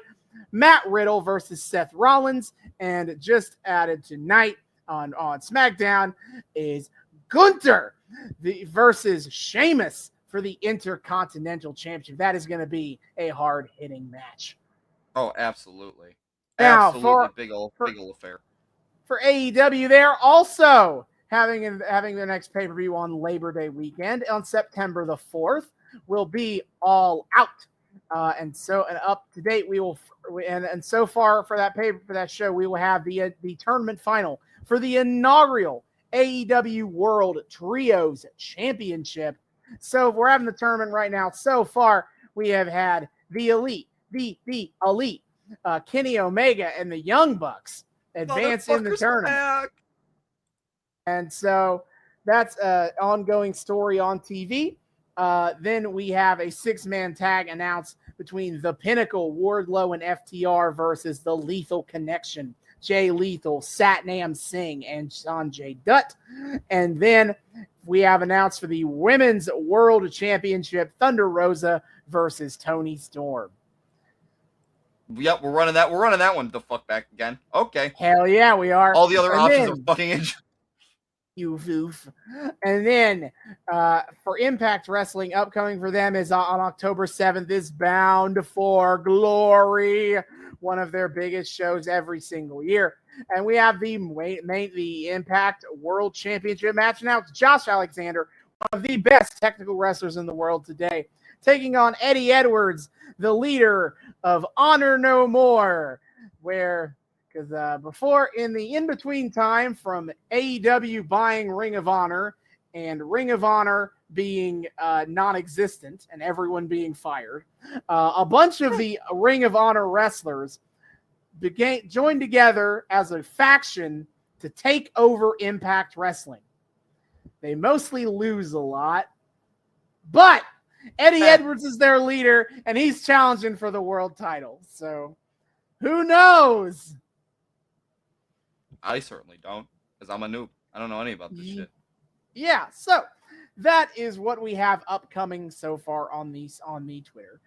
Matt Riddle versus Seth Rollins. And just added tonight on SmackDown is Gunther versus Sheamus for the Intercontinental Championship. That is going to be a hard-hitting match. Oh, absolutely. Now, absolutely big old affair. For AEW, they're also having their next pay-per-view on Labor Day weekend on September the 4th. Will be All Out. And up to date, we will and so far for that show, we will have the tournament final for the inaugural AEW World Trios Championship. So we're having the tournament right now. So far, we have had the Elite, the Elite, Kenny Omega and the Young Bucks advance in the tournament. Back. And so that's an ongoing story on TV. Then we have a 6-man tag announced between the Pinnacle, Wardlow, and FTR versus the Lethal Connection, Jay Lethal, Satnam Singh, and Sanjay Dutt. And then we have announced for the Women's World Championship, Thunder Rosa versus Toni Storm. Yep, we're running that one the fuck back again. Okay. Hell yeah, we are. All the other options are fucking injured. And then for Impact Wrestling, upcoming for them is on October 7th is Bound for Glory, one of their biggest shows every single year. And we have the Impact World Championship match now. It's Josh Alexander, one of the best technical wrestlers in the world today, taking on Eddie Edwards, the leader of Honor No More, because before, in the in-between time from AEW buying Ring of Honor and Ring of Honor being non-existent and everyone being fired, a bunch of the Ring of Honor wrestlers joined together as a faction to take over Impact Wrestling. They mostly lose a lot, but Eddie Edwards is their leader, and he's challenging for the world title. So, who knows? I certainly don't, because I'm a noob. I don't know any about this shit. Yeah, so that is what we have upcoming so far on the Twitter.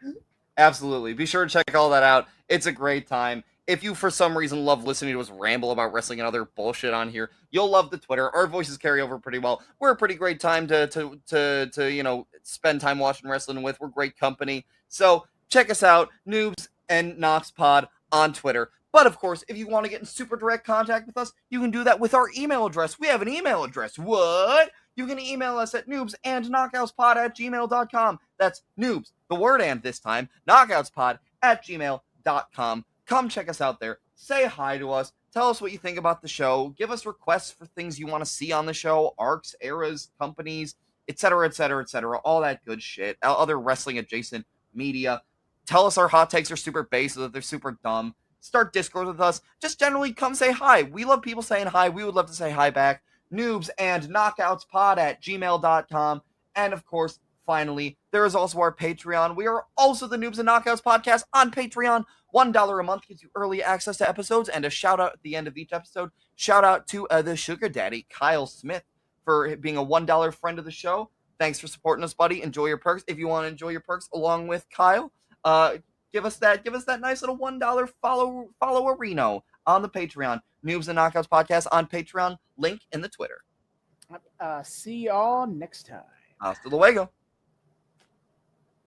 Absolutely. Be sure to check all that out. It's a great time. If you, for some reason, love listening to us ramble about wrestling and other bullshit on here, you'll love the Twitter. Our voices carry over pretty well. We're a pretty great time to spend time watching wrestling with. We're great company. So check us out, Noobs and Knockouts Pod on Twitter. But, of course, if you want to get in super direct contact with us, you can do that with our email address. We have an email address. What? You can email us at noobsandknockoutspod@gmail.com. That's noobs, the word and this time, knockoutspod@gmail.com. Come check us out there. Say hi to us. Tell us what you think about the show. Give us requests for things you want to see on the show, arcs, eras, companies, etc., etc., etc., all that good shit. Other wrestling-adjacent media. Tell us our hot takes are super base, that they're super dumb. Start Discord with us. Just generally come say hi. We love people saying hi. We would love to say hi back. Noobs and knockoutspod@gmail.com. And of course, finally, there is also our Patreon. We are also the Noobs and Knockouts Podcast on Patreon. $1 a month gives you early access to episodes and a shout out at the end of each episode. Shout out to the sugar daddy, Kyle Smith, for being a $1 friend of the show. Thanks for supporting us, buddy. Enjoy your perks. If you want to enjoy your perks along with Kyle, give us that nice little $1 follow Reno on the Patreon. Noobs and Knockouts Podcast on Patreon. Link in the Twitter. See y'all next time. Hasta luego.